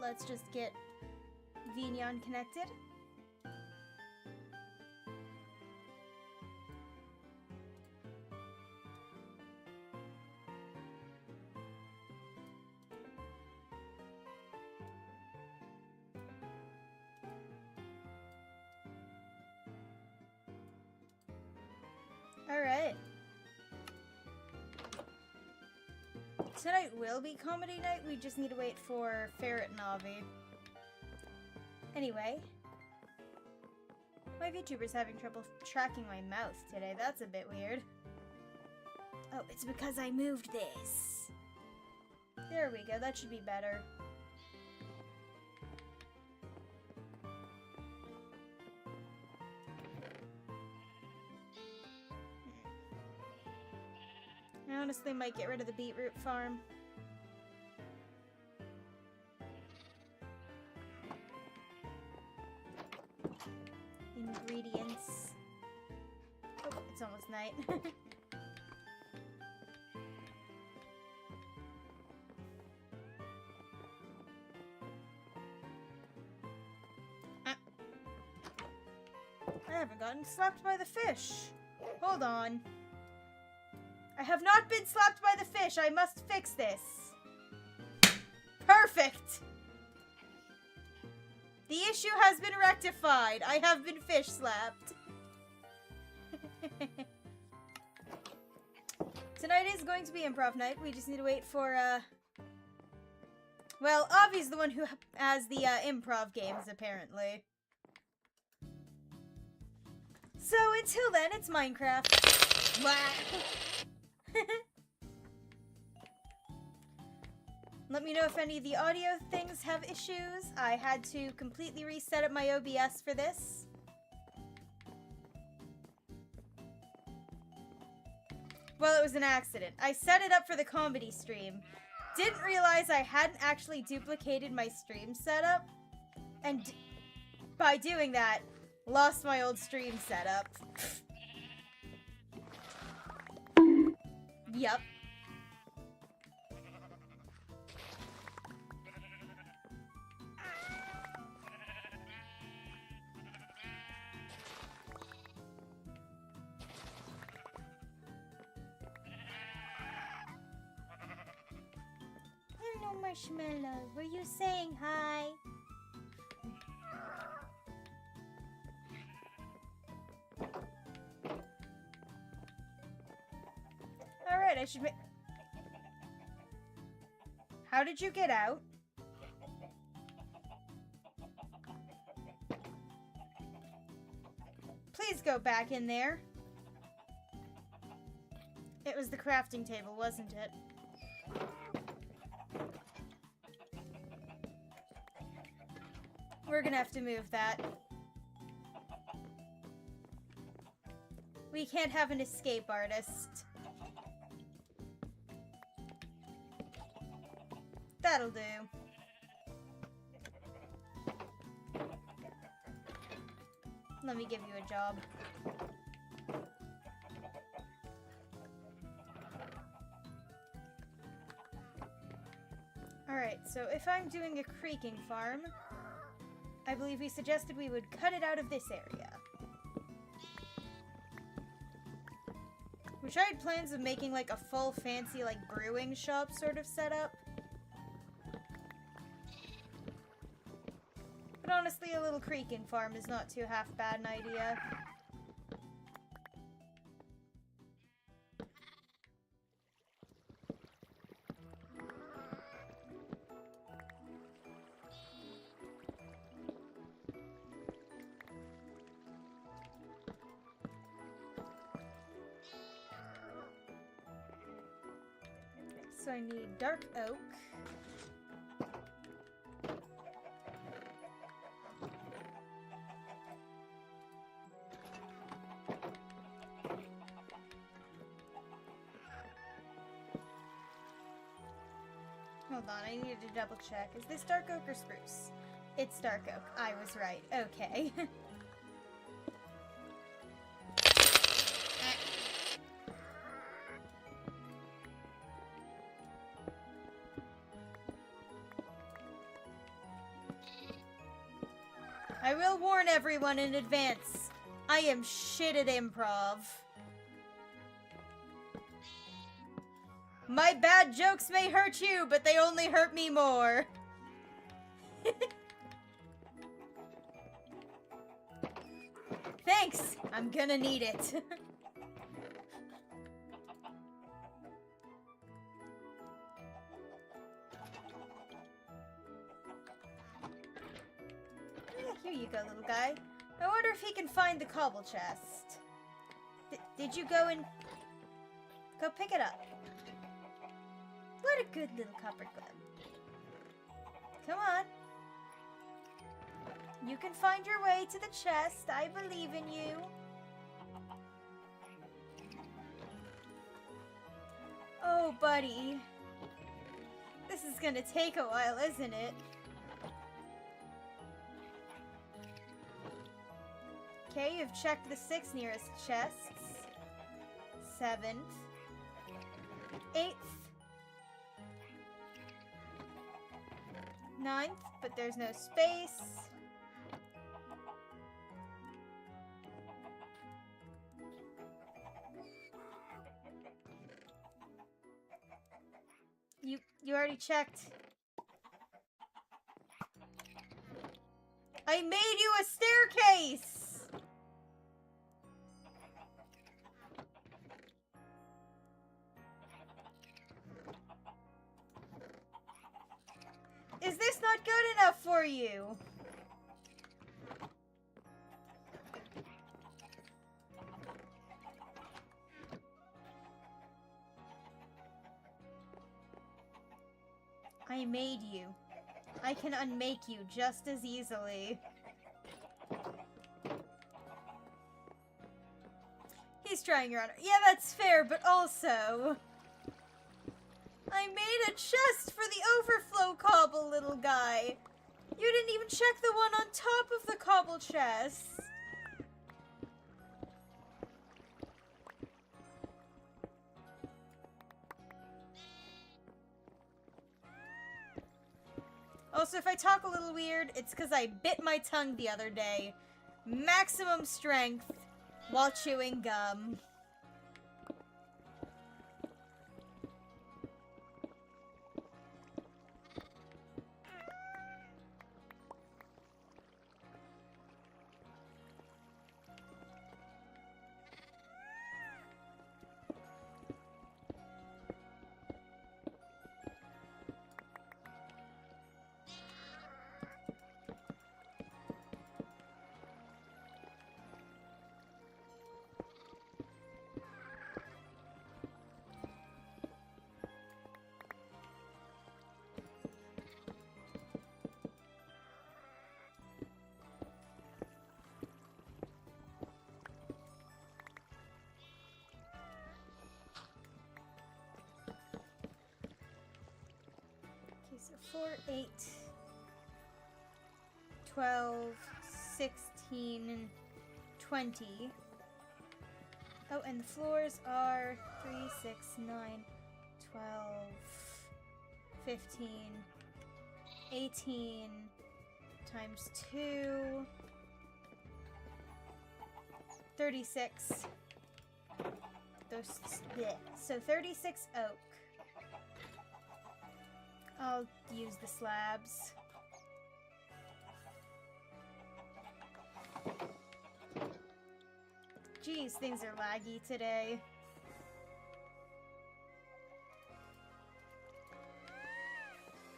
let's just get Vignon connected. Alright. Tonight will be comedy night, we just need to wait for Ferret and Avi. Anyway. My VTuber's having trouble tracking my mouth today, that's a bit weird. Oh, it's because I moved this. There we go, that should be better. I honestly might get rid of the beetroot farm. Ingredients. Oh, it's almost night. I haven't gotten slapped by the fish. Hold on. I have not been slapped by the fish. I must fix this. Perfect. The issue has been rectified. I have been fish slapped. Tonight is going to be improv night. We just need to wait for, well, Avi's the one who has the, improv games, apparently. So, until then, it's Minecraft. Let me know if any of the audio things have issues. I had to completely reset up my OBS for this. Well, it was an accident. I set it up for the comedy stream. Didn't realize I hadn't actually duplicated my stream setup. And by doing that, lost my old stream setup. Yup. Hello, Marshmallow. Were you saying hi? Alright, I should make... How did you get out? Please go back in there. It was the crafting table, wasn't it? We're gonna have to move that. We can't have an escape artist. That'll do. Let me give you a job. Alright, so if I'm doing a creaking farm, I believe we suggested we would cut it out of this area. Which I had plans of making like a full fancy like brewing shop sort of setup. But honestly, a little creaking farm is not too half bad an idea. So I need dark oak. Hold on, I needed to double check. Is this dark oak or spruce? It's dark oak. I was right. Okay. I will warn everyone in advance. I am shit at improv. My bad jokes may hurt you, but they only hurt me more. Thanks! I'm gonna need it. Here you go, little guy. I wonder if he can find the cobble chest. Did you go and... Go pick it up. What a good little copper glove. Come on. You can find your way to the chest. I believe in you. Oh, buddy. This is gonna take a while, isn't it? Okay, you've checked the 6 nearest chests. 7th. 8th. 9th, but there's no space. You already checked. I made you a staircase! Is this not good enough for you? I made you. I can unmake you just as easily. He's trying, Your Honor. Yeah, that's fair, but also... I made a chest for the overflow cobble, little guy. You didn't even check the one on top of the cobble chest. Also, if I talk a little weird, it's because I bit my tongue the other day. Maximum strength while chewing gum. So 4, 8, 12, 16, 20. Oh, and the floors are 3, 6, 9, 12, 15, 18 times 2, 36. So 36 oak. I'll use the slabs. Geez, things are laggy today.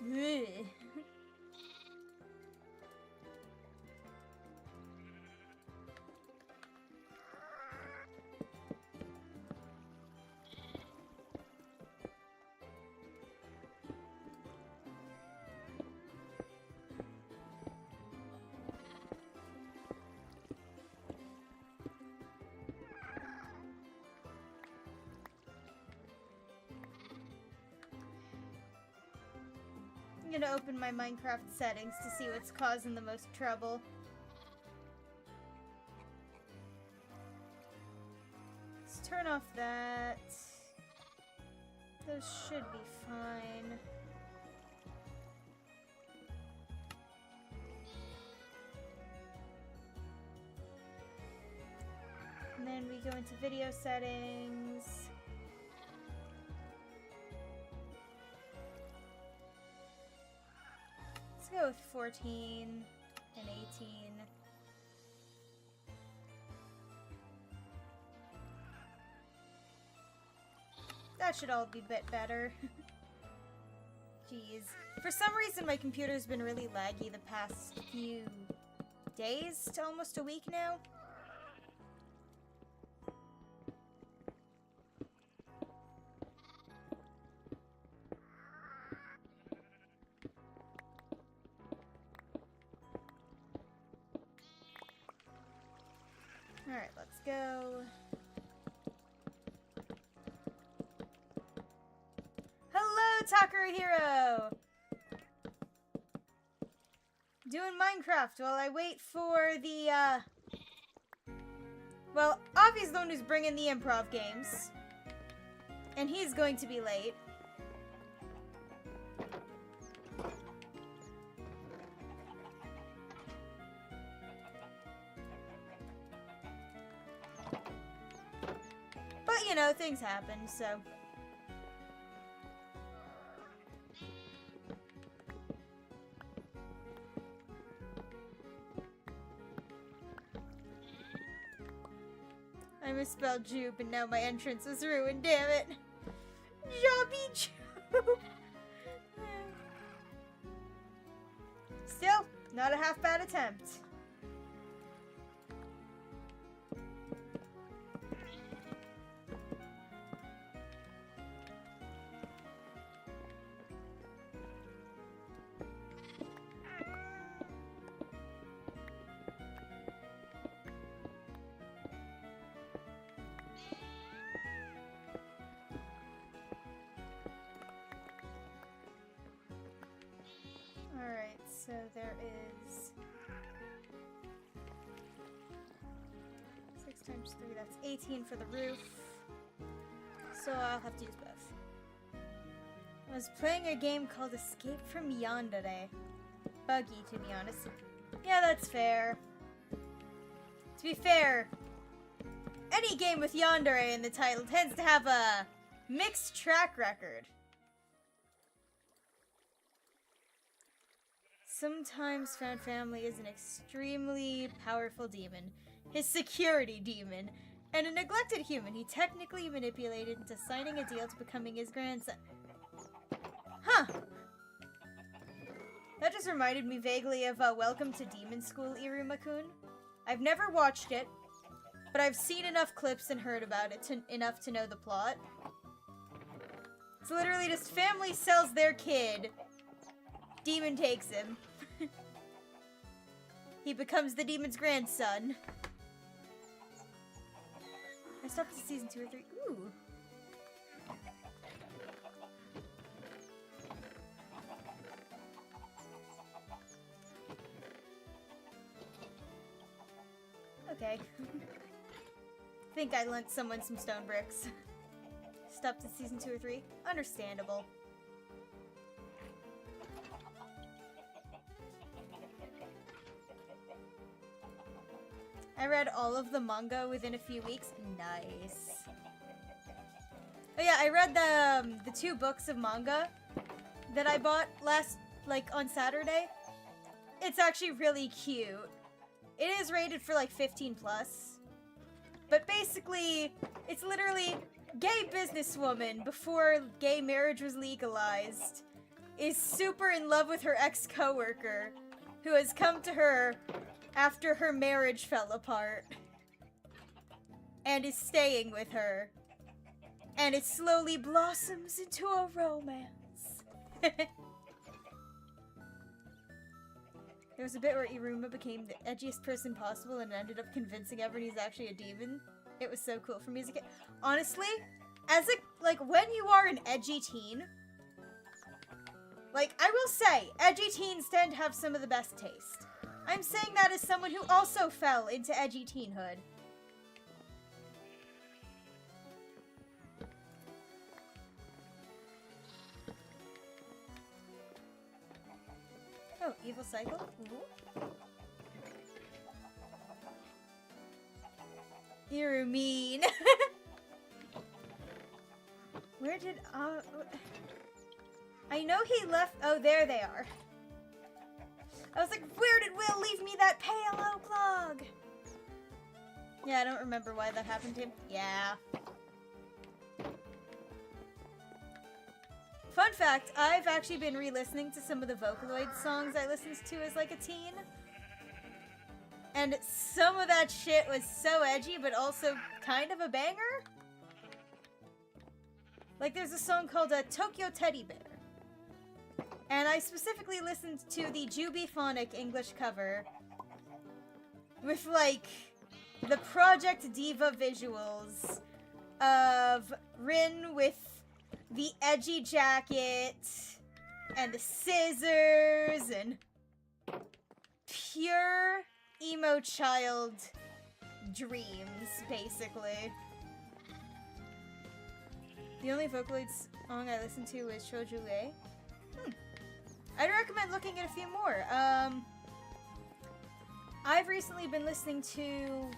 Ugh. I'm gonna open my Minecraft settings to see what's causing the most trouble. Let's turn off that. Those should be fine. go into video settings. Let's go with 14 and 18. That should all be a bit better. Jeez. For some reason, my computer's been really laggy the past few days to almost a week now. Alright, let's go. Hello, Takara Hero! Doing Minecraft while I wait for the, well, Avi's the one who's bringing the improv games. And he's going to be late. But, you know, things happen, so... I misspelled Jupe and now my entrance was ruined, damn it. Jobby Jupe. Still, not a half bad attempt. Alright, so there is 6 times 3, that's 18 for the roof. So I'll have to use both. I was playing a game called Escape from Yandere. Buggy, to be honest. Yeah, that's fair. To be fair, any game with Yandere in the title tends to have a mixed track record. Sometimes found family is an extremely powerful demon, his security demon, and a neglected human he technically manipulated into signing a deal to becoming his grandson. Huh. That just reminded me vaguely of Welcome to Demon School, Iruma-kun. I've never watched it, but I've seen enough clips and heard about it enough to know the plot. It's literally just family sells their kid, demon takes him. He becomes the demon's grandson. I stopped at season 2 or 3. Ooh. Okay. Think I lent someone some stone bricks. Stopped at season 2 or 3. Understandable. I read all of the manga within a few weeks. Nice. Oh yeah, I read the 2 books of manga that I bought on Saturday. It's actually really cute. It is rated for 15+. But basically, it's literally gay businesswoman before gay marriage was legalized is super in love with her ex-coworker who has come to her after her marriage fell apart and is staying with her, and it slowly blossoms into a romance. There was a bit where Iruma became the edgiest person possible and ended up convincing everyone he's actually a demon. It was so cool for me as a kid. Honestly, as when you are an edgy teen, I will say, edgy teens tend to have some of the best taste. I'm saying that as someone who also fell into edgy teenhood. Oh, evil cycle? Ooh. You're mean. Where did, I know he left, oh, there they are. I was like, where did Will leave me that pale oak log? Yeah, I don't remember why that happened to him. Yeah. Fun fact, I've actually been re-listening to some of the Vocaloid songs I listened to as like a teen. And some of that shit was so edgy, but also kind of a banger. Like there's a song called Tokyo Teddy Bear. And I specifically listened to the Jubiphonic English cover with like the Project Diva visuals of Rin with the edgy jacket and the scissors and pure emo child dreams, basically. The only Vocaloid song I listened to is Shouju-e. I'd recommend looking at a few more. I've recently been listening to...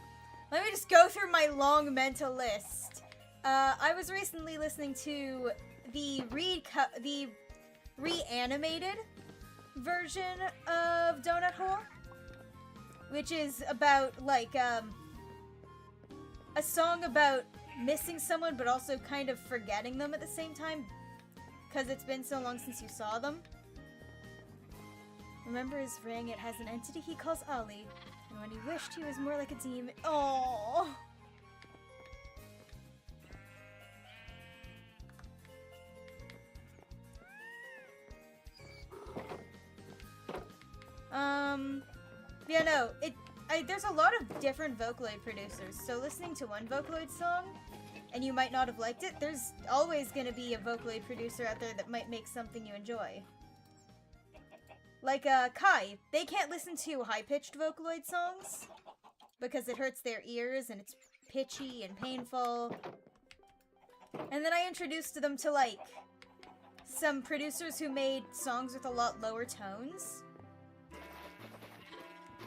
Let me just go through my long mental list. I was recently listening to the reanimated version of Donut Hole, which is about, like, a song about missing someone, but also kind of forgetting them at the same time, because it's been so long since you saw them. Remember his ring, it has an entity he calls Ali, and when he wished he was more like a demon. Aww. Yeah, no, there's a lot of different Vocaloid producers, so listening to one Vocaloid song, and you might not have liked it, there's always gonna be a Vocaloid producer out there that might make something you enjoy. Like, Kai, they can't listen to high-pitched Vocaloid songs, because it hurts their ears, and it's pitchy and painful. And then I introduced them to, like, some producers who made songs with a lot lower tones.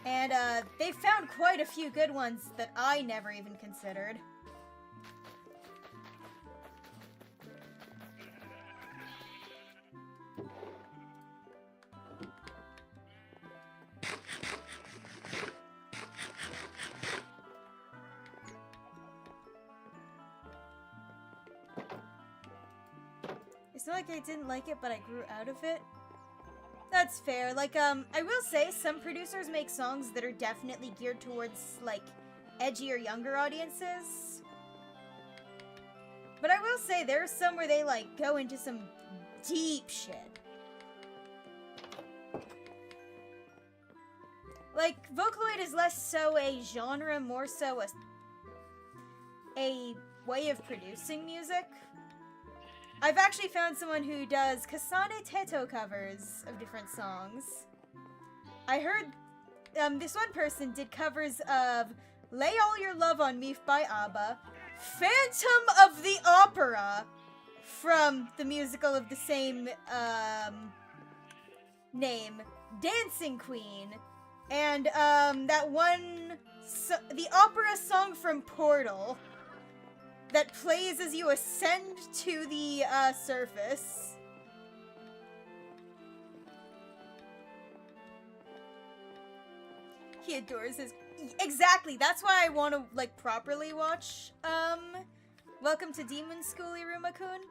And, they found quite a few good ones that I never even considered. It's not like I didn't like it, but I grew out of it. That's fair. Like, I will say some producers make songs that are definitely geared towards, like, edgier younger audiences. But I will say there are some where they, like, go into some deep shit. Like, Vocaloid is less so a genre, more so a way of producing music. I've actually found someone who does Kasane Teto covers of different songs. I heard this one person did covers of Lay All Your Love on Me by ABBA, Phantom of the Opera from the musical of the same name, Dancing Queen, and that one, the opera song from Portal that plays as you ascend to the surface. He adores his... Exactly, that's why I want to, like, properly watch, Welcome to Demon School, Iruma-kun.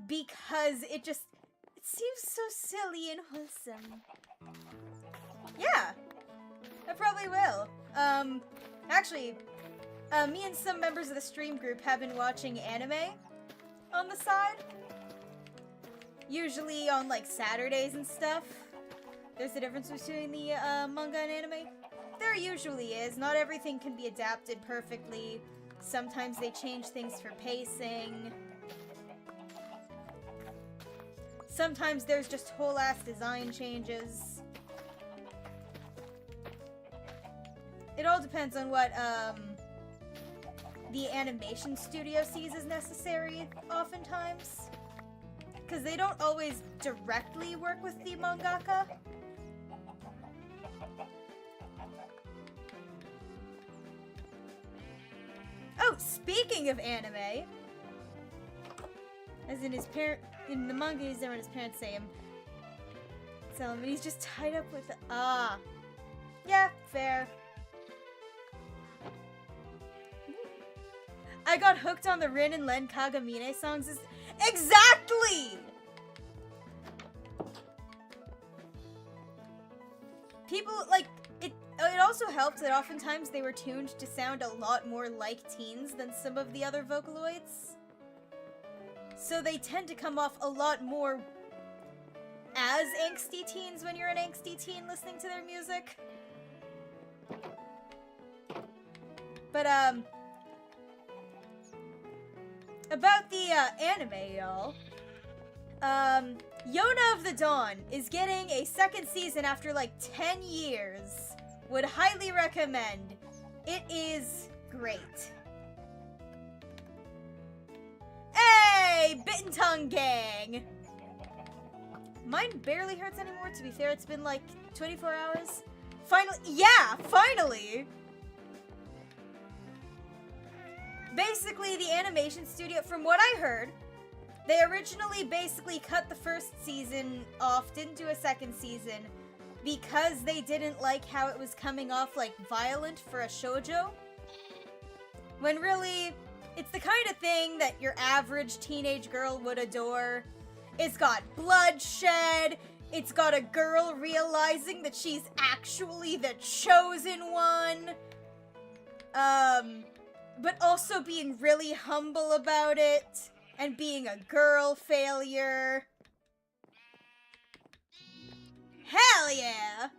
Because it seems so silly and wholesome. Yeah, I probably will. Actually... me and some members of the stream group have been watching anime on the side. Usually on, like, Saturdays and stuff. There's a difference between the manga and anime. There usually is. Not everything can be adapted perfectly. Sometimes they change things for pacing. Sometimes there's just whole-ass design changes. It all depends on what, the animation studio sees as necessary, oftentimes. Because they don't always directly work with the mangaka. Oh, speaking of anime, as in his parent, in the manga he's there when his parents say him, tell him, and he's just tied up with, yeah, fair. I got hooked on the Rin and Len Kagamine songs. Exactly! People, like, it also helped that oftentimes they were tuned to sound a lot more like teens than some of the other Vocaloids. So they tend to come off a lot more as angsty teens when you're an angsty teen listening to their music. But, about the, anime, y'all. Yona of the Dawn is getting a second season after, like, 10 years. Would highly recommend. It is great. Hey! Bitten Tongue Gang! Mine barely hurts anymore, to be fair. It's been, like, 24 hours. Finally- yeah! Finally! Basically, the animation studio, from what I heard, they originally basically cut the first season off, didn't do a second season, because they didn't like how it was coming off, like, violent for a shoujo. When really, it's the kind of thing that your average teenage girl would adore. It's got bloodshed, it's got a girl realizing that she's actually the chosen one, but also being really humble about it, and being a girl failure. Hell yeah!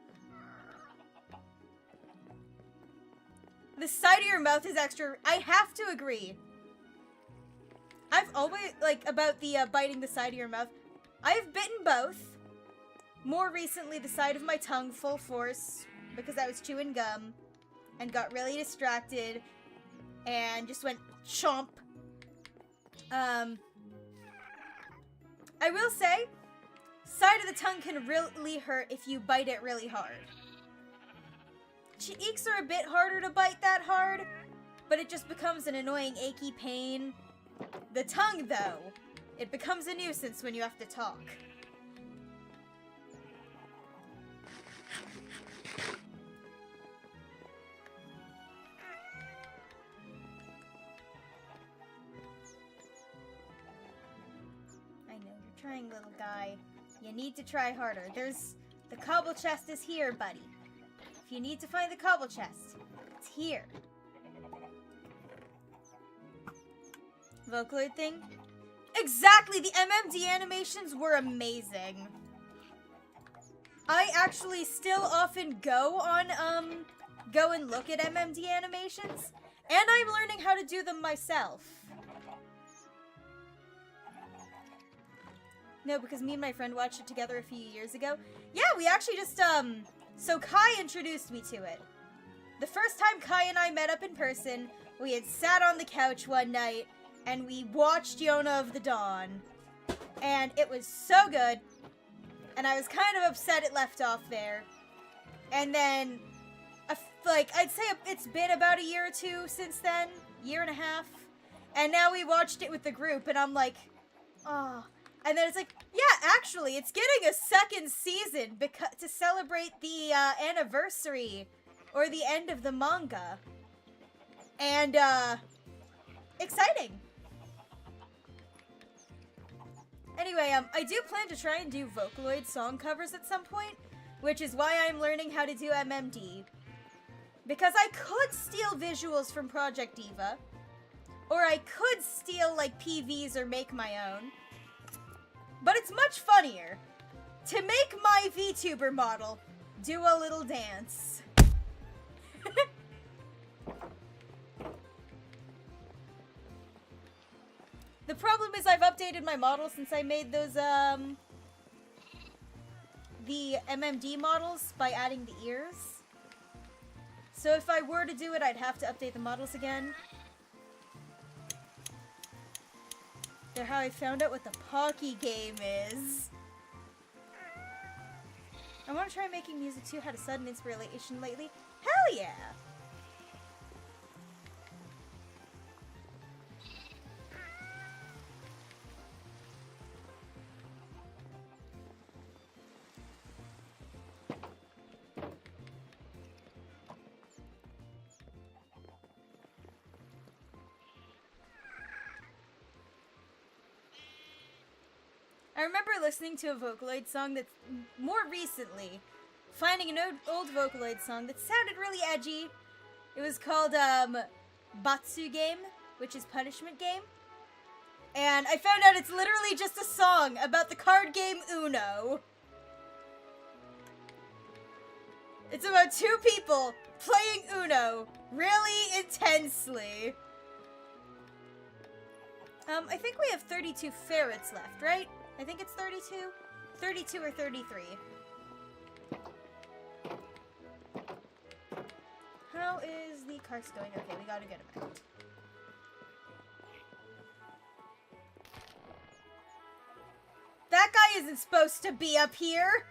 The side of your mouth is extra. I have to agree. I've always, like, about the biting the side of your mouth. I've bitten both. More recently, the side of my tongue full force, because I was chewing gum, and got really distracted, and just went chomp. I will say, side of the tongue can really hurt if you bite it really hard. Cheeks are a bit harder to bite that hard, but it just becomes an annoying achy pain. The tongue, though, it becomes a nuisance when you have to talk. Trying, little guy. You need to try harder. The cobble chest is here, buddy. If you need to find the cobble chest, it's here. Vocaloid thing? Exactly! The MMD animations were amazing. I actually still often go and look at MMD animations, and I'm learning how to do them myself. No, because me and my friend watched it together a few years ago. Yeah, we actually just, so Kai introduced me to it. The first time Kai and I met up in person, we had sat on the couch one night, and we watched Yona of the Dawn. And it was so good, and I was kind of upset it left off there. And then, like, I'd say it's been about a year or two since then, year and a half. And now we watched it with the group, and I'm like, oh. And then it's like, yeah, actually, it's getting a second season to celebrate the anniversary or the end of the manga. And, exciting. Anyway, I do plan to try and do Vocaloid song covers at some point, which is why I'm learning how to do MMD. Because I could steal visuals from Project Diva, or I could steal, like, PVs or make my own. But it's much funnier to make my VTuber model do a little dance. The problem is I've updated my model since I made those, the MMD models by adding the ears. So if I were to do it, I'd have to update the models again. They're how I found out what the Pocky game is. I want to try making music too. Had a sudden inspiration lately. Hell yeah! I remember listening to a Vocaloid song that's more recently, finding an old Vocaloid song that sounded really edgy. It was called Batsu Game, which is Punishment Game. And I found out it's literally just a song about the card game Uno. It's about two people playing Uno really intensely. I think we have 32 ferrets left, right? I think it's 32? 32 or 33. How is the cart going? Okay, we got a good amount. That guy isn't supposed to be up here!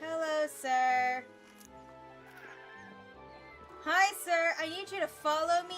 Hello, sir. Hi, sir. I need you to follow me.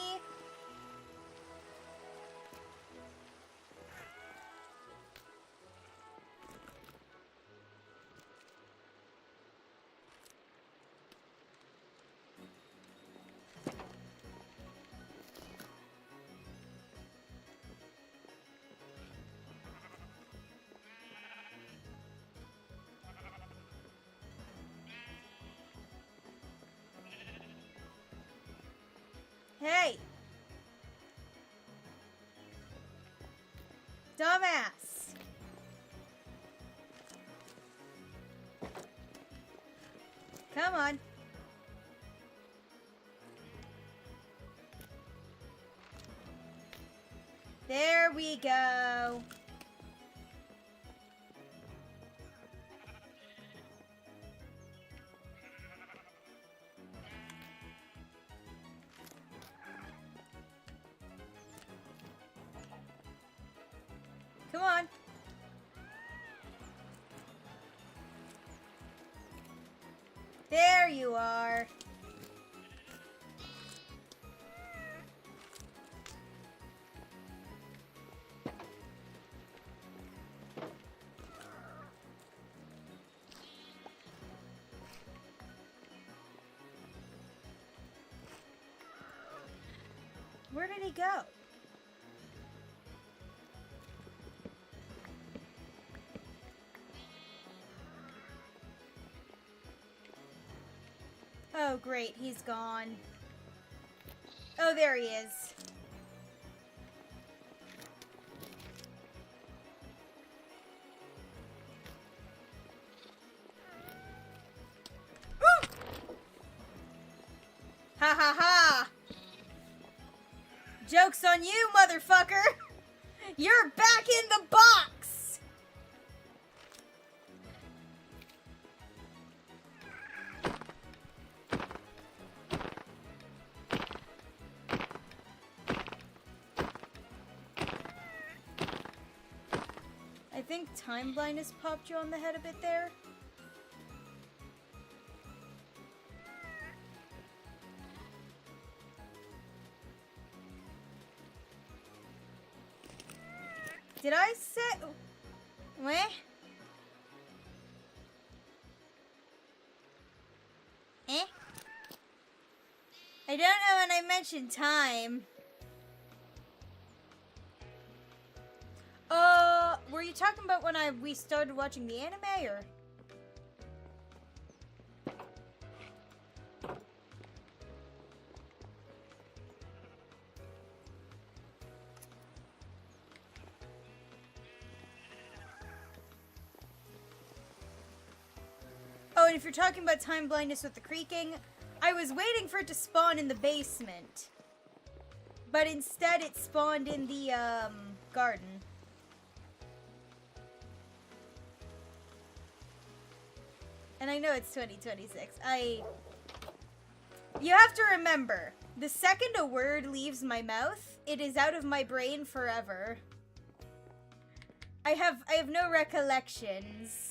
Hey! Dumbass! Come on. There we go. Come on. There you are. Where did he go? Oh, great. He's gone. Oh, there he is. Woo! Ha ha ha! Joke's on you, motherfucker! You're back in the box! I think time blindness popped you on the head a bit there. Did I say... What? Eh? I don't know when I mentioned time. Were you talking about when we started watching the anime, or? Oh, and if you're talking about time blindness with the creaking, I was waiting for it to spawn in the basement. But instead it spawned in the, garden. And I know it's 2026. You have to remember, the second a word leaves my mouth, it is out of my brain forever. I have no recollections.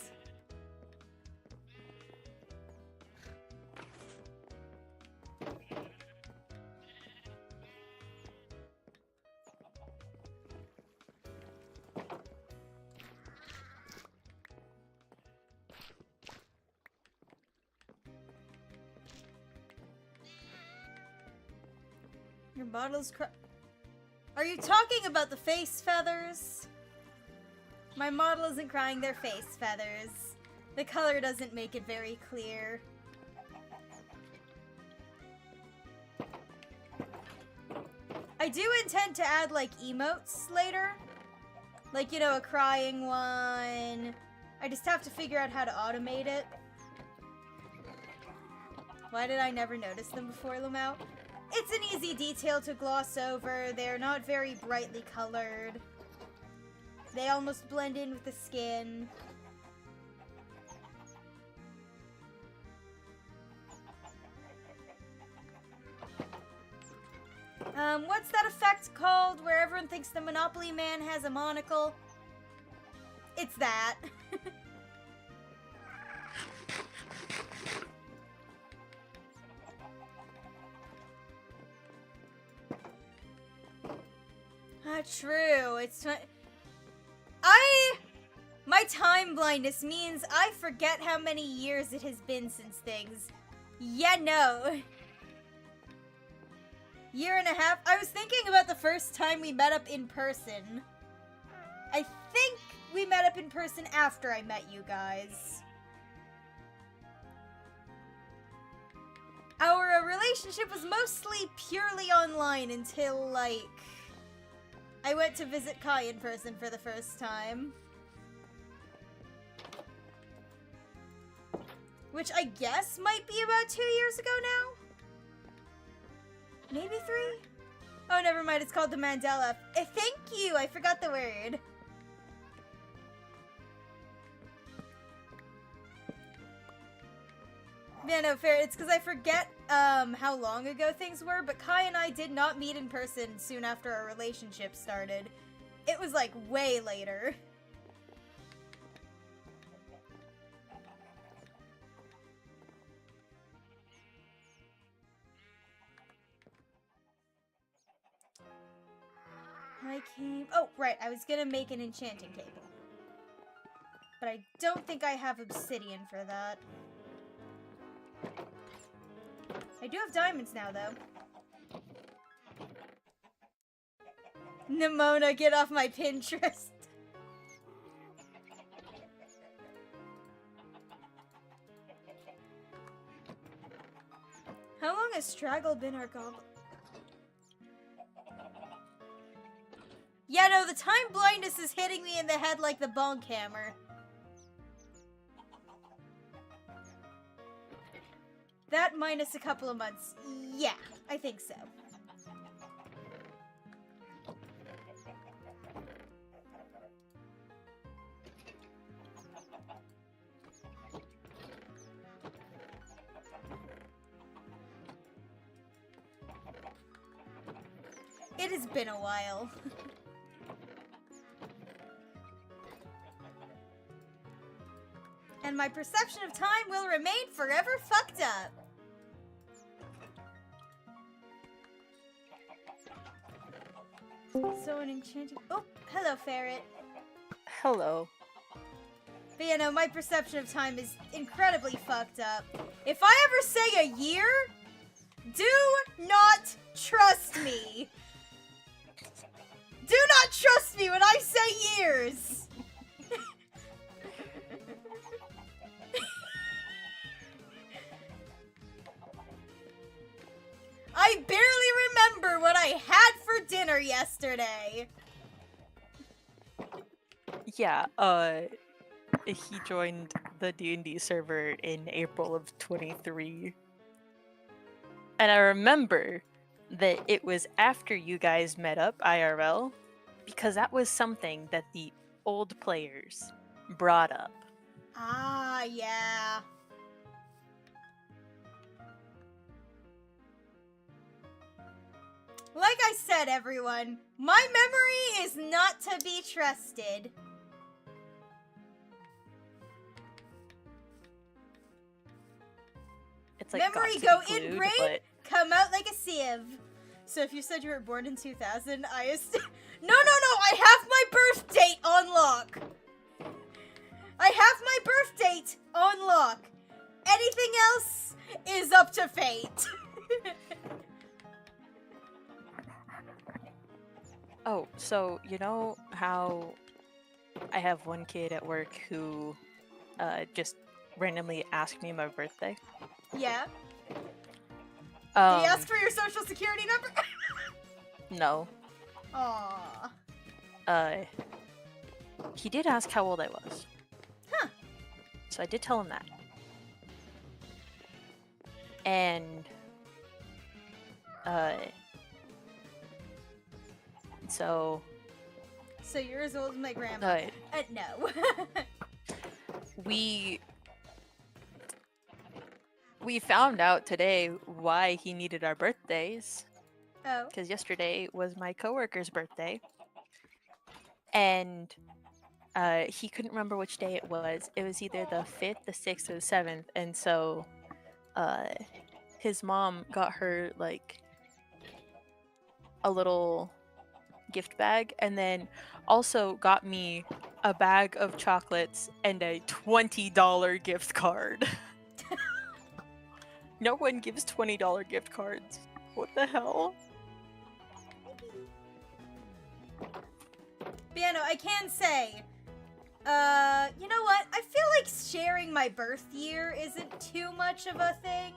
Your model's Are you talking about the face feathers? My model isn't crying, they're face feathers. The color doesn't make it very clear. I do intend to add, like, emotes later. Like, you know, a crying one. I just have to figure out how to automate it. Why did I never notice them before, Lamau? It's an easy detail to gloss over. They're not very brightly colored. They almost blend in with the skin. What's that effect called where everyone thinks the Monopoly Man has a monocle? It's that. True. My time blindness means I forget how many years it has been since things. Yeah, no. Year and a half? I was thinking about the first time we met up in person. I think we met up in person after I met you guys. Our relationship was mostly purely online until, like, I went to visit Kai in person for the first time. Which I guess might be about 2 years ago now? Maybe 3? Oh, never mind. It's called the Mandela. Thank you. I forgot the word. Yeah, no, fair. It's because I forget how long ago things were, but Kai and I did not meet in person soon after our relationship started. It was, like, way later. Oh, right, I was gonna make an enchanting table. But I don't think I have obsidian for that. I do have diamonds now, though. Nimona, get off my Pinterest. How long has Straggle been our goblin? Yeah, no, the time blindness is hitting me in the head like the bonk hammer. That minus a couple of months. Yeah, I think so. It has been a while. And my perception of time will remain forever fucked up. So an enchanted... Oh, hello, Ferret. Hello. But you know, my perception of time is incredibly fucked up. If I ever say a year, do not trust me. Do not trust me when I say years. I barely remember what I had for dinner yesterday. Yeah, he joined the D&D server in April of 23. And I remember that it was after you guys met up IRL, because that was something that the old players brought up. Ah, yeah. Like I said, everyone, my memory is not to be trusted. It's like memory go in brain, come out like a sieve. So if you said you were born in 2000, No, I have my birth date on lock. I have my birth date on lock. Anything else is up to fate. Oh, so you know how I have one kid at work who just randomly asked me my birthday? Yeah. Did he Um, ask for your social security number? no. Aww. Uh, he did ask how old I was. Huh. So I did tell him that. And, so, So you're as old as my grandma. No. we found out today why he needed our birthdays. Oh. Because yesterday was my coworker's birthday. And he couldn't remember which day it was. It was either the 5th, the 6th, or the 7th. And so his mom got her like a little gift bag and then also got me a bag of chocolates and a $20 gift card. No one gives $20 gift cards. What the hell? Piano, I can say, you know what? I feel like sharing my birth year isn't too much of a thing.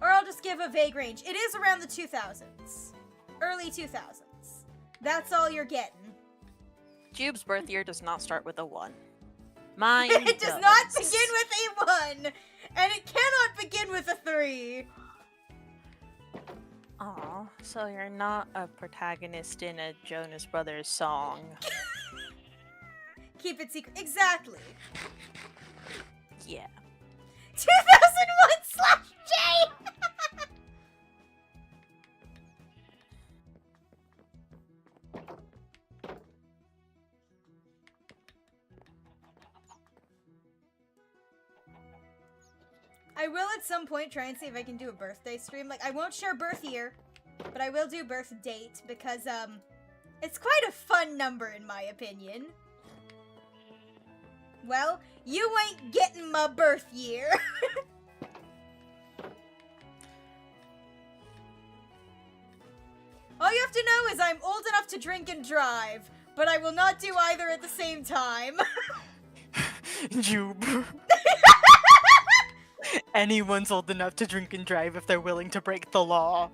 Or I'll just give a vague range. It is around the 2000s. Early 2000s. That's all you're getting. Jube's birth year does not start with a 1. Mine It does not begin with a 1! And it cannot begin with a 3! Aw, so you're not a protagonist in a Jonas Brothers song. Keep it secret. Exactly. Yeah. 2001/J! I will at some point try and see if I can do a birthday stream. Like, I won't share birth year, but I will do birth date because, it's quite a fun number in my opinion. Well, you ain't getting my birth year. All you have to know is I'm old enough to drink and drive, but I will not do either at the same time. Jube. Anyone's old enough to drink and drive if they're willing to break the law.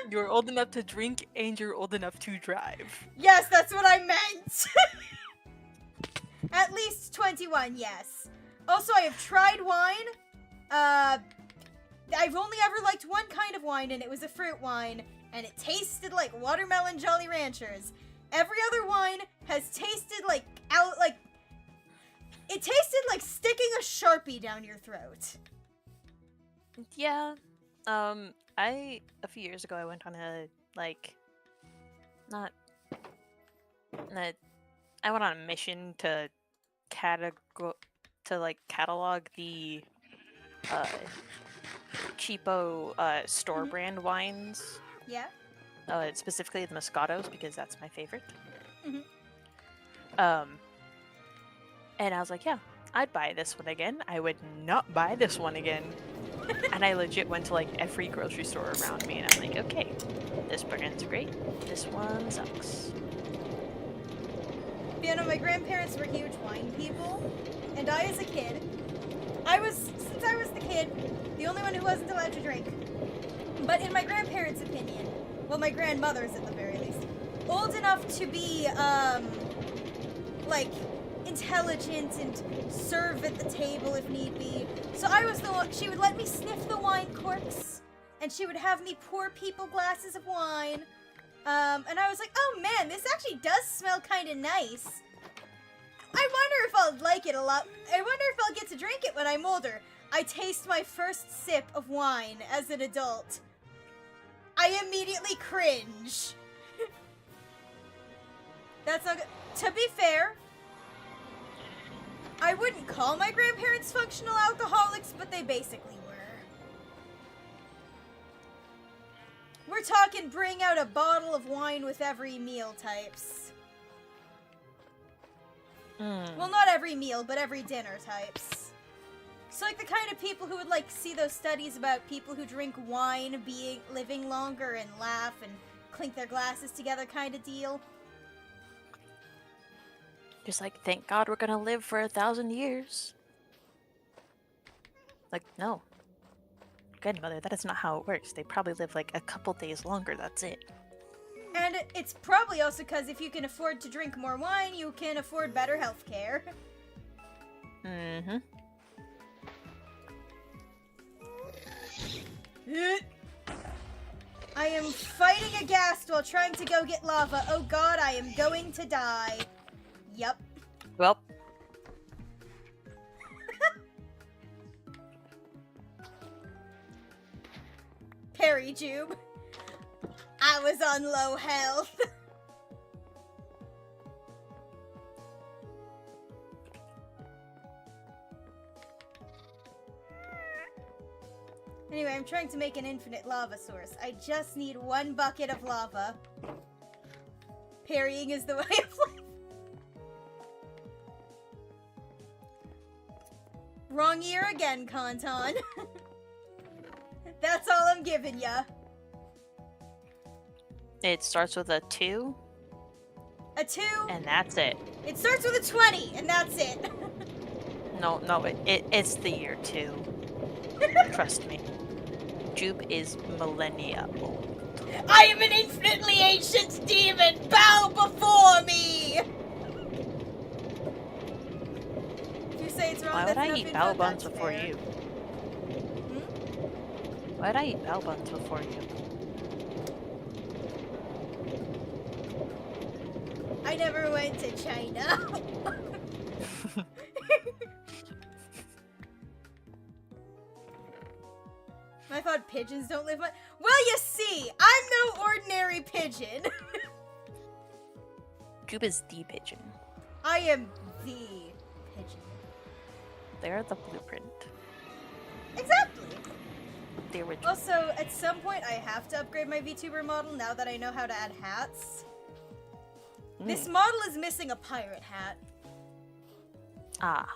You're old enough to drink and you're old enough to drive. Yes, that's what I meant. At least 21, yes. Also, I have tried wine. I've only ever liked one kind of wine, and it was a fruit wine, and it tasted like watermelon Jolly Ranchers. Every other wine has tasted like it tasted like sticking a Sharpie down your throat. Yeah. A few years ago I went on a I went on a mission to catalog the cheapo store brand wines. Yeah. Specifically the Moscatos because that's my favorite. Mm-hmm. And I was like, yeah, I'd buy this one again. I would not buy this one again. And I legit went to like every grocery store around me and I'm like, okay, this brand's great. This one sucks. You know, my grandparents were huge wine people, and I as a kid, since I was the kid, the only one who wasn't allowed to drink. But in my grandparents' opinion, well, my grandmother's at the very least, old enough to be, intelligent and serve at the table if need be. So I was the one, she would let me sniff the wine corks, and she would have me pour people glasses of wine. And I was like, oh man, this actually does smell kind of nice. I wonder if I'll like it a lot. I wonder if I'll get to drink it when I'm older. I taste my first sip of wine as an adult. I immediately cringe. That's not good. To be fair, I wouldn't call my grandparents functional alcoholics, but they basically were. We're talking bring out a bottle of wine with every meal types. Well, not every meal, but every dinner types. So, like, the kind of people who would, like, see those studies about people who drink wine living longer and laugh and clink their glasses together kind of deal. Just like, thank God we're gonna live for 1,000 years. Like, no. Good mother, that is not how it works. They probably live like a couple days longer, that's it. And it's probably also because if you can afford to drink more wine, you can afford better health care. Mm-hmm. I am fighting a ghast while trying to go get lava. Oh god, I am going to die. Yup. Well. Parry Jube. I was on low health. Anyway, I'm trying to make an infinite lava source. I just need 1 bucket of lava. Parrying is the way of life. Wrong year again, Kanton. That's all I'm giving ya. It starts with a 2. A 2? And that's it. It starts with a 20, and that's it. No, it's the year 2. Trust me. Jube is millennia old. I am an infinitely ancient demon! Bow before me! If you say it's wrong, Why would that's I enough eat info, bao buns that's before fair. you? Hmm? Why would I eat bao buns before you? I never went to China. I thought pigeons don't live much. Well, you see, I'm no ordinary pigeon. Jube is the pigeon. I am the pigeon. They're the blueprint. Exactly. The original. Also, at some point, I have to upgrade my VTuber model now that I know how to add hats. This model is missing a pirate hat. Ah.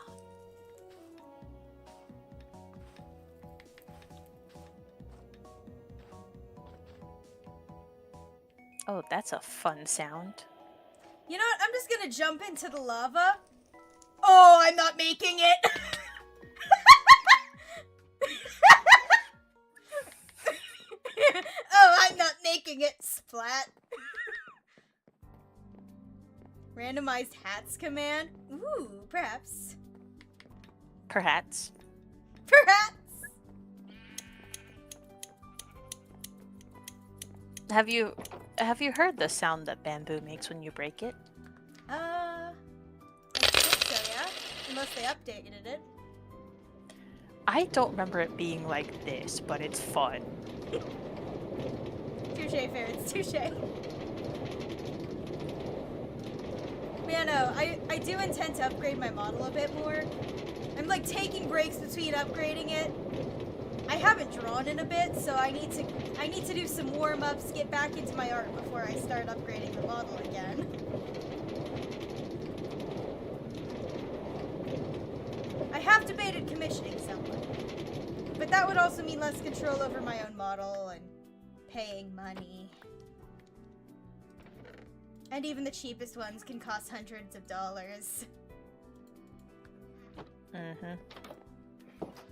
Oh, that's a fun sound. You know what? I'm just gonna jump into the lava. Oh, I'm not making it! Oh, I'm not making it! Splat. Randomized hats command? Ooh, perhaps. Perhaps. Perhaps! Have you heard the sound that bamboo makes when you break it? I think so, yeah? Unless they updated it. I don't remember it being like this, but it's fun. Touche, ferrets, touche. Yeah, no, I do intend to upgrade my model a bit more. I'm like taking breaks between upgrading it. I haven't drawn in a bit, so I need to do some warm-ups, get back into my art before I start upgrading the model again. I have debated commissioning someone, but that would also mean less control over my own model and paying money. And even the cheapest ones can cost hundreds of dollars. Mm-hmm.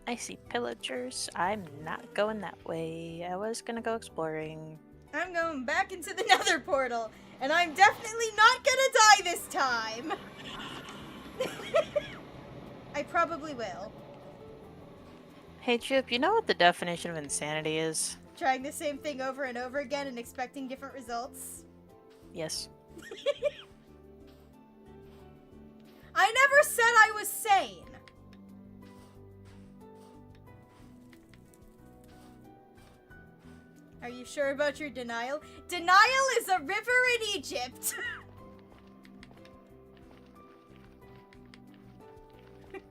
I see pillagers. I'm not going that way. I was gonna go exploring. I'm going back into the nether portal, and I'm definitely not gonna die this time! I probably will. Hey, Chip, you know what the definition of insanity is? Trying the same thing over and over again and expecting different results. Yes. I never said I was sane! Are you sure about your denial? Denial is a river in Egypt!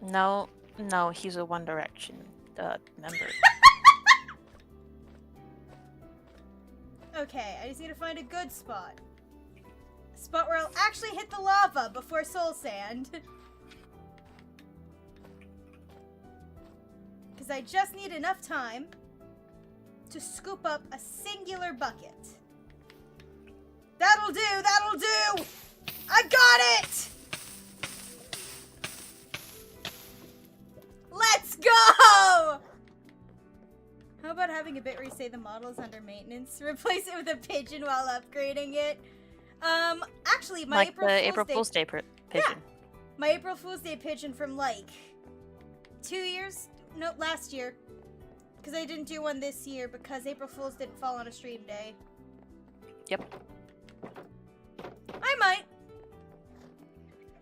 No, he's a One Direction member. Okay, I just need to find a good spot. spot where I'll actually hit the lava before soul sand. Because I just need enough time to scoop up a singular bucket. That'll do! That'll do! I got it! Let's go! How about having a bit where you say the model is under maintenance? Replace it with a pigeon while upgrading it. Actually, my Like the April Fool's Day pigeon. Yeah, my April Fool's Day pigeon from like 2 years? No, last year. Because I didn't do one this year because April Fool's didn't fall on a stream day. Yep. I might.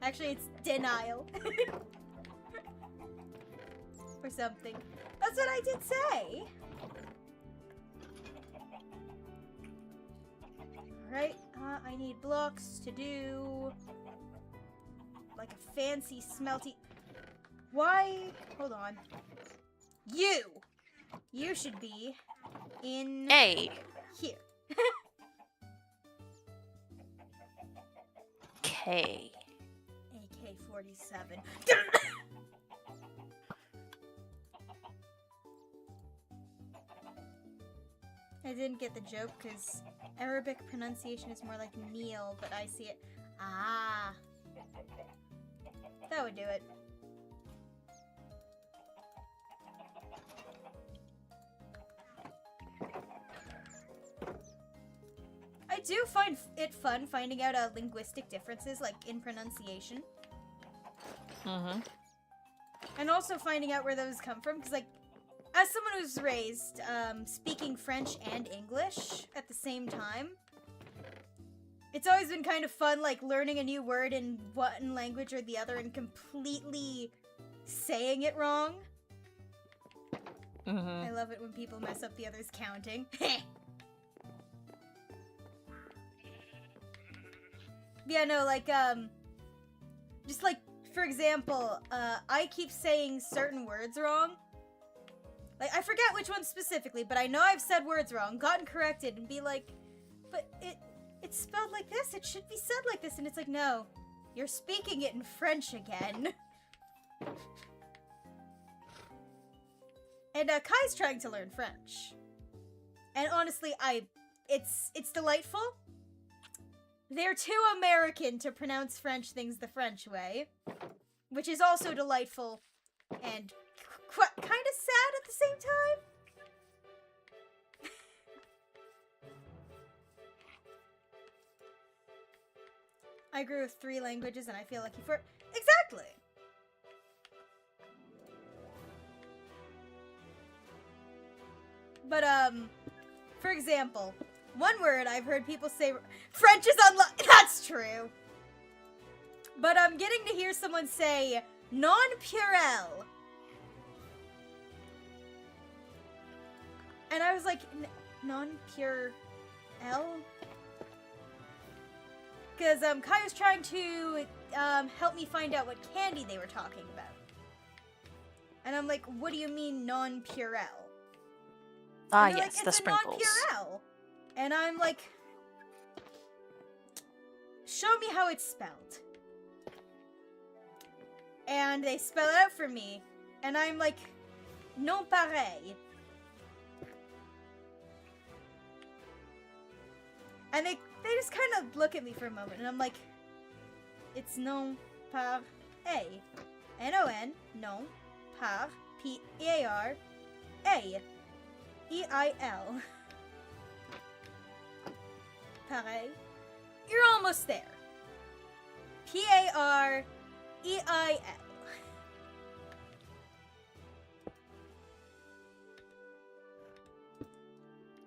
Actually, it's denial. Or something. That's what I did say. Alright, I need blocks to do like a fancy smelty. Why? Hold on. You should be in A. here. K. AK-47. I didn't get the joke because Arabic pronunciation is more like meal, but I see it. Ah. That would do it. I do find it fun finding out linguistic differences, like in pronunciation. Mm-hmm. And also finding out where those come from, because, like, as someone who's raised speaking French and English at the same time, it's always been kind of fun, like, learning a new word in one language or the other and completely saying it wrong. Mm-hmm. I love it when people mess up the other's counting. Yeah, no, like, just like, for example, I keep saying certain words wrong. Like, I forget which one specifically, but I know I've said words wrong, gotten corrected, and be like, but it's spelled like this, it should be said like this, and it's like, no, you're speaking it in French again. And, Kai's trying to learn French. And honestly, it's delightful. They're too American to pronounce French things the French way, which is also delightful and kind of sad at the same time. I grew with 3 languages and I feel lucky for it. Exactly! But, for example, one word I've heard people say, French is that's true. But I'm getting to hear someone say, non-purel. And I was like, non-pure L? Because, Kai was trying to, help me find out what candy they were talking about. And I'm like, what do you mean non-purel? Ah, And they're yes, like, the it's a sprinkles. non-purel. And I'm like, show me how it's spelled. And they spell it out for me. And I'm like, non pareil. And they just kind of look at me for a moment. And I'm like, it's non pareil. N-O-N, non, par, P-E-A-R, A. E-I-L. Pareil. You're almost there. P-A-R-E-I-L.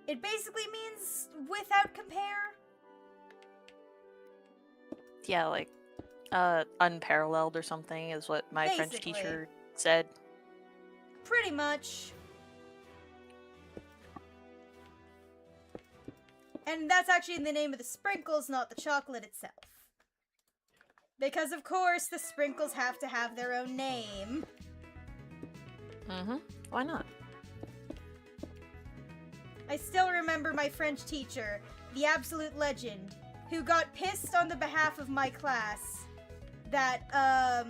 It basically means without compare. Yeah, like, unparalleled or something is what my French Basically. teacher said. Pretty much. And that's actually the name of the sprinkles, not the chocolate itself. Because, of course, the sprinkles have to have their own name. Mm-hmm. Why not? I still remember my French teacher, the absolute legend, who got pissed on the behalf of my class that,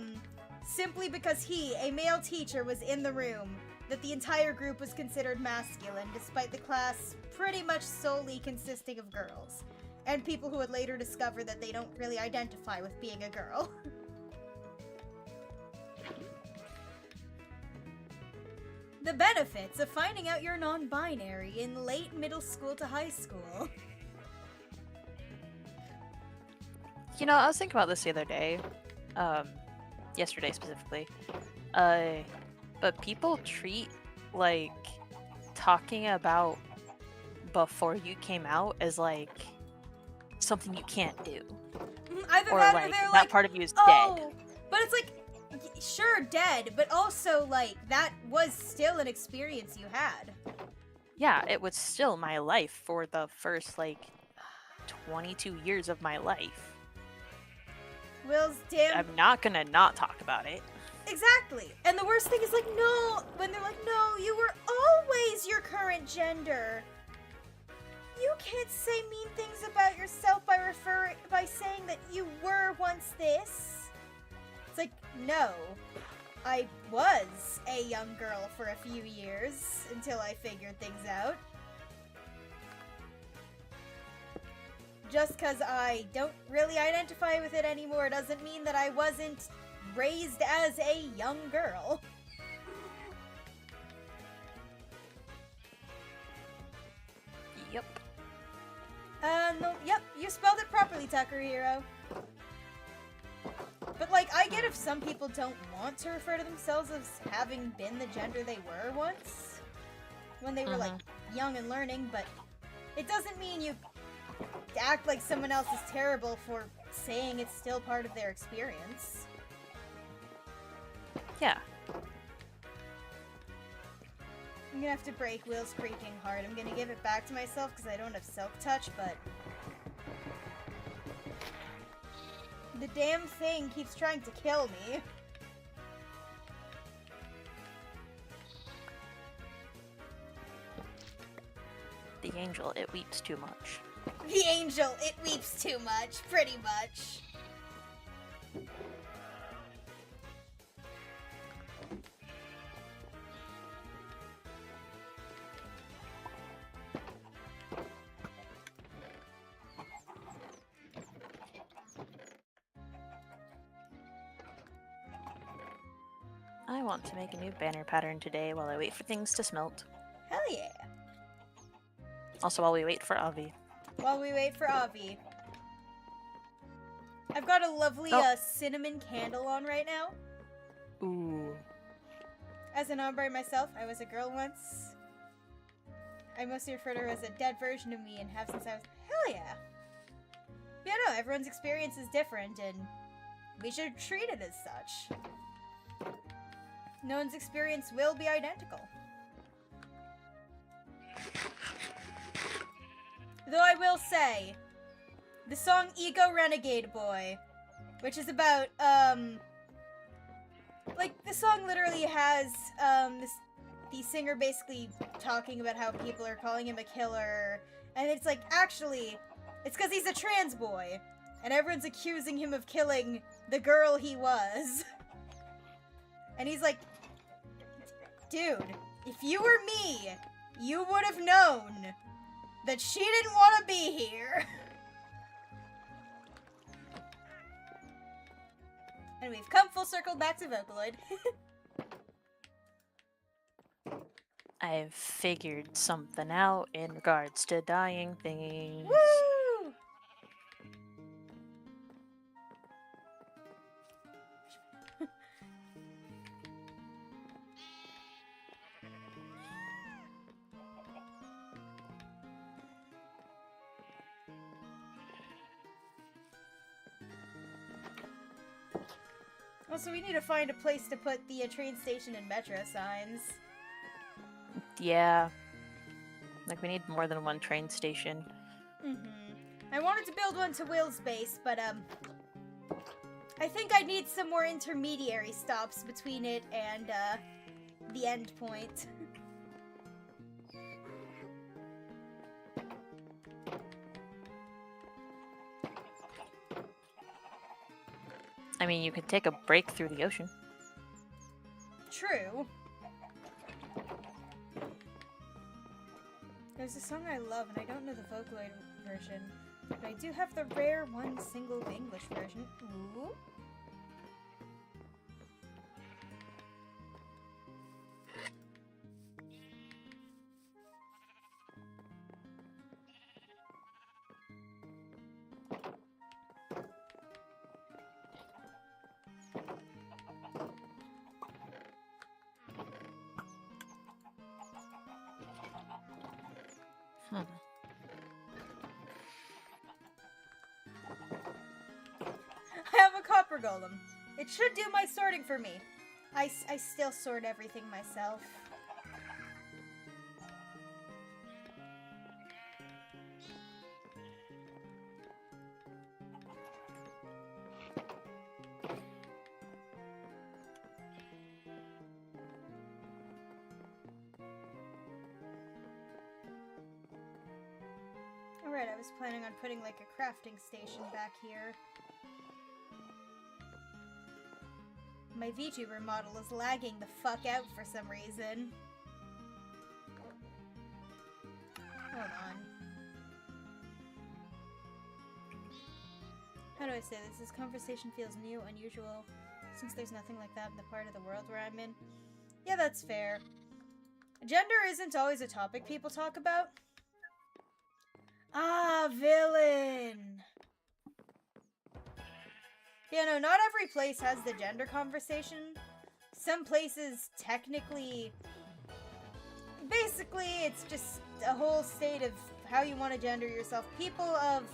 simply because he, a male teacher, was in the room, that the entire group was considered masculine, despite the class pretty much solely consisting of girls. And people who would later discover that they don't really identify with being a girl. The benefits of finding out you're non-binary in late middle school to high school. You know, I was thinking about this the other day. Yesterday specifically. But people treat, like, talking about before you came out as, like, something you can't do. Either or, that like, or they're that like, part of you is oh, dead. But it's like, sure, dead, but also, like, that was still an experience you had. Yeah, it was still my life for the first, like, 22 years of my life. Will's damn... I'm not gonna not talk about it. Exactly. And the worst thing is, like, no, when they're like, no, you were always your current gender. You can't say mean things about yourself by saying that you were once this. It's like, no. I was a young girl for a few years until I figured things out. Just because I don't really identify with it anymore doesn't mean that I wasn't raised as a young girl. Yep. No, yep, you spelled it properly, Tucker Hero. But, like, I get if some people don't want to refer to themselves as having been the gender they were once, when they were, like, young and learning, but it doesn't mean you act like someone else is terrible for saying it's still part of their experience. Yeah. I'm gonna have to break Will's creaking heart. I'm gonna give it back to myself because I don't have self-touch, but... the damn thing keeps trying to kill me. The angel, it weeps too much. The angel, it weeps too much, pretty much. I want to make a new banner pattern today while I wait for things to smelt. Hell yeah. Also while we wait for Avi. While we wait for Avi. I've got a lovely cinnamon candle on right now. Ooh. As a non-binary myself, I was a girl once. I mostly refer to her as a dead version of me and have since I was... Hell yeah. Yeah, no, everyone's experience is different and we should treat it as such. No one's experience will be identical. Though I will say, the song Ego Renegade Boy, which is about, like, the song literally has, the singer basically talking about how people are calling him a killer, and it's like, actually, it's because he's a trans boy, and everyone's accusing him of killing the girl he was. And he's like, dude, if you were me, you would have known that she didn't want to be here. And we've come full circle back to Vocaloid. I've figured something out in regards to dying things. Woo! Also, we need to find a place to put the train station and metro signs. Yeah. Like, we need more than one train station. I wanted to build one to Will's base, but, I think I need some more intermediary stops between it and, the end point. I mean, you could take a break through the ocean. True. There's a song I love, and I don't know the Vocaloid version, but I do have the rare one single English version. Ooh. I have a copper golem. It should do my sorting for me. I still sort everything myself. Alright, I was planning on putting like a crafting station back here. My VTuber model is lagging the fuck out for some reason. Hold on. How do I say this? This conversation feels new, unusual, since there's nothing like that in the part of the world where I'm in. Yeah, that's fair. Gender isn't always a topic people talk about. Ah, villain! Yeah, no, not every place has the gender conversation. Some places technically... Basically, it's just a whole state of how you want to gender yourself. People of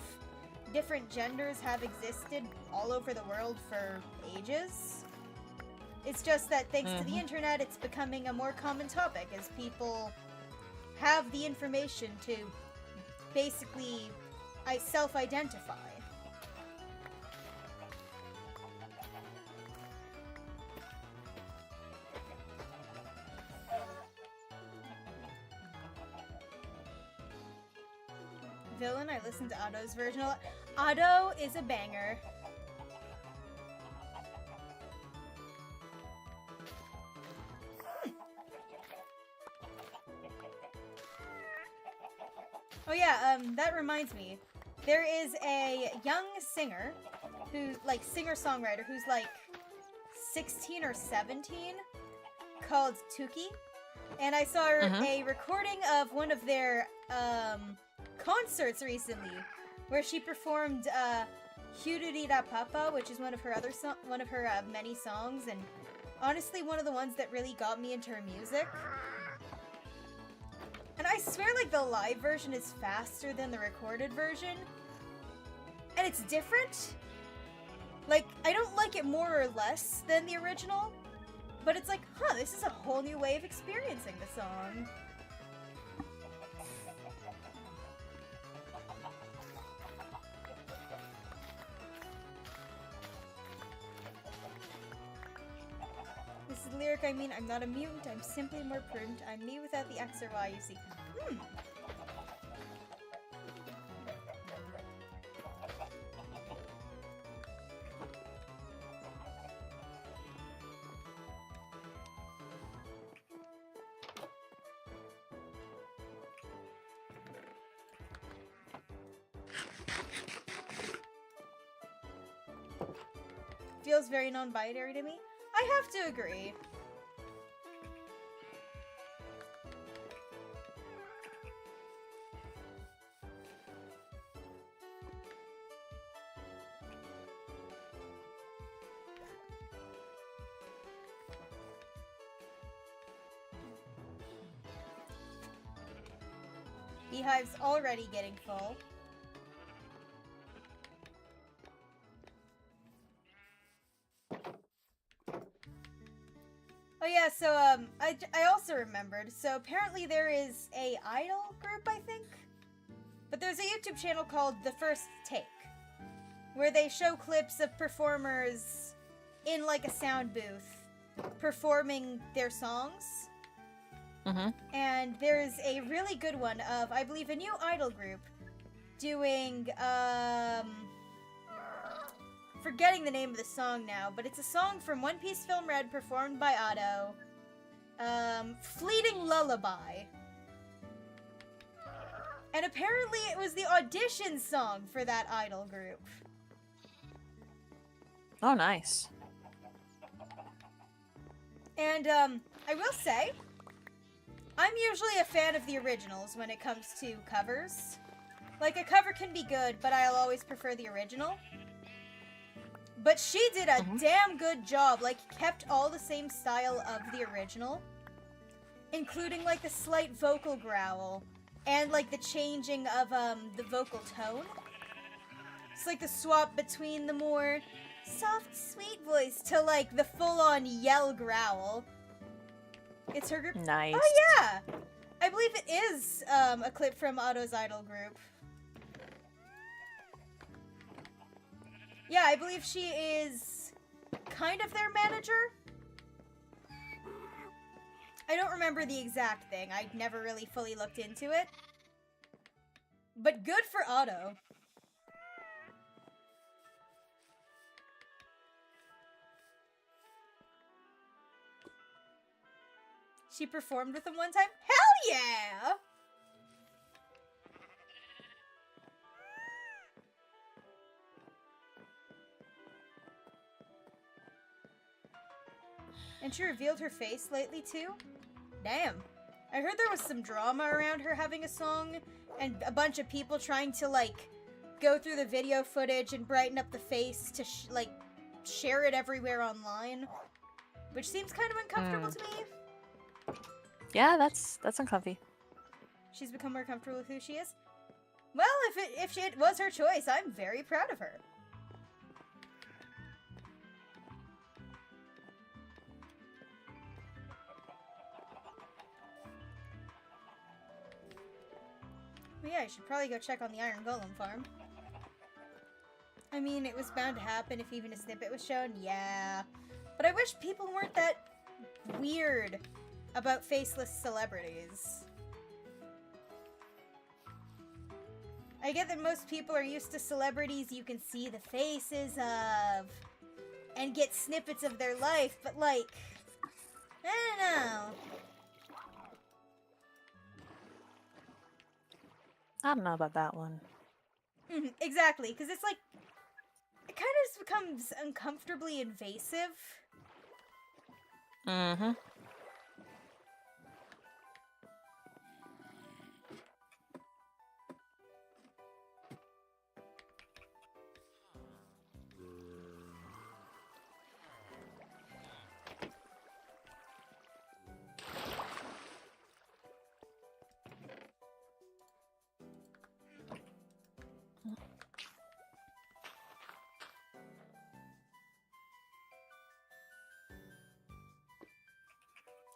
different genders have existed all over the world for ages. It's just that thanks to the internet, it's becoming a more common topic as people have the information to basically self-identify. Villain, I listened to Otto's version a lot. Otto is a banger. Oh yeah, that reminds me. There is a young singer who's like singer-songwriter who's like 16 or 17 called Tuki. And I saw a recording of one of their concerts recently where she performed Hururira Papa, which is one of her many songs, and honestly one of the ones that really got me into her music. And I swear, like, the live version is faster than the recorded version. And it's different. Like, I don't like it more or less than the original. But it's like, huh, this is a whole new way of experiencing the song. This is the lyric, I mean, I'm not a mutant, I'm simply more prudent. I'm me without the X or Y, you see. Feels very non-binary to me. I have to agree. Beehive's already getting full. Oh yeah, so I also remembered. So apparently there is a idol group, I think. But there's a YouTube channel called The First Take, where they show clips of performers in like a sound booth performing their songs. And there's a really good one of, I believe, a new idol group doing forgetting the name of the song now, but it's a song from One Piece Film Red performed by Otto. Fleeting Lullaby. And apparently it was the audition song for that idol group. Oh, nice. And, I will say, I'm usually a fan of the originals when it comes to covers. Like, a cover can be good, but I'll always prefer the original. But she did a damn good job, like, kept all the same style of the original. Including, like, the slight vocal growl. And, like, the changing of, the vocal tone. It's like the swap between the more soft, sweet voice to, like, the full-on yell growl. It's her group. Nice. Oh, yeah! I believe it is, a clip from Otto's idol group. Yeah, I believe she is kind of their manager. I don't remember the exact thing. I never really fully looked into it. But good for Otto. She performed with them one time? Hell yeah! And she revealed her face lately too? Damn. I heard there was some drama around her having a song, and a bunch of people trying to, like, go through the video footage and brighten up the face to, like, share it everywhere online. Which seems kind of uncomfortable to me. Yeah, that's uncomfy. She's become more comfortable with who she is? Well, if it was her choice, I'm very proud of her. Well, yeah, I should probably go check on the Iron Golem farm. I mean, it was bound to happen if even a snippet was shown, yeah. But I wish people weren't that weird about faceless celebrities. I get that most people are used to celebrities you can see the faces of and get snippets of their life, but like, I don't know. I don't know about that one. Exactly, because it's like, it kind of just becomes uncomfortably invasive. Mm-hmm.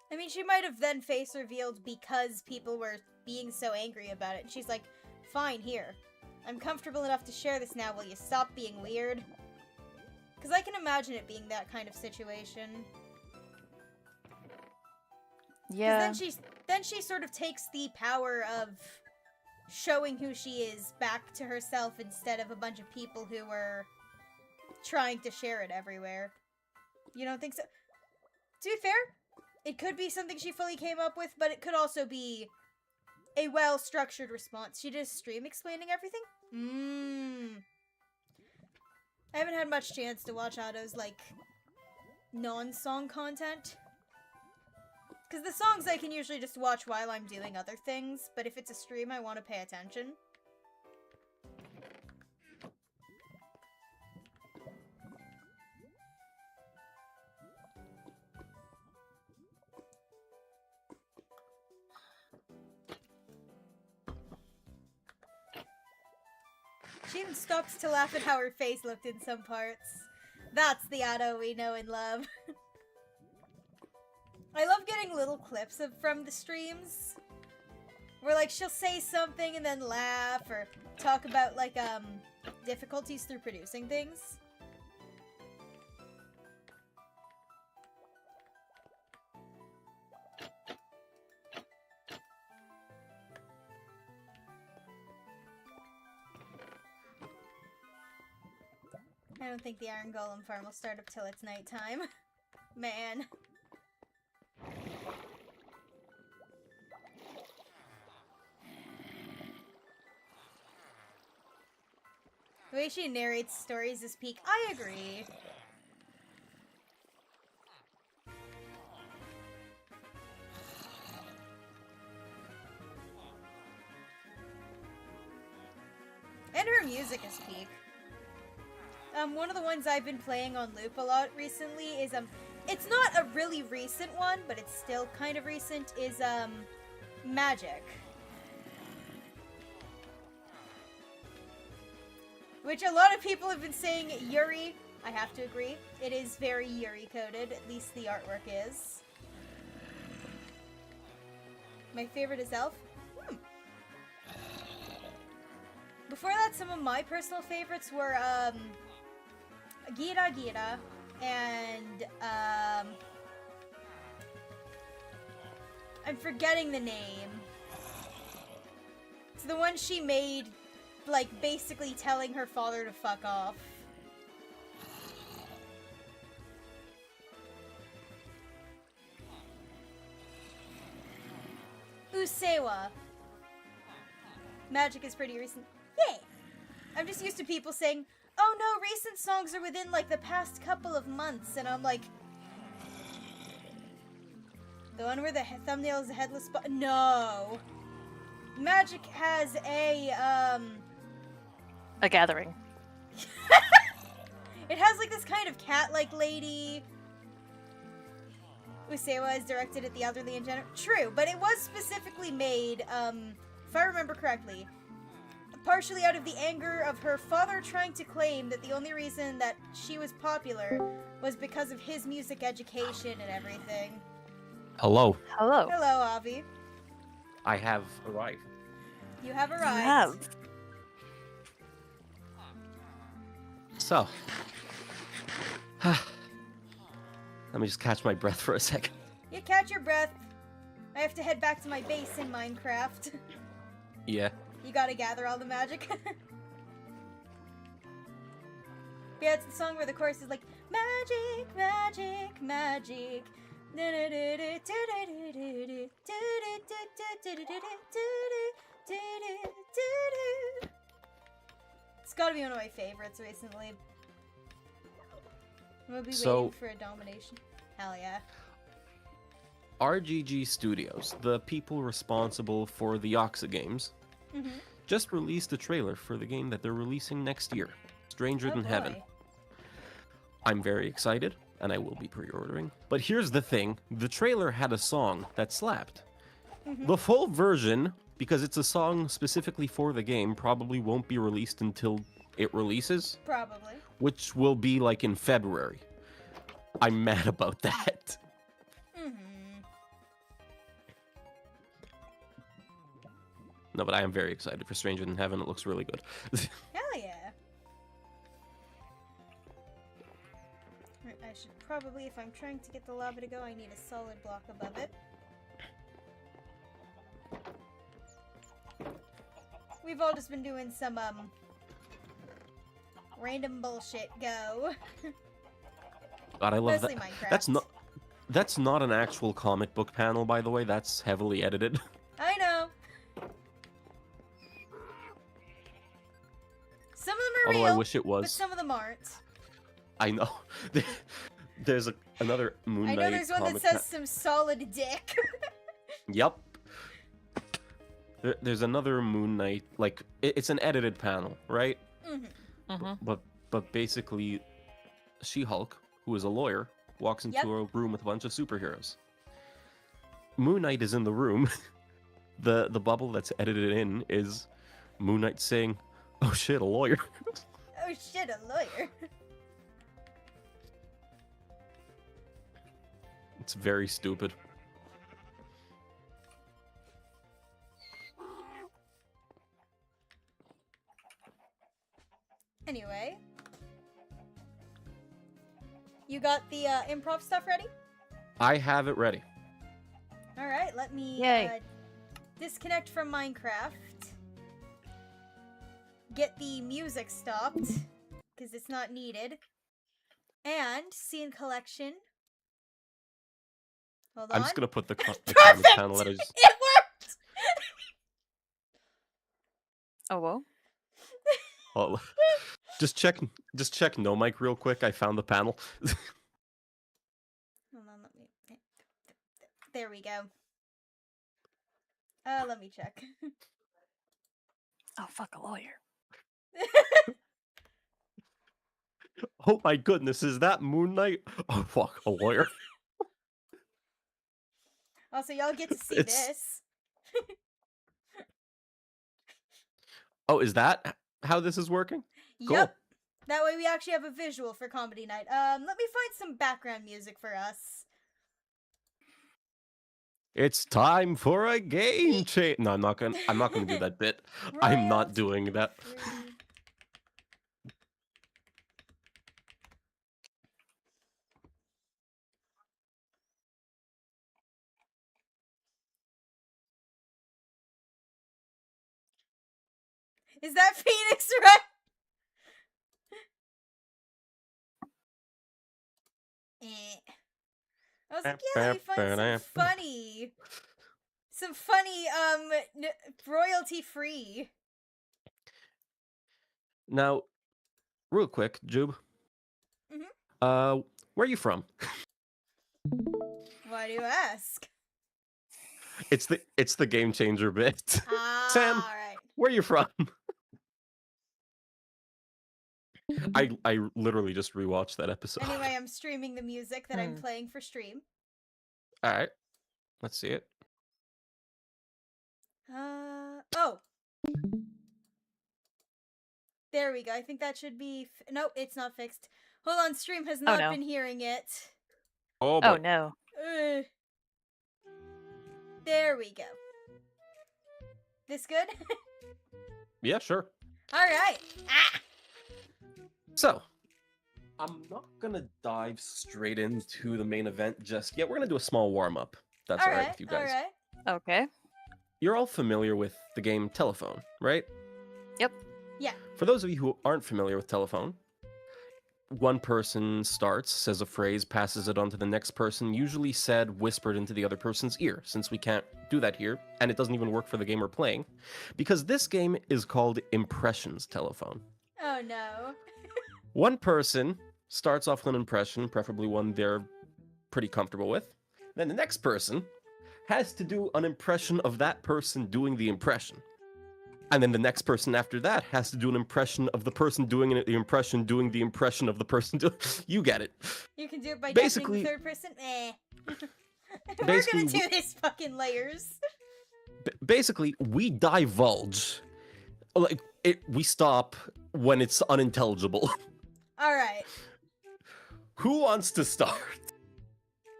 I mean, she might have then face revealed because people were being so angry about it. And she's like, fine, here. I'm comfortable enough to share this now. Will you stop being weird? Because I can imagine it being that kind of situation. Yeah. Then she sort of takes the power of showing who she is back to herself instead of a bunch of people who were trying to share it everywhere. You don't think so? To be fair, it could be something she fully came up with, but it could also be a well-structured response. She did a stream explaining everything? I haven't had much chance to watch Otto's, like, non-song content. Because the songs I can usually just watch while I'm doing other things, but if it's a stream, I want to pay attention. She even stops to laugh at how her face looked in some parts. That's the Otto we know and love. I love getting little clips from the streams. Where, like, she'll say something and then laugh, or talk about, like, difficulties through producing things. I don't think the Iron Golem farm will start up till it's nighttime. Man. The way she narrates stories is peak. I agree. And her music is peak. One of the ones I've been playing on loop a lot recently is, it's not a really recent one, but it's still kind of recent, is, Magic. Which a lot of people have been saying Yuri. I have to agree. It is very Yuri coded, at least the artwork is. My favorite is Elf. Before that, some of my personal favorites were, Gira Gira, and, I'm forgetting the name. It's the one she made, like, basically telling her father to fuck off. Usewa. Magic is pretty recent. Yay! I'm just used to people saying, oh no, recent songs are within, like, the past couple of months, and I'm like... The one where the thumbnail is a headless no! Magic has a gathering. It has, like, this kind of cat-like lady. Usewa is directed at the elderly in general. True, but it was specifically made, if I remember correctly, partially out of the anger of her father trying to claim that the only reason that she was popular was because of his music education and everything. Hello. Hello. Hello, Avi. I have arrived. You have You arrived. have. So. Let me just catch my breath for a second. You catch your breath. I have to head back to my base in Minecraft. Yeah. You gotta gather all the magic. Yeah, it's the song where the chorus is like, magic, magic, magic. It's gotta be one of my favorites recently. We'll be waiting for a domination. Hell yeah. RGG Studios, the people responsible for the Oxa games, just released a trailer for the game that they're releasing next year, Stranger Than Heaven. I'm very excited, and I will be pre-ordering. But here's the thing, the trailer had a song that slapped. The full version, because it's a song specifically for the game, probably won't be released until it releases. Probably. Which will be like in February. I'm mad about that. No, but I am very excited for Stranger Than Heaven. It looks really good. Hell yeah. I should probably, if I'm trying to get the lava to go, I need a solid block above it. We've all just been doing some, random bullshit go. God, I love Mostly that. Minecraft. That's not an actual comic book panel, by the way. That's heavily edited. I know. Some of them are Although real, I wish it was. but some of them aren't. I know. There's another Moon Knight I know there's one that says some solid dick. Yep. There's another Moon Knight, like, it's an edited panel, right? But basically, She-Hulk, who is a lawyer, walks into a room with a bunch of superheroes. Moon Knight is in the room. The bubble that's edited in is Moon Knight saying, "Oh shit, a lawyer." Oh shit, a lawyer. It's very stupid. Anyway. You got the improv stuff ready? I have it ready. Alright, let me disconnect from Minecraft. Get the music stopped. because it's not needed. And scene collection. Hold on. I'm just gonna put the Perfect! panel letters. It worked! Oh, well. Oh, just check no mic real quick. I found the panel. Hold on, let me... There we go. Let me check. Oh, fuck a lawyer. Oh my goodness, is that Moon Knight? Oh fuck, a lawyer. Also, y'all get to see It's- this. Oh, is that how this is working? Cool. Yep. That way we actually have a visual for comedy night. Let me find some background music for us. It's time for a game change. No, I'm not gonna do that bit. I'm not doing that. Royalty-free. Is that Phoenix right? I was like, yeah, let me find some funny, royalty free. Now, real quick, Jube. Where are you from? Why do you ask? It's the game changer bit. Ah, Sam, alright. where are you from? I literally just rewatched that episode. Anyway, I'm streaming the music that I'm playing for stream. All right, let's see it. Oh. There we go. I think that should be... Nope, it's not fixed. Hold on, stream has not been hearing it. Oh, Oh, no. There we go. This good? Yeah, sure. Alright. Ah! So, I'm not gonna dive straight into the main event just yet. We're gonna do a small warm-up. That's all right with you guys. Alright. Okay. You're all familiar with the game Telephone, right? Yep. Yeah. For those of you who aren't familiar with Telephone, one person starts, says a phrase, passes it on to the next person, usually said, whispered into the other person's ear, since we can't do that here, and it doesn't even work for the game we're playing, because this game is called Impressions Telephone. Oh no. One person starts off with an impression, preferably one they're pretty comfortable with. Then the next person has to do an impression of that person doing the impression. And then the next person after that has to do an impression of the person doing the impression of the person doing... You get it. You can do it by Basically- deafening the third person? We're Basically, gonna do these fucking layers. Basically, we divulge. Like, we stop when it's unintelligible. Alright. Who wants to start?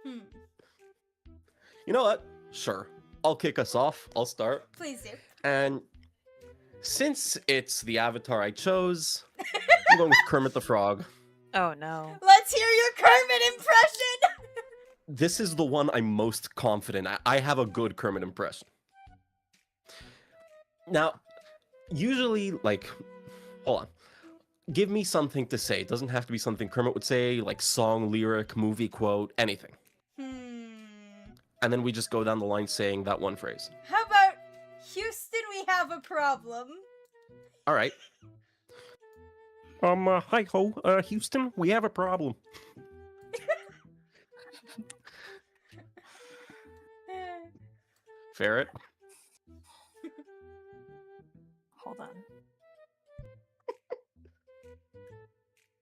You know what? Sure. I'll kick us off. I'll start. Please do. And since it's the avatar I chose, I'm going with Kermit the Frog. Oh, no. Let's hear your Kermit impression! This is the one I'm most confident. I have a good Kermit impression. Now, usually, like, hold on. Give me something to say. It doesn't have to be something Kermit would say, like song, lyric, movie quote, anything. And then we just go down the line saying that one phrase. How about, Houston, we have a problem? All right. Hi-ho, Houston, we have a problem. Ferret? Hold on.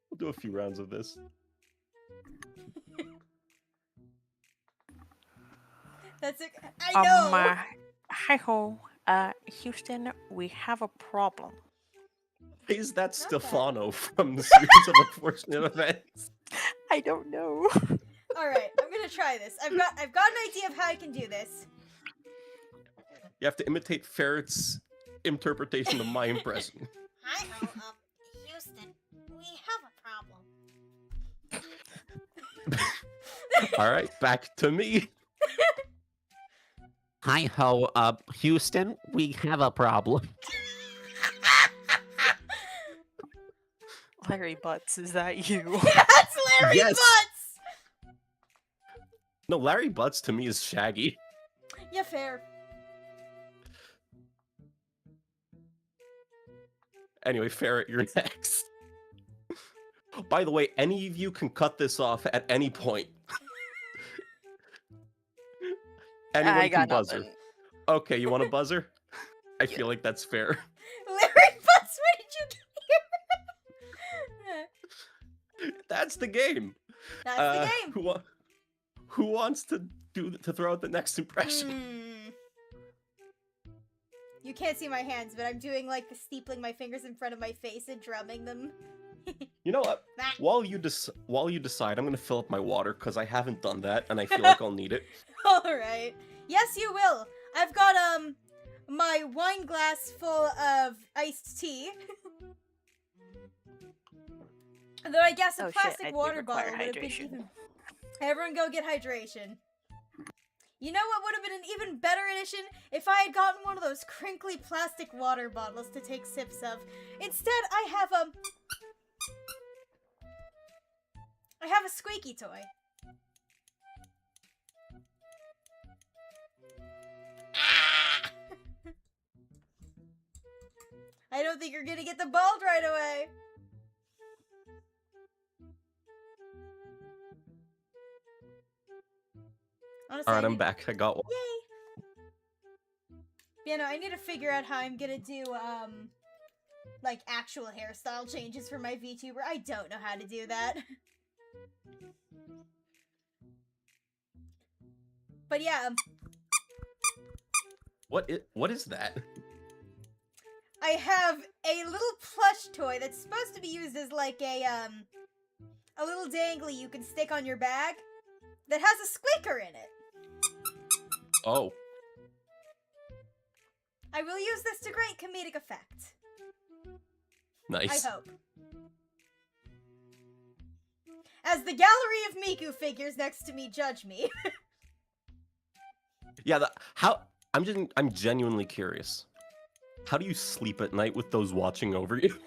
We'll do a few rounds of this. That's it. I know. Hi-ho, Houston, we have a problem. Is that Not Stefano from the series of unfortunate events? I don't know. All right, I'm gonna try this. I've got an idea of how I can do this. You have to imitate Ferret's interpretation of my impression. Hi, Houston, we have a problem. All right, back to me. Hi-ho, Houston, we have a problem. Larry Butts, is that you? That's Larry Yes. Butts! No, Larry Butts to me is Shaggy. Yeah, fair. Anyway, Ferret, you're next. By the way, any of you can cut this off at any point. Anyone I can got buzzer. nothing. Okay, you want a buzzer? I feel like that's fair. Larry Butts, where did you get here? That's the game. That's the game. Who wants to throw out the next impression? You can't see my hands, but I'm doing like the steepling my fingers in front of my face and drumming them. You know what? Ah. While you decide, I'm gonna fill up my water because I haven't done that and I feel like I'll need it. Alright. Yes, you will. I've got, my wine glass full of iced tea. Though I guess a Oh shit, plastic I do water require bottle would have been hydration. even... Everyone go get hydration. You know what would have been an even better addition? If I had gotten one of those crinkly plastic water bottles to take sips of. Instead, I have a squeaky toy. Ah! I don't think you're gonna get the bald right away. Honestly, Alright, I'm back. I got one. Yay! Yeah, no, I need to figure out how I'm gonna do, like, actual hairstyle changes for my VTuber. I don't know how to do that. But yeah, What is that? I have a little plush toy that's supposed to be used as, like, a little dangly you can stick on your bag that has a squeaker in it. Oh. I will use this to great comedic effect. Nice. I hope. As the gallery of Miku figures next to me judge me. Yeah, I'm genuinely curious. How do you sleep at night with those watching over you?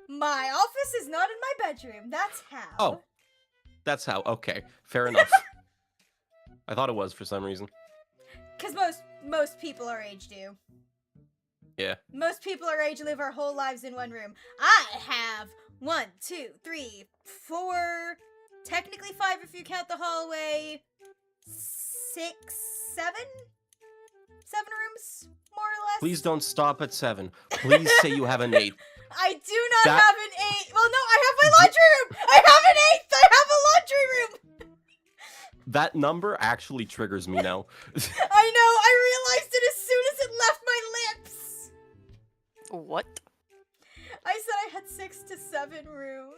My office is not in my bedroom. That's how. Oh. That's how. Okay, fair enough. I thought it was for some reason. Because most people our age do. Yeah. Most people our age live our whole lives in one room. I have 1, 2, 3, 4, technically 5 if you count the hallway, 6, 7? 7 rooms, more or less. Please don't stop at 7. Please say you have an 8. I do not have an 8. Well, no, I have my laundry room. I have an 8th. I have a laundry room. That number actually triggers me now. I know. I realized it as soon as it left my lips. What? I said I had 6 to 7 rooms.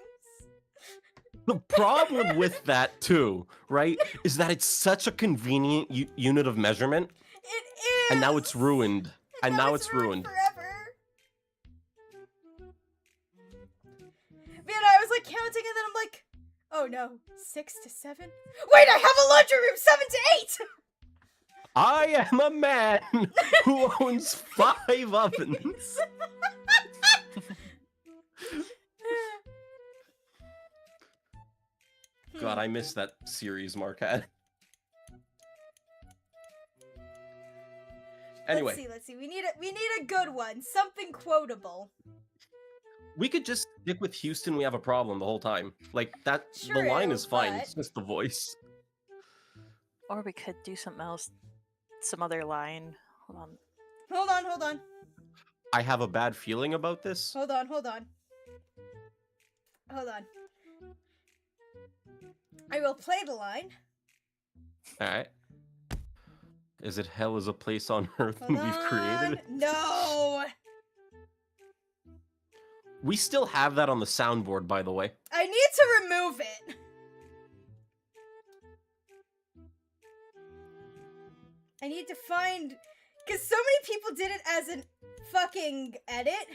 The problem with that too, right, is that it's such a convenient unit of measurement, It is. and now it's ruined. And now it's ruined. Forever. Man, I was like counting, and then I'm like, oh no, 6 to 7. Wait, I have a laundry room. 7 to 8. I am a man who owns 5 ovens. God, I missed that series, Marquette. Anyway, Let's see. We need a good one. Something quotable. we could just stick with Houston. We have a problem the whole time. Like that, the True, line is fine. but- It's just the voice. Or we could do something else. Some other line. Hold on. Hold on. I have a bad feeling about this. Hold on. I will play the line. All right. Is it hell is a place on earth Hold and we've created it? No. We still have that on the soundboard, by the way. I need to remove it. I need to find... Because so many people did it as a fucking edit.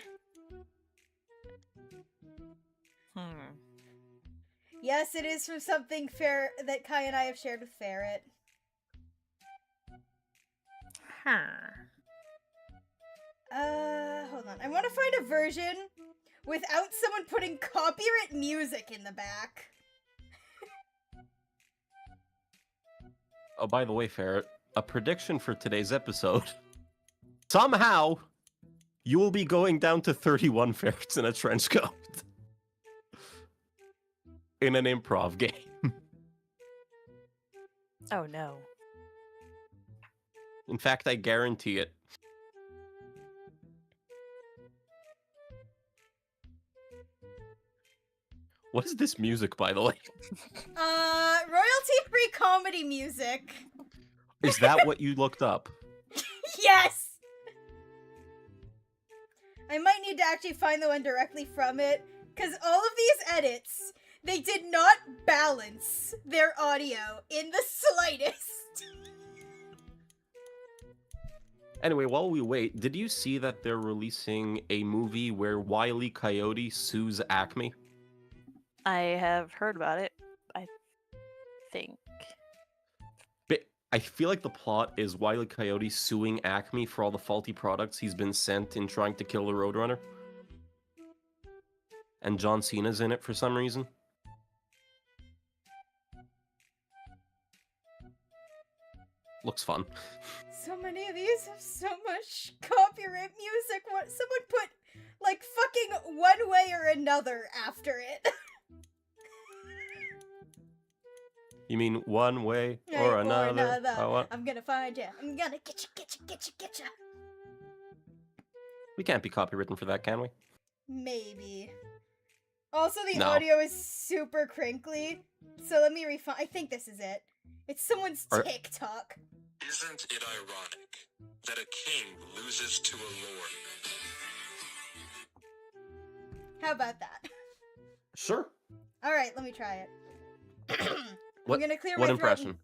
Yes, it is from something fair that Kai and I have shared with Ferret. Huh. Hold on. I want to find a version without someone putting copyright music in the back. Oh, by the way, Ferret, a prediction for today's episode. Somehow, you will be going down to 31 ferrets in a trench coat. In an improv game. Oh no. In fact, I guarantee it. What is this music, by the way? Royalty-free comedy music. Is that what you looked up? Yes! I might need to actually find the one directly from it, because all of these edits, they did not balance their audio in the slightest. Anyway, while we wait, did you see that they're releasing a movie where Wile E. Coyote sues Acme? I have heard about it, I think. But I feel like the plot is Wile E. Coyote suing Acme for all the faulty products he's been sent in trying to kill the Roadrunner. And John Cena's in it for some reason. Looks fun. So many of these have so much copyright music. What? Someone put, like, fucking one way or another after it. You mean one way Right, or another? I'm gonna find you. I'm gonna get you. We can't be copywritten for that, can we? Maybe. Also, the No. audio is super crinkly. So let me refine. I think this is it. It's someone's TikTok. Isn't it ironic that a king loses to a lord? How about that? Sure. Alright, let me try it. What, I'm gonna clear what my impression?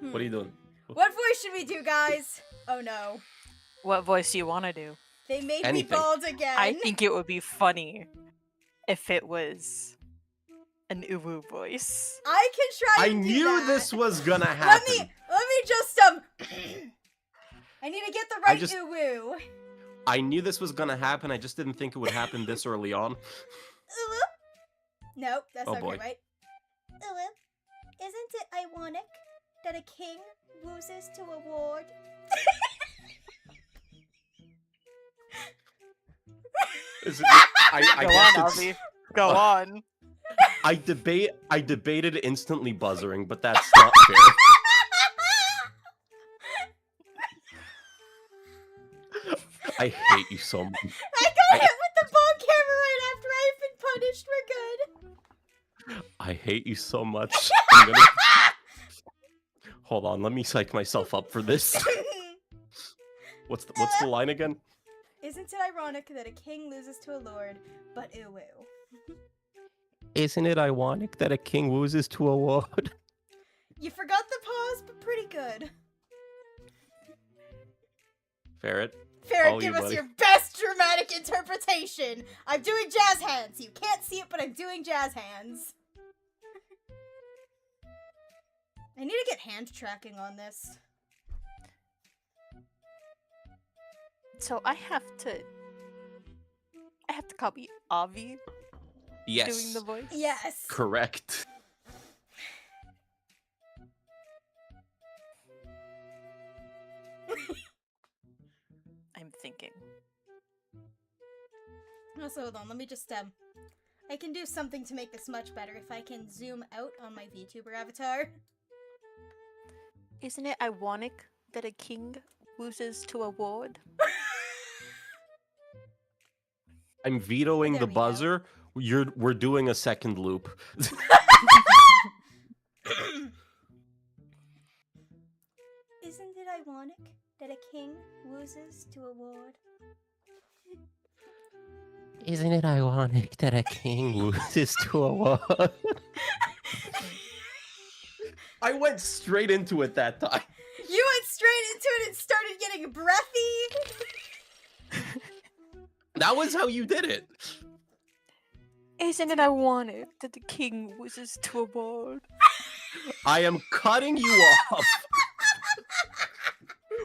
throat. What are you doing? What voice should we do, guys? Oh no. What voice do you want to do? They made Anything. me bald again. I think it would be funny if it was an uwu voice. I can try I and do knew that. this was gonna Let happen. me just, I need to get the right uwu. I knew this was gonna happen, I just didn't think it would happen this early on. Nope, that's Oh, not boy. good, right? Isn't it ironic that a king loses to a ward? Is it, I Go guess on, it's, Ozzy. Go on. I debated instantly buzzering, but that's not fair. I hate you so much. I got hit with the ball camera right after I've been punished. We're good. I hate you so much. I'm gonna... Hold on, let me psych myself up for this. What's the line again? Isn't it ironic that a king loses to a lord, but uwu? Isn't it ironic that a king loses to a ward? You forgot the pause, but pretty good. Ferret. Ferret, All give you, us buddy. your best dramatic interpretation. I'm doing jazz hands. You can't see it, but I'm doing jazz hands. I need to get hand tracking on this. So I have to copy Avi Yes. doing the voice. Yes. Correct. I'm thinking. Also, hold on. Let me just I can do something to make this much better if I can zoom out on my VTuber avatar. Isn't it ironic that a king loses to a ward? I'm vetoing There the we go. buzzer. We're doing a second loop. Isn't it ironic that a king loses to a ward? Isn't it ironic that a king loses to a ward? I went straight into it that time. You went straight into it and started getting breathy. That was how you did it. Isn't it ironic that the king loses to a ward? I am cutting you off.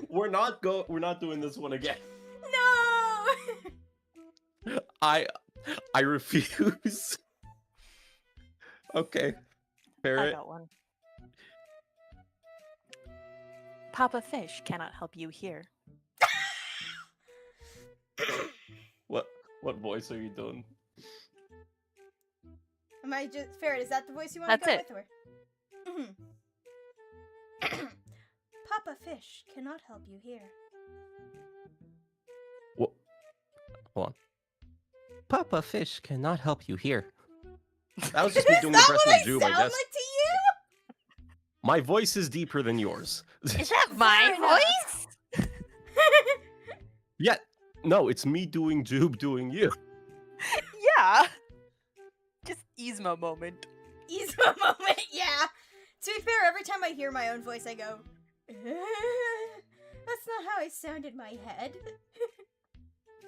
We're not doing this one again. No. I refuse. Okay. I Ferret. got one. Papa Fish cannot help you here. What voice are you doing? Am I just Ferret? Is that the voice you want to That's go it. with, or? Papa Fish cannot help you here. What? Hold on. Papa Fish cannot help you here. That was just me Is doing that the what impression I of Jube, sound I like guess. to you? My voice is deeper than yours. Is that my Fair enough. voice? Yeah. No, it's me doing Jube doing you. Yeah. Just Yzma moment. Yzma moment, yeah. To be fair, every time I hear my own voice, I go, that's not how I sound in my head.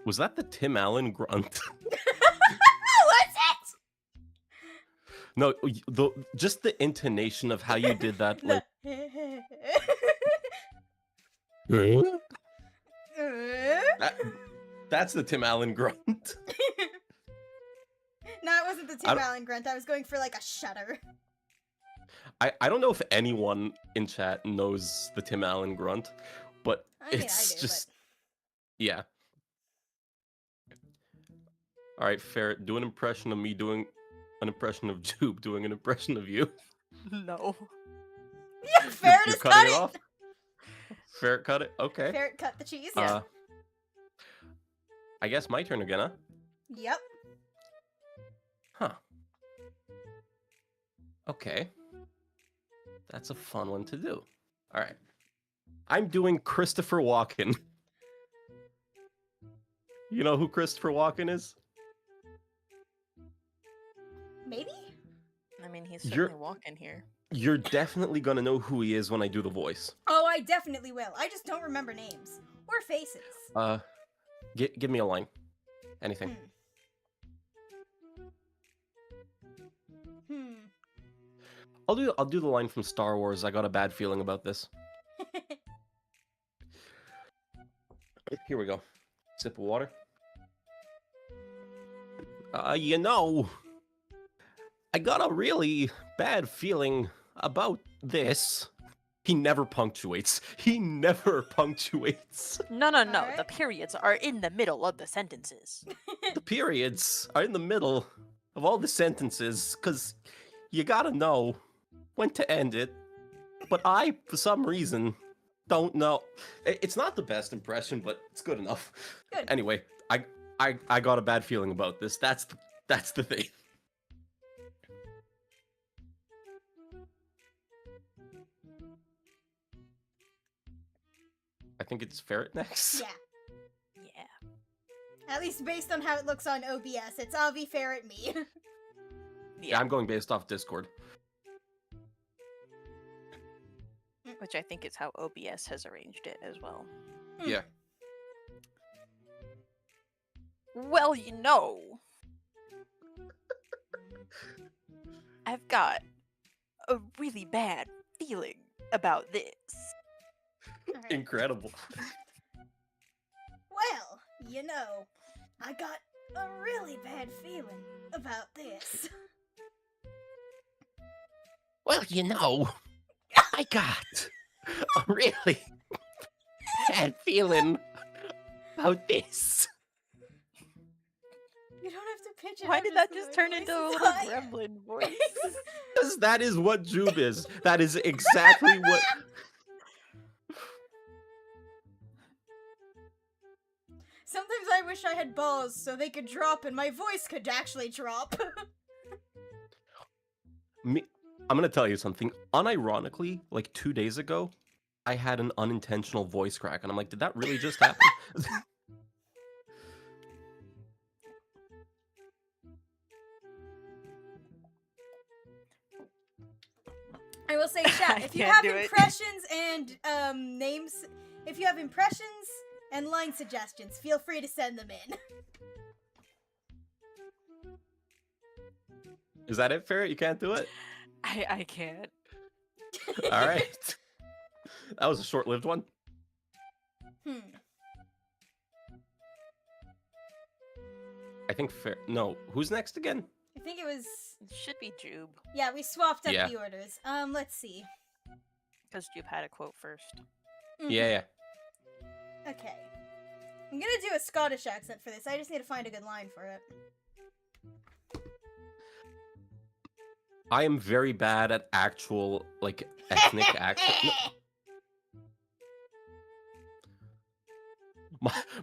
Was that the Tim Allen grunt? What's it? No, just the intonation of how you did that, like. That's the Tim Allen grunt. No, it wasn't the Tim Allen grunt. I was going for like a shudder. I don't know if anyone in chat knows the Tim Allen grunt, but I mean, it's I do, just yeah. All right, Ferret, do an impression of me doing an impression of Jube doing an impression of you. No. Yeah, Ferret You're is cutting cut it it. off. Ferret cut it. Okay. Ferret cut the cheese. I guess my turn again, huh? Yep. Huh. Okay. That's a fun one to do. All right. I'm doing Christopher Walken. You know who Christopher Walken is? Maybe? I mean, he's You're- certainly walking here. You're definitely gonna know who he is when I do the voice. Oh, I definitely will. I just don't remember names or faces. Give me a line. Anything. I'll do the line from Star Wars. I got a bad feeling about this. Here we go. Sip of water. You know, I got a really bad feeling about this. He never punctuates. He never punctuates. No. Alright. The periods are in the middle of the sentences. The periods are in the middle of all the sentences, because you gotta know when to end it. But I, for some reason, don't know. It's not the best impression, but it's good enough. Good. Anyway, I got a bad feeling about this. That's the thing. I think it's Ferret next. Yeah. Yeah. At least based on how it looks on OBS, it's Avi, Ferret, me. Yeah, I'm going based off Discord. Which I think is how OBS has arranged it as well. Yeah. Well, you know, I've got a really bad feeling about this. Alright. Incredible. Well, you know, I got a really bad feeling about this. Well, you know, I got a really bad feeling about this. You don't have to pitch it. Why up did as that the just voice turn into a is little high. gremlin voice? Because that is what Jube is. That is exactly what. Sometimes I wish I had balls so they could drop and my voice could actually drop. I'm gonna tell you something. Unironically, like 2 days ago, I had an unintentional voice crack, and I'm like, did that really just happen? I will say, chat, I if you can't have do it. impressions and names, if you have impressions and line suggestions, feel free to send them in. Is that it, Ferret? You can't do it? I can't. All right. That was a short-lived one. I think fair. No, who's next again? I think it was. It should be Jube, Yeah, we swapped up Yeah. the orders. Let's see. because Jube had a quote first. Mhm. Yeah. Okay. I'm gonna do a Scottish accent for this. I just need to find a good line for it. I am very bad at actual like ethnic accent.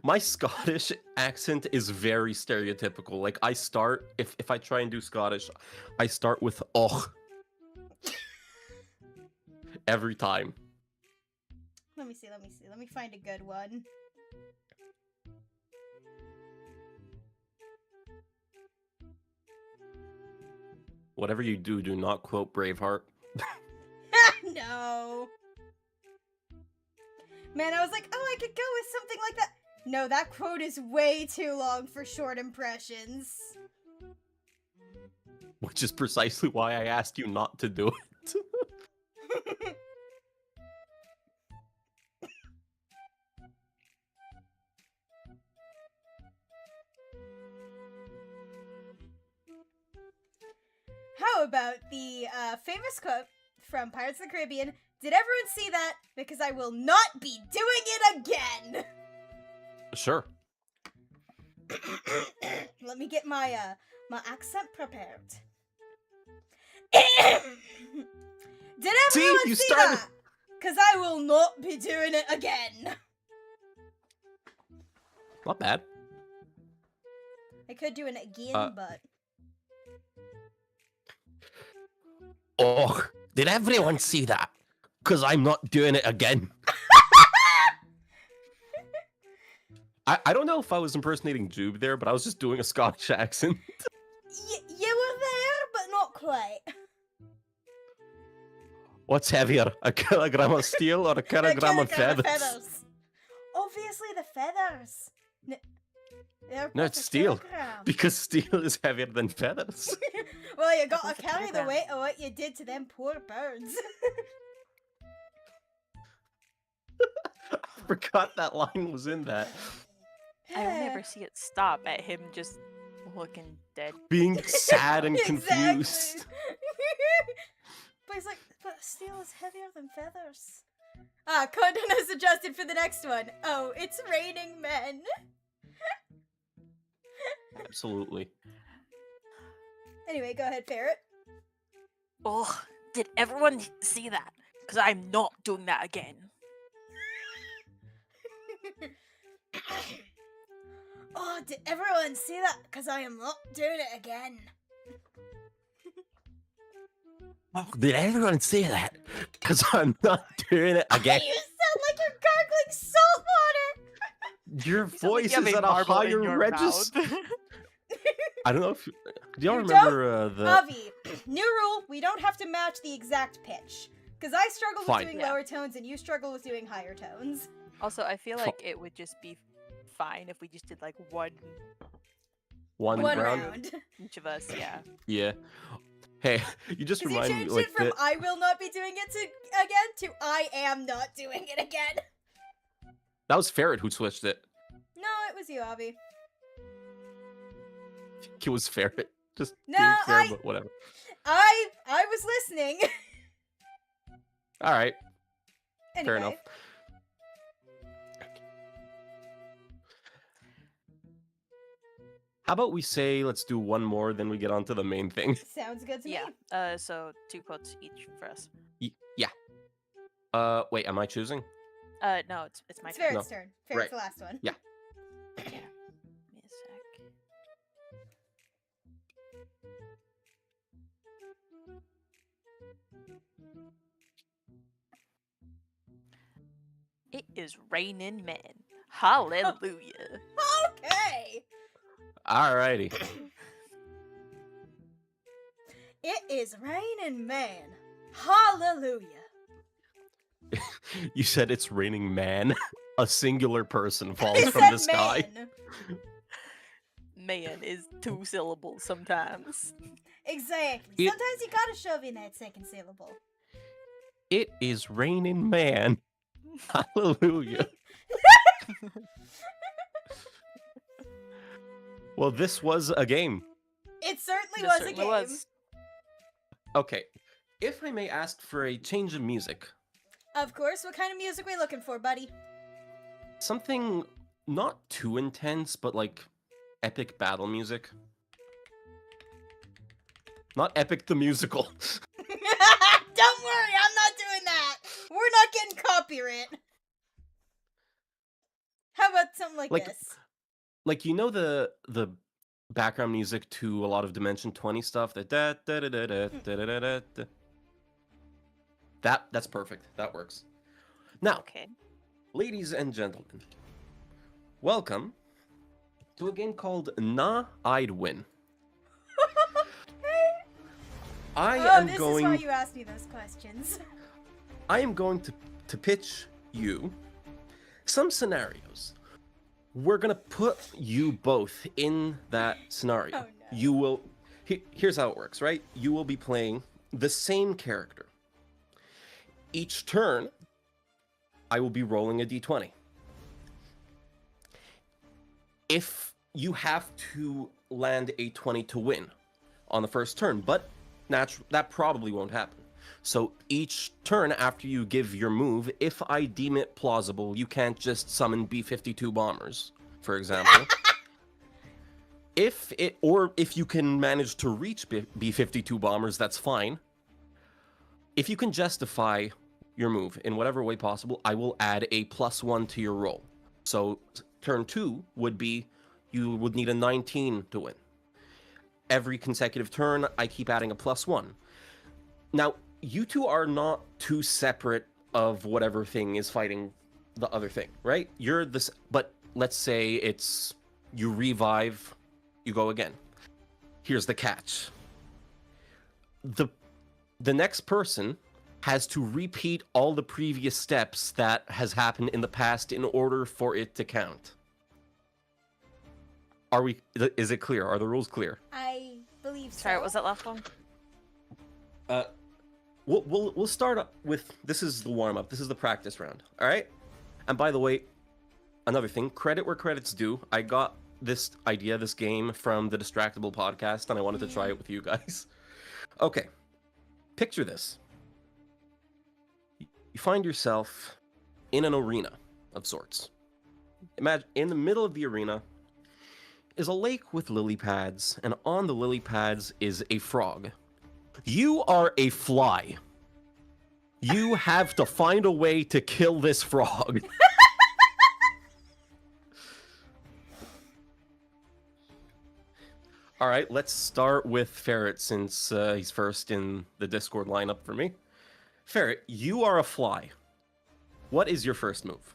My Scottish accent is very stereotypical. Like I start if I try and do Scottish, I start with och every time. Let me see. Let me find a good one. Whatever you do, do not quote Braveheart. No. Man, I was like, oh, I could go with something like that. No, that quote is way too long for short impressions. Which is precisely why I asked you not to do it. How about the famous quote from Pirates of the Caribbean? Did everyone see that? Because I will not be doing it again! Sure. Let me get my my accent prepared. Did everyone you see started- that? Because I will not be doing it again. Not bad. I could do an again, but... Oh, did everyone see that? Because I'm not doing it again. I don't know if I was impersonating Jube there, but I was just doing a Scottish accent. You were there, but not quite. What's heavier, a kilogram of steel or a kilogram of feathers? Obviously the feathers. They're No, both it's a steel. kilogram. Because steel is heavier than feathers. Well, you gotta Both a carry the kilogram. weight of what you did to them poor birds. I forgot that line was in that. I will never see it stop at him just looking dead. Being sad and confused. Exactly. But he's like, but steel is heavier than feathers. Ah, content has adjusted for the next one. Oh, it's raining men. Absolutely. Anyway, go ahead, Parrot. Oh, did everyone see that? Because I'm not doing that again. Oh, did everyone see that? Because I am not doing it again. Oh, did everyone see that? Because I'm not doing it again. You sound like you're gargling salt water. Your You sound like voice you have is a at a marble in higher your register. mouth. I don't know if do y'all You remember the Avi, new rule, we don't have to match the exact pitch. Because I struggle Fine. with doing Yeah. lower tones and you struggle with doing higher tones. Also, I feel like it would just be fine if we just did like one one One round? round. each of us. Yeah. Yeah. Hey, you just Because you remind me changed like it from the, I will not be doing it again to I am not doing it again. that was Ferret who switched it. No, it was you, Avi. It was Ferret. Just No, being fair, I- but whatever. I was listening. All right, Anyway. fair enough. How about we say let's do one more, then we get on to the main thing. Sounds good to Yeah. me. So 2 quotes each for us. Yeah. Wait, am I choosing? No, it's my It's turn. Ferret's turn. Ferret's Right. the last one. Yeah. Give me a sec. It is raining men. Hallelujah. Okay. Alrighty. It is raining man. Hallelujah. You said it's raining man. A singular person falls I from said the sky. man. Man is 2 syllables sometimes. Exactly. It- Sometimes you gotta shove in that second syllable. It is raining man. Hallelujah. Well, this was a game. It certainly This was certainly a game. was. Okay. If I may ask for a change of music, Of course. What kind of music we looking for, buddy? something not too intense, but like epic battle music. Not Epic the Musical. Don't worry, I'm not doing that. We're not getting copyright. How about something like Like- this? Like, you know the background music to a lot of Dimension 20 stuff? The da da da da da da da da da. That's perfect. That works. Now, Okay. ladies and gentlemen, welcome to a game called Nah, I'd Win. I am This going is why you asked me those questions. I am going to pitch you some scenarios. We're gonna put you both in that scenario. Oh, no. You will. Here's how it works, right? You will be playing the same character. Each turn, I will be rolling a d20. If you have to land a 20 to win on the first turn, but that probably won't happen. So each turn after you give your move, if I deem it plausible, you can't just summon B-52 bombers, for example. If you can manage to reach B-52 bombers, that's fine. If you can justify your move in whatever way possible, I will add a +1 to your roll. So turn 2 would be, you would need a 19 to win. Every consecutive turn, I keep adding a +1. Now, you two are not too separate of whatever thing is fighting the other thing, right? You're this, but let's say it's you revive, you go again. Here's the catch. The next person has to repeat all the previous steps that has happened in the past in order for it to count. Is it clear? Are the rules clear? I believe so. Sorry, what was that last one? We'll start up with, this is the warm-up. This is the practice round, all right? And by the way, another thing, credit where credit's due. I got this idea, this game, from the Distractable podcast, and I wanted to try it with you guys. Okay, picture this. You find yourself in an arena of sorts. Imagine, in the middle of the arena is a lake with lily pads, and on the lily pads is a frog. You are a fly. You have to find a way to kill this frog. All right, let's start with Ferret since he's first in the Discord lineup for me. Ferret, you are a fly. What is your first move?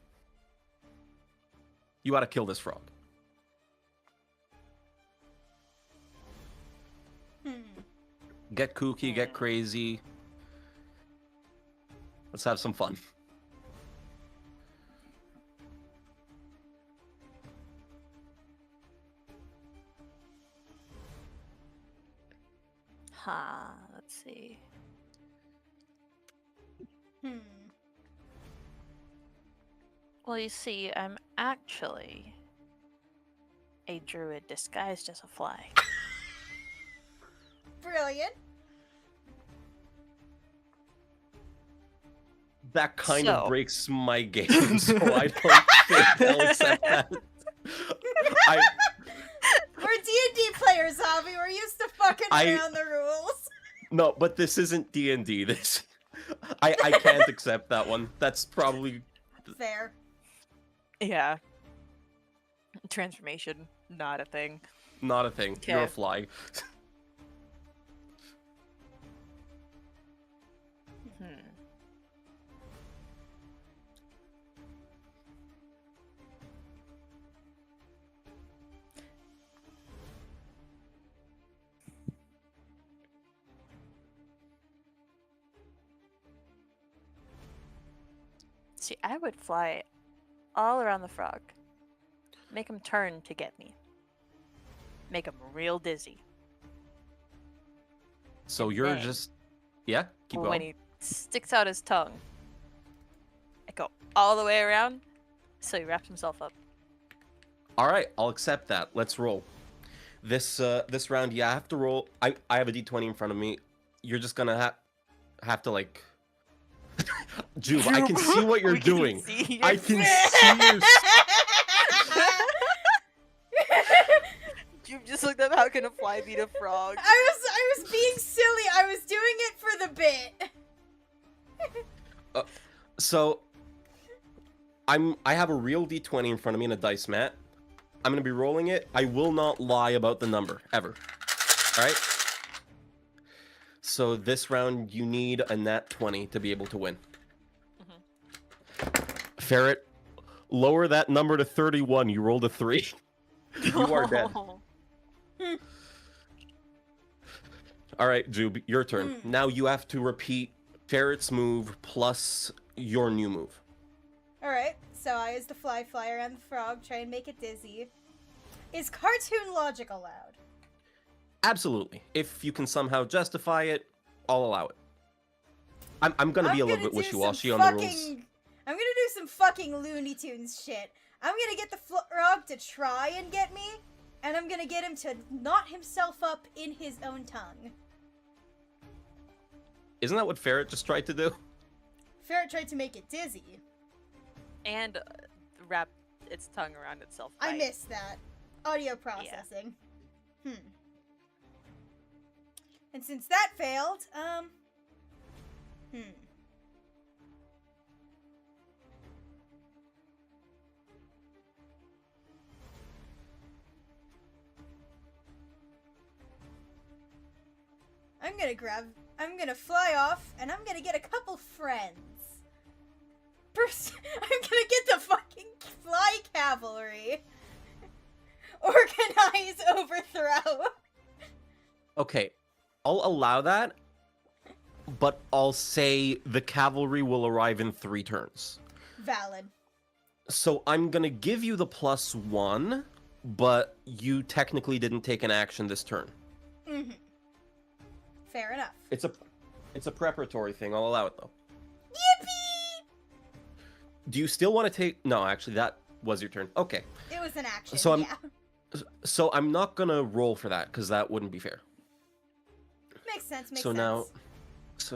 You gotta kill this frog. Get kooky, get crazy. Let's have some fun. Let's see. Well, you see, I'm actually a druid disguised as a fly. Brilliant. That kind So- of breaks my game, so I don't think I'll accept that. We're D&D players, Avi. We're used to fucking around the rules. No, but this isn't D&D. I can't accept that one. That's probably Fair. Yeah. Transformation, not a thing. not a thing. You're a Okay. fly. See, I would fly all around the frog. Make him turn to get me. Make him real dizzy. So you're Dang. just... Yeah? Keep When going. he sticks out his tongue, I go all the way around, so he wraps himself up. Alright, I'll accept that. Let's roll. This round, yeah, I have to roll. I have a d20 in front of me. You're just gonna have to like. Jube, I can see what you're We can doing. see I your can see your. You just looked up how can a fly beat a frog. I was being silly. I was doing it for the bit. So, I have a real d20 in front of me and a dice mat. I'm gonna be rolling it. I will not lie about the number ever. All right. So this round, you need a nat 20 to be able to win. Ferret, lower that number to 31. You rolled a 3. You are dead. All right, Jube, your turn. Now you have to repeat Ferret's move plus your new move. Alright, so I use the fly around the frog, try and make it dizzy. Is cartoon logic allowed? Absolutely. If you can somehow justify it, I'll allow it. I'm gonna be a little bit wishy-washy on the rules. I'm gonna do some fucking Looney Tunes shit. I'm gonna get the frog to try and get me, and I'm gonna get him to knot himself up in his own tongue. Isn't that what Ferret just tried to do? Ferret tried to make it dizzy. And wrap its tongue around itself. I missed that. Audio processing. And since that failed, I'm gonna fly off, and I'm gonna get a couple friends. First, I'm gonna get the fucking fly cavalry. Organize overthrow. Okay, I'll allow that, but I'll say the cavalry will arrive in 3 turns. Valid. So I'm gonna give you the +1, but you technically didn't take an action this turn. Fair enough. It's a preparatory thing. I'll allow it though. Yippee! Do you still want to take? No, actually, that was your turn. Okay. It was an action. So I'm not gonna roll for that because that wouldn't be fair. Makes sense. Makes so sense.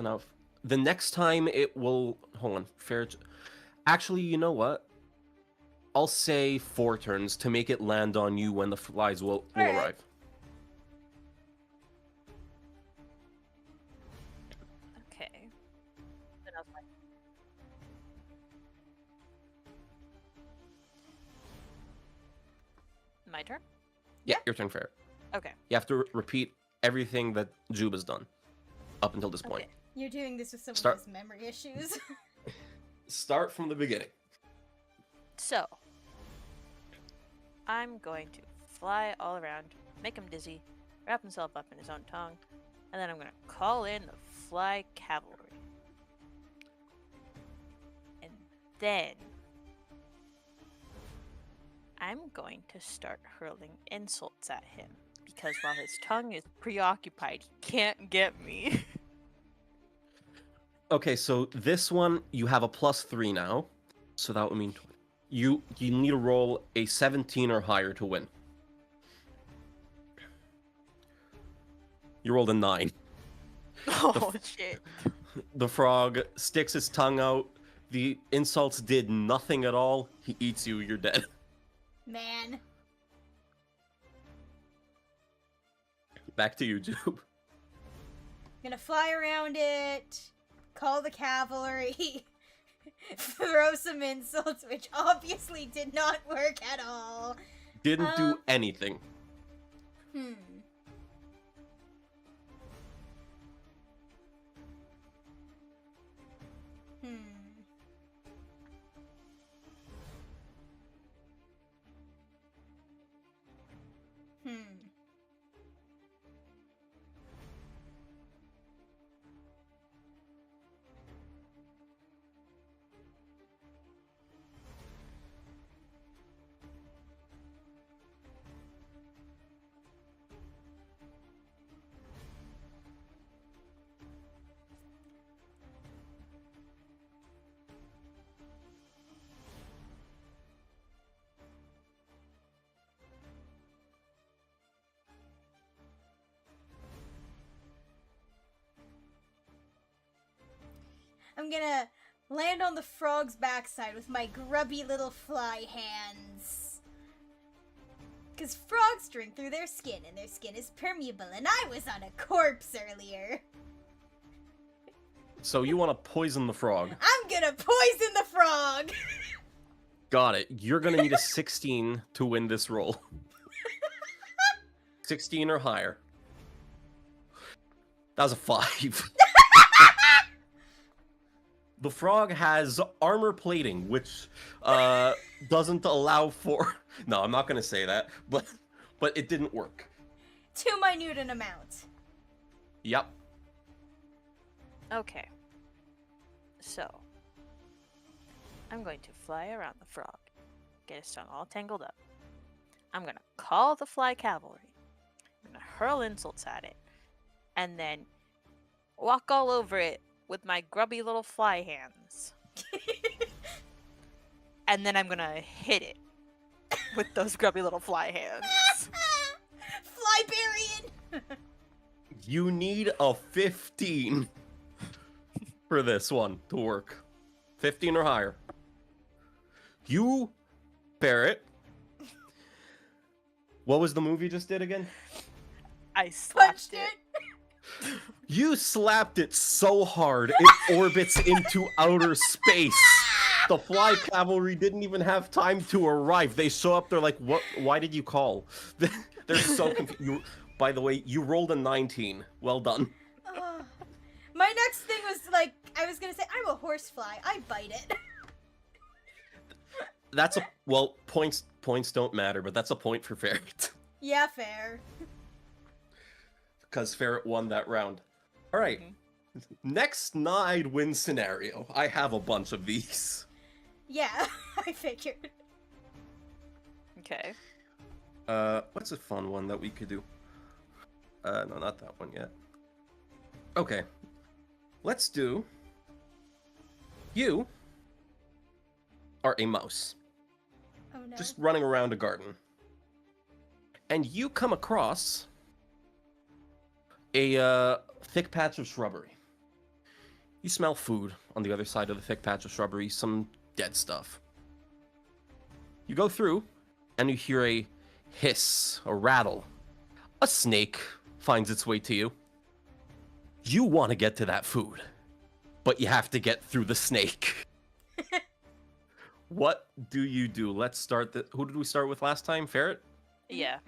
now, the next time it will. Hold on, fair. Actually, you know what? I'll say 4 turns to make it land on you when the flies will Alright. arrive. Okay. Then I was like, my turn? Yeah, your turn, fair. Okay. You have to repeat everything that Jube has done up until this point. Okay. You're doing this with some Start- of his memory issues. Start from the beginning. So, I'm going to fly all around, make him dizzy, wrap himself up in his own tongue, and then I'm going to call in the fly cavalry. And then I'm going to start hurling insults at him, because while his tongue is preoccupied, he can't get me. Okay, so this one you have a +3 now, so that would mean you need to roll a 17 or higher to win. You rolled a 9. Oh, shit. The frog sticks his tongue out. The insults did nothing at all. He eats you. You're dead. Man. Back to you, Jube. Gonna fly around it, call the cavalry, throw some insults, which obviously did not work at all. Didn't do anything. Hmm. I'm gonna land on the frog's backside with my grubby little fly hands. Because frogs drink through their skin, and their skin is permeable, and I was on a corpse earlier. So you want to poison the frog? I'm gonna poison the frog! Got it. You're gonna need a 16 to win this roll. 16 or higher. That was a 5. The frog has armor plating, which doesn't allow for... No, I'm not gonna say that, but it didn't work. Too minute an amount. Yep. Okay. So, I'm going to fly around the frog, get its tongue all tangled up. I'm gonna call the fly cavalry. I'm gonna hurl insults at it, and then walk all over it with my grubby little fly hands. And then I'm gonna hit it with those grubby little fly hands. Flybarian! You need a 15 for this one to work. 15 or higher. You, Barrett. What was the move you just did again? I slapped Punched it! You slapped it so hard, it orbits into outer space. The fly cavalry didn't even have time to arrive. They show up, they're like, "What? Why did you call?" They're so confused. By the way, you rolled a 19. Well done. My next thing was like, I was gonna say, I'm a horsefly. I bite it. That's a well. Points don't matter, but that's a point for Ferret. Yeah, fair. Because Ferret won that round. All right. Next Nide win scenario. I have a bunch of these. Yeah, I figured. Okay. What's a fun one that we could do? No, not that one yet. Okay. Let's do... You are a mouse. Oh no. Just running around a garden. And you come across a thick patch of shrubbery. You smell food on the other side of the thick patch of shrubbery, some dead stuff. You go through, and you hear a hiss, a rattle. A snake finds its way to you. You want to get to that food, but you have to get through the snake. What do you do? Let's start the... Who did we start with last time? Ferret? Yeah.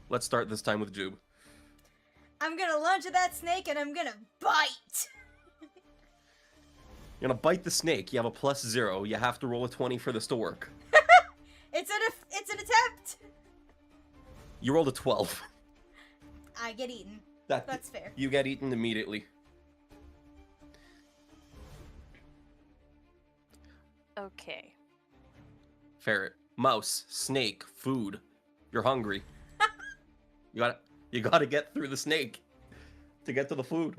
Let's start this time with Jube. I'm gonna lunge at that snake and I'm gonna bite! You're gonna bite the snake. You have a +0. You have to roll a 20 for this to work. It's an attempt! You rolled a 12. I get eaten. That's fair. You get eaten immediately. Okay. Ferret, mouse, snake, food. You're hungry. You gotta get through the snake to get to the food.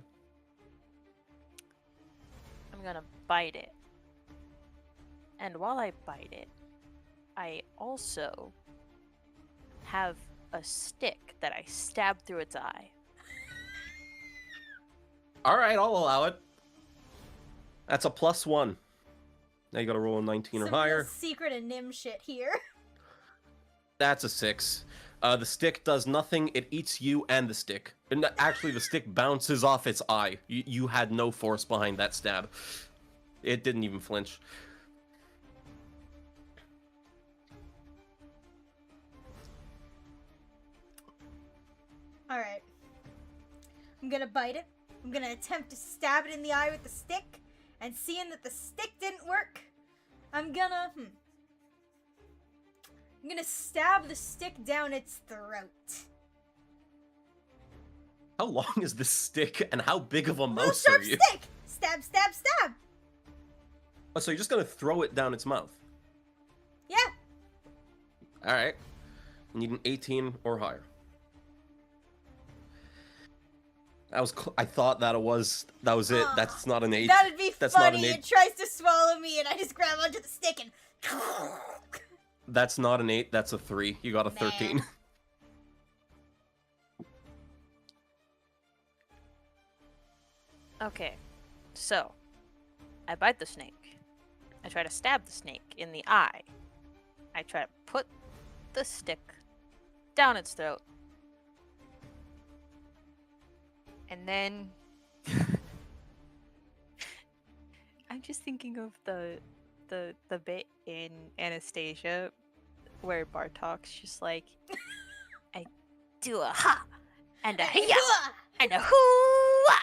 I'm gonna bite it. And while I bite it, I also have a stick that I stab through its eye. All right, I'll allow it. That's a +1. Now you gotta roll a 19 or Some higher. real secret and nim shit here. That's a 6. The stick does nothing. It eats you and the stick. And actually, the stick bounces off its eye. You had no force behind that stab. It didn't even flinch. Alright. I'm gonna bite it. I'm gonna attempt to stab it in the eye with the stick. And seeing that the stick didn't work, I'm gonna stab the stick down its throat. How long is this stick, and how big of a Little mouse sharp are you? stick! Stab, stab, stab! Oh, so you're just gonna throw it down its mouth? Yeah. All right. You need an 18 or higher. I thought that was it. That's not an 8. That'd be That's funny. not an 8. It tries to swallow me and I just grab onto the stick and... That's not an 8. That's a 3. You got a 13. Man. Okay, so I bite the snake. I try to stab the snake in the eye. I try to put the stick down its throat. And then I'm just thinking of the bit in Anastasia where Bartok's just like, I do a ha and a hiya and a hoo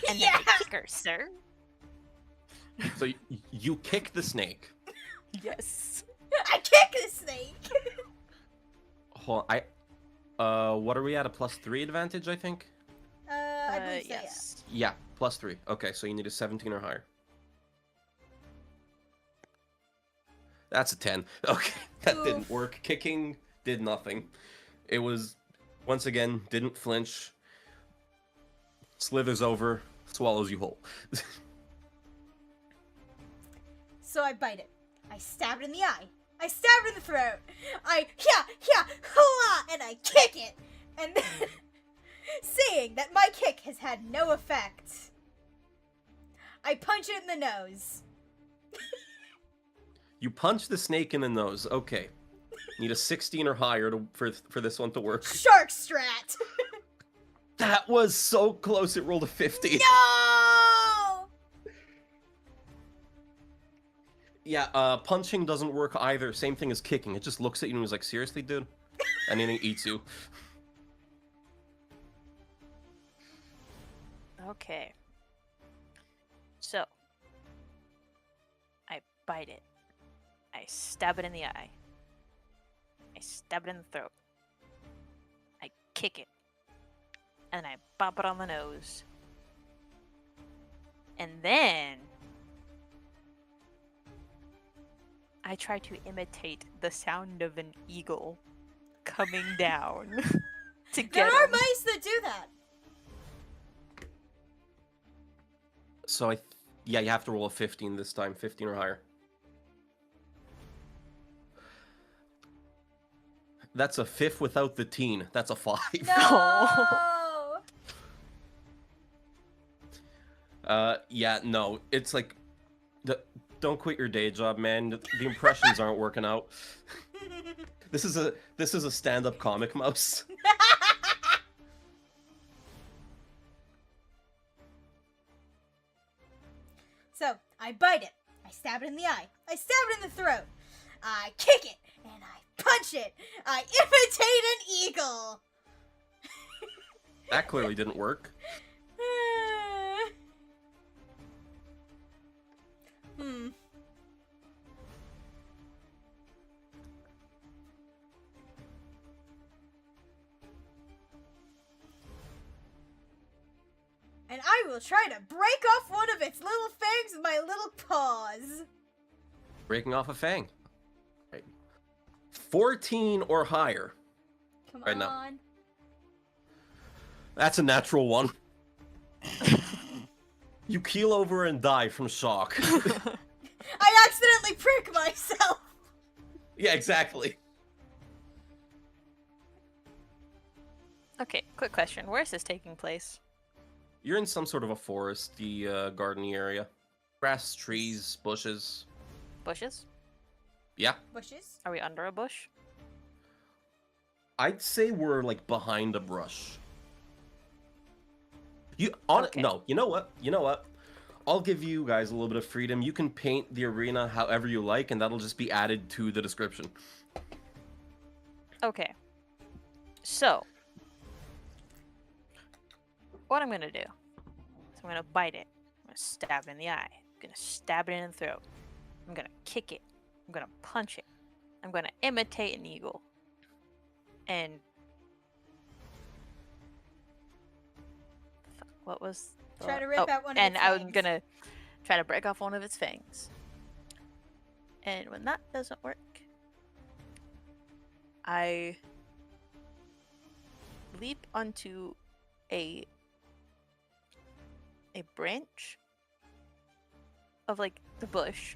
and then I kick her, sir. So you kick the snake. Yes. I kick the snake. Hold on, what are we at? A +3 advantage, I think? I believe so, Yes. Yeah, +3. Okay, so you need a 17 or higher. That's a 10. Okay, that didn't work. Kicking did nothing. It was, once again, didn't flinch. Slithers over, swallows you whole. So I bite it. I stab it in the eye. I stab it in the throat. I hoo-ah, and I kick it. And then, seeing that my kick has had no effect, I punch it in the nose. You punch the snake in the nose. Okay. Need a 16 or higher for this one to work. Shark strat. That was so close. It rolled a 50. No! Yeah, punching doesn't work either. Same thing as kicking. It just looks at you and is like, seriously, dude? And then it eats you. Okay. So, I bite it. I stab it in the eye. I stab it in the throat. I kick it. And I bop it on the nose. And then I try to imitate the sound of an eagle coming down to get There are him. mice that do that. So yeah, you have to roll a 15 this time. 15 or higher. That's a 5 without the teen. That's a 5. No! Yeah, no. It's like, don't quit your day job, man. The impressions aren't working out. This is a stand-up comic mouse. So, I bite it. I stab it in the eye. I stab it in the throat. I kick it. And I punch it. I imitate an eagle. That clearly didn't work. And I will try to break off one of its little fangs with my little paws. Breaking off a fang. Right. 14 or higher. Come Right on. now. That's a natural one. You keel over and die from shock. I accidentally prick myself. Yeah, exactly. Okay, quick question. Where is this taking place? You're in some sort of a foresty, gardeny area. Grass, trees, bushes. Bushes? Yeah. Bushes? Are we under a bush? I'd say we're, like, behind a brush. Okay. No, you know what? I'll give you guys a little bit of freedom. You can paint the arena however you like, and that'll just be added to the description. Okay. So, what I'm going to do is I'm going to bite it. I'm going to stab it in the eye. I'm going to stab it in the throat. I'm going to kick it. I'm going to punch it. I'm going to imitate an eagle. And what was the... Try to rip out one of and its I'm fangs. gonna try to break off one of its fangs. And when that doesn't work, I leap onto a branch of like the bush,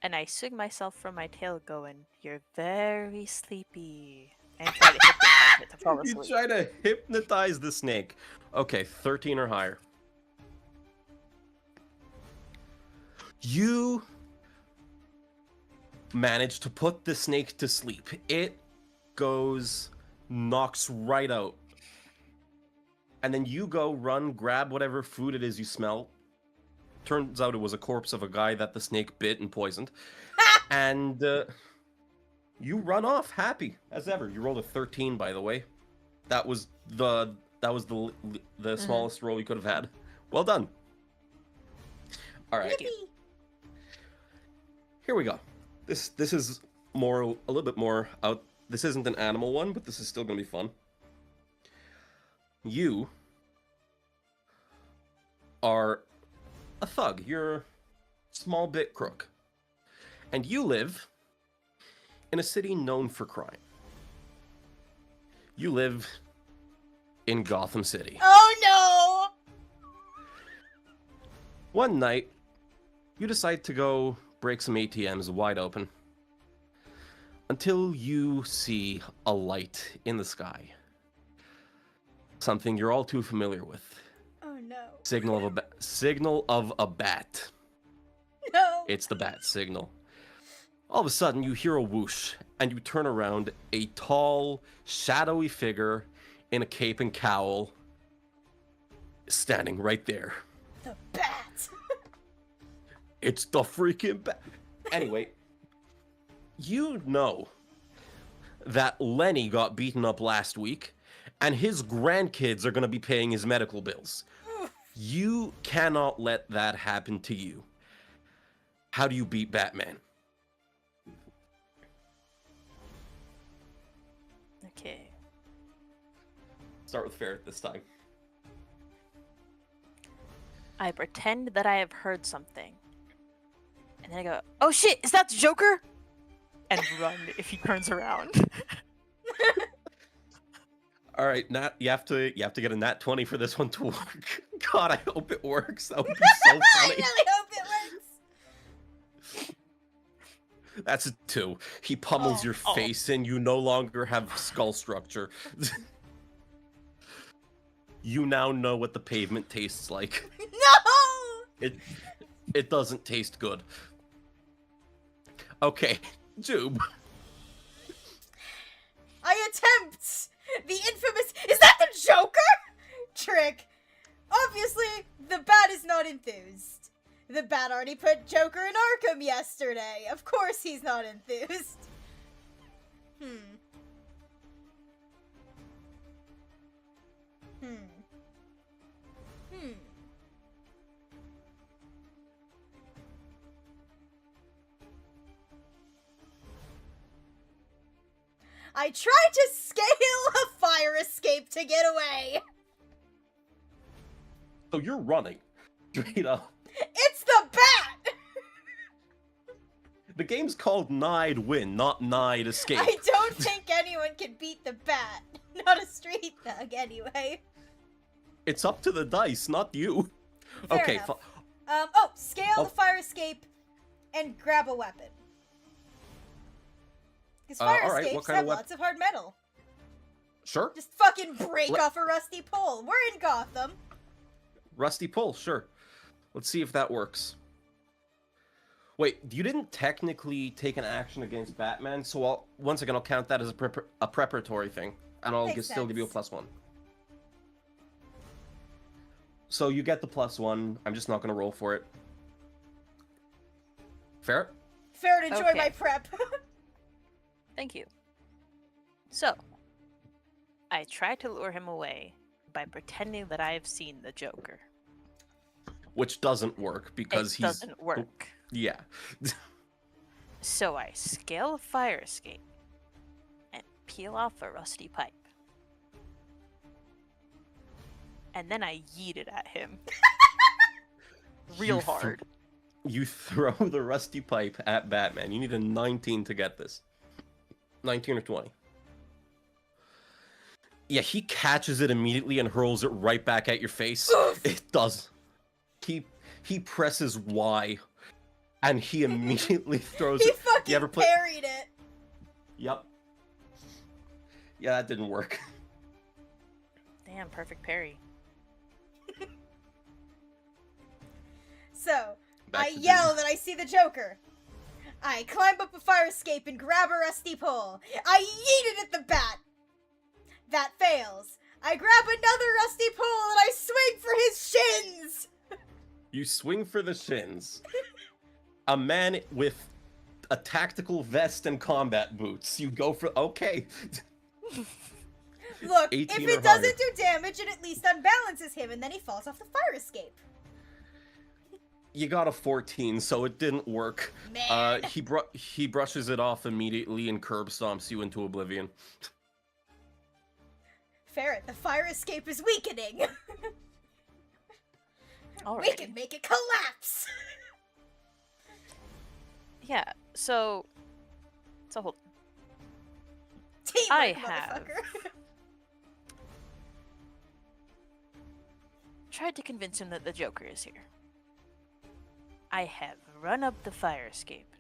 and I swing myself from my tail going, "You're very sleepy," and try to hypnotize it to fall You asleep. try to hypnotize the snake. Okay, 13 or higher. You manage to put the snake to sleep. It knocks right out. And then you go run, grab whatever food it is you smell. Turns out it was a corpse of a guy that the snake bit and poisoned. And you run off happy as ever. You rolled a 13, by the way. That was the smallest roll you could have had. Well done. All right. Yippee. Here we go. This is a little bit more out. This isn't an animal one, but this is still going to be fun. You are a thug. You're a small bit crook. And you live in a city known for crime. You live in Gotham City. Oh no! One night, you decide to go break some ATMs wide open until you see a light in the sky. Something you're all too familiar with. Oh no. Signal of a bat. No. It's the bat signal. All of a sudden, you hear a whoosh, and you turn around. A tall, shadowy figure in a cape and cowl standing right there. The bat. It's the freaking bat. Anyway, you know that Lenny got beaten up last week, and his grandkids are going to be paying his medical bills. You cannot let that happen to you. How do you beat Batman? Okay. Start with Ferret this time. I pretend that I have heard something. And then I go, oh shit, is that the Joker? And run if he turns around. All right, Nat, you have to get a nat 20 for this one to work. God, I hope it works. That would be so I funny. really hope it works. That's a 2. He pummels your face and you no longer have skull structure. You now know what the pavement tastes like. No! It doesn't taste good. Okay, Jube. I attempt the infamous "Is that the Joker?" trick. Obviously, the bat is not enthused. The bat already put Joker in Arkham yesterday. Of course he's not enthused. I tried to scale a fire escape to get away. So you're running straight up. It's the bat! The game's called Nide Win, not Nide Escape. I don't think anyone can beat the bat. Not a street thug, anyway. It's up to the dice, not you. Fair Okay, enough. Scale the fire escape and grab a weapon. Because fire all right, escapes what kind have of lots of hard metal. Sure. Just fucking break off a rusty pole. We're in Gotham. Rusty pull, sure. Let's see if that works. Wait, you didn't technically take an action against Batman, so once again I'll count that as a preparatory thing, and I'll Makes still give you a sense. +1. So you get the +1. I'm just not gonna roll for it. Fair? Fair to enjoy Okay. my prep. Thank you. So, I try to lure him away by pretending that I have seen the Joker. Which doesn't work because It doesn't work. Yeah. So I scale a fire escape and peel off a rusty pipe. And then I yeet it at him. Real You hard. You throw the rusty pipe at Batman. You need a 19 to get this. 19 or 20. Yeah, he catches it immediately and hurls it right back at your face. It does. He presses Y, and he immediately throws He it. fucking You ever play? parried it. Yep. Yeah, that didn't work. Damn, perfect parry. So, I to yell duty. that I see the Joker. I climb up a fire escape and grab a rusty pole. I yeet it at the bat. That fails. I grab another rusty pole and I swing for his shins. You swing for the shins. A man with a tactical vest and combat boots. You go for... Okay. Look, if 18 or it doesn't do damage, it at least unbalances him and then he falls off the fire escape. You got a 14, so it didn't work. Man. He brushes it off immediately and curb stomps you into oblivion. Ferret, the fire escape is weakening. Alright. We can make it collapse. Yeah, so hold. Teamwork, I have motherfucker. tried to convince him that the Joker is here. I have run up the fire escape,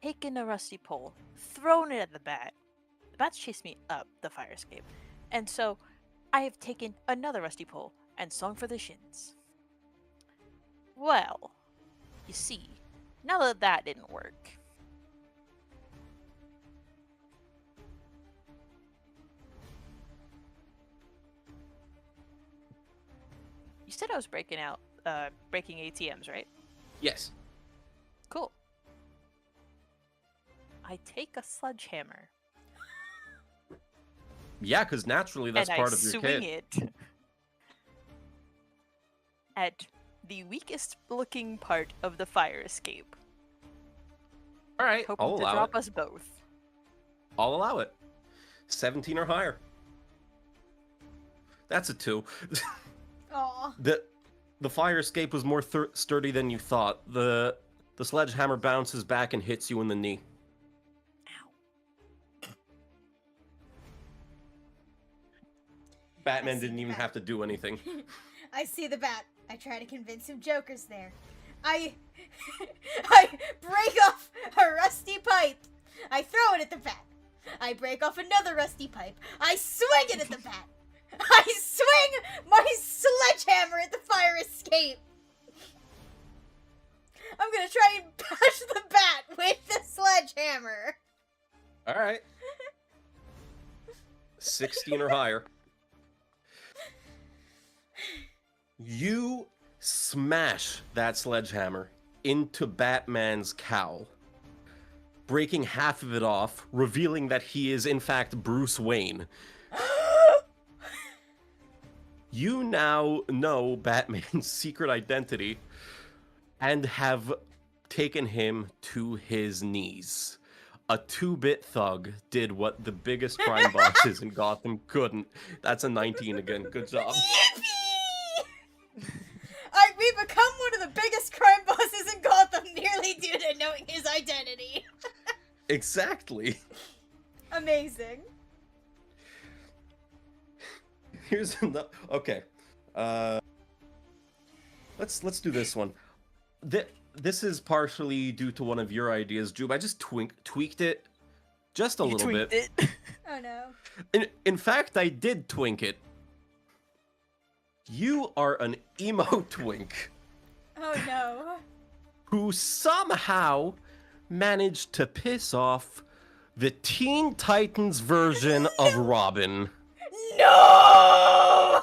taken a rusty pole, thrown it at the bat. The bat's chased me up the fire escape, and so I have taken another rusty pole and swung for the shins. Well, you see, now that that didn't work, you said I was breaking ATMs, right? Yes. Cool. I take a sledgehammer Yeah, because naturally that's and part I of your swing kit. it at the weakest looking part of the fire escape, All right, hoping I'll to allow drop it. us both. I'll allow it. 17 or higher. That's a 2. Aw. The fire escape was more sturdy than you thought. The sledgehammer bounces back and hits you in the knee. Batman see didn't even that. have to do anything. I see the bat. I try to convince him Joker's there. I break off a rusty pipe. I throw it at the bat. I break off another rusty pipe. I swing it at the bat. I swing my sledgehammer at the fire escape. I'm gonna try and bash the bat with the sledgehammer. All right. 16 or higher. You smash that sledgehammer into Batman's cowl, breaking half of it off, revealing that he is in fact Bruce Wayne. You now know Batman's secret identity and have taken him to his knees. A 2-bit thug did what the biggest crime bosses in Gotham couldn't. That's a 19 again. Good job. Yippee! We become one of the biggest crime bosses in Gotham merely due to knowing his identity. Exactly. Amazing. Here's another. Okay. Let's do this one. This is partially due to one of your ideas, Jube. I just tweaked it just a You little bit. tweaked it. Oh no. In fact, I did twink it. You are an emo twink Oh no. who somehow managed to piss off the Teen Titans version of Robin, No!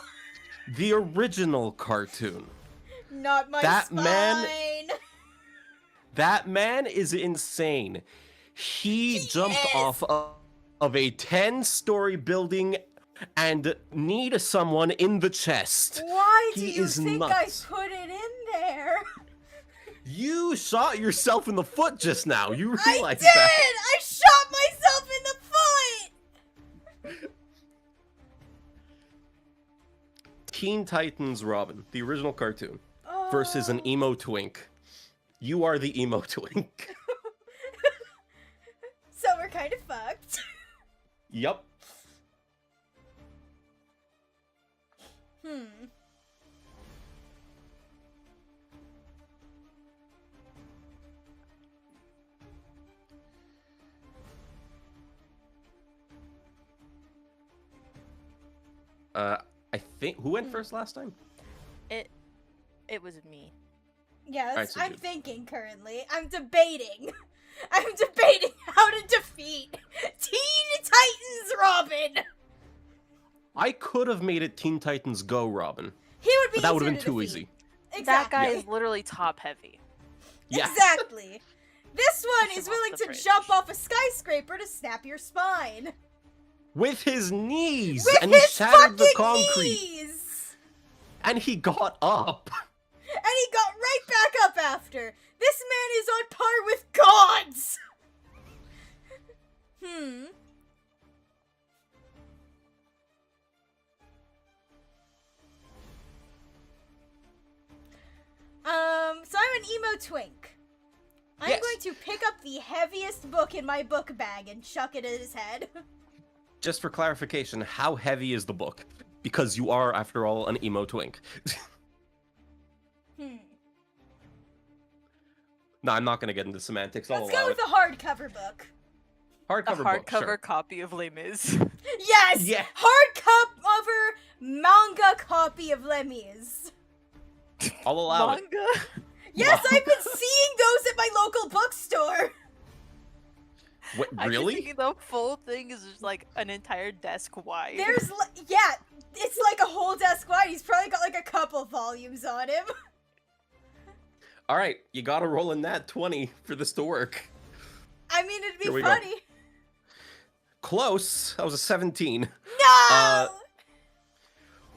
the original cartoon. Not my That spine. man- That man is insane. He jumped is. off of a 10-story building and kneed someone in the chest. Why do He you is think nuts. I put it in there? You shot yourself in the foot just now. You I realize did! that? I shot myself in the foot! Teen Titans Robin, the original cartoon, Oh. versus an emo twink. You are the emo twink. So we're kind of fucked. Yup. I think who went first last time? It was me. Yeah, Alright, so I'm Jude. thinking currently. I'm debating. I'm debating how to defeat Teen Titans Robin. I could have made it Teen Titans Go Robin, He would be but that would easier have been to too defeat. easy. Exactly. That guy is literally top heavy. Yeah. Exactly. This one Push is him off willing the to bridge. jump off a skyscraper to snap your spine. With his knees! With and he his shattered the fucking concrete! knees! And he got up! And he got right back up after. This man is on par with gods! So I'm an emo twink. I'm Yes. going to pick up the heaviest book in my book bag and chuck it at his head. Just for clarification, how heavy is the book? Because you are, after all, an emo twink. No, I'm not gonna get into semantics. I'll Let's allow go with it. a hardcover book. A Hardcover book, hardcover sure. copy of Les Mis. Yes! Yeah. Hardcover manga copy of Les Mis. I'll allow it. Manga? Yes, I've been seeing those at my local bookstore. Wait, I'm just really? thinking the full thing is just like an entire desk wide. There's, yeah, it's like a whole desk wide. He's probably got like a couple volumes on him. Alright, you gotta roll in that 20 for this to work. I mean, it'd Here be we go. funny. Close. That was a 17. No!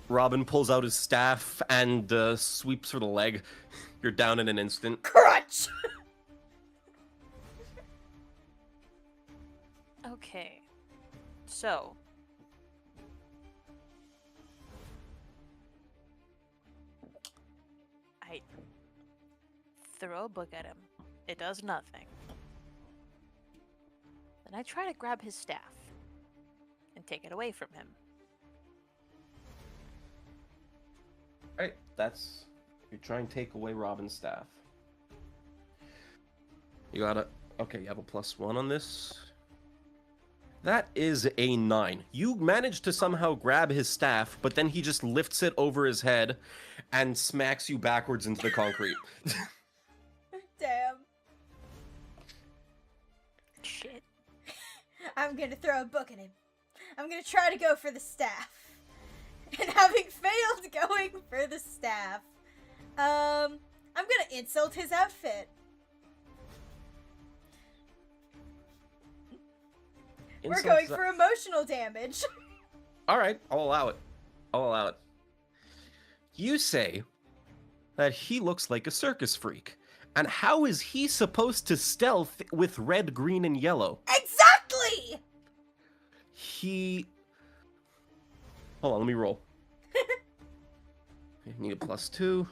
Robin pulls out his staff and sweeps for the leg. You're down in an instant. Crunch! Okay. So. I throw a book at him. It does nothing. Then I try to grab his staff and take it away from him. Alright, that's... You try and take away Robin's staff. You gotta... Okay, you have a +1 on this. That is a 9. You managed to somehow grab his staff, but then he just lifts it over his head and smacks you backwards into the concrete. Damn. Shit. I'm gonna throw a book at him. I'm gonna try to go for the staff. And having failed going for the staff, I'm gonna insult his outfit. We're going for emotional damage. Alright, I'll allow it. I'll allow it. You say that he looks like a circus freak. And how is he supposed to stealth with red, green, and yellow? Exactly! He... Hold on, let me roll. I need a +2.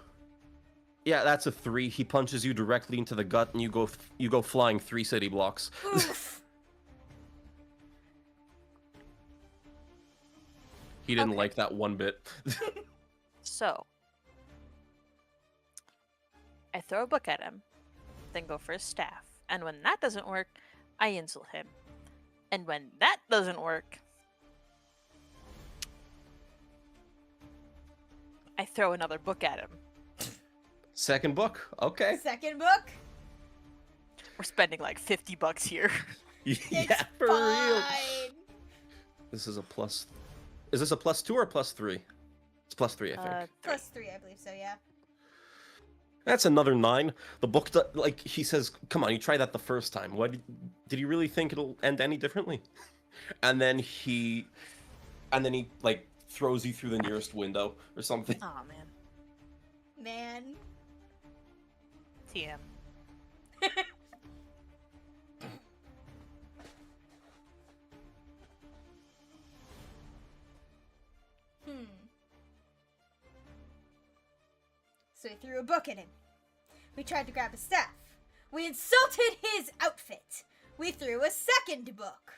Yeah, that's a 3. He punches you directly into the gut, and you go flying 3 city blocks. Oof. He didn't Okay. like that one bit. So. I throw a book at him, then go for his staff. And when that doesn't work, I insult him. And when that doesn't work, I throw another book at him. Second book, okay. Second book? We're spending like $50 here. Yeah, It's for real. fine. This is a plus. Is this a +2 or +3? It's +3, I think. +3, I believe so, yeah. That's another 9. The book, like, he says, come on, you tried that the first time. What did you really think it'll end any differently? And then he, like, throws you through the nearest window or something. Aw, man. Man. TM. So we threw a book at him. We tried to grab a staff. We insulted his outfit. We threw a second book.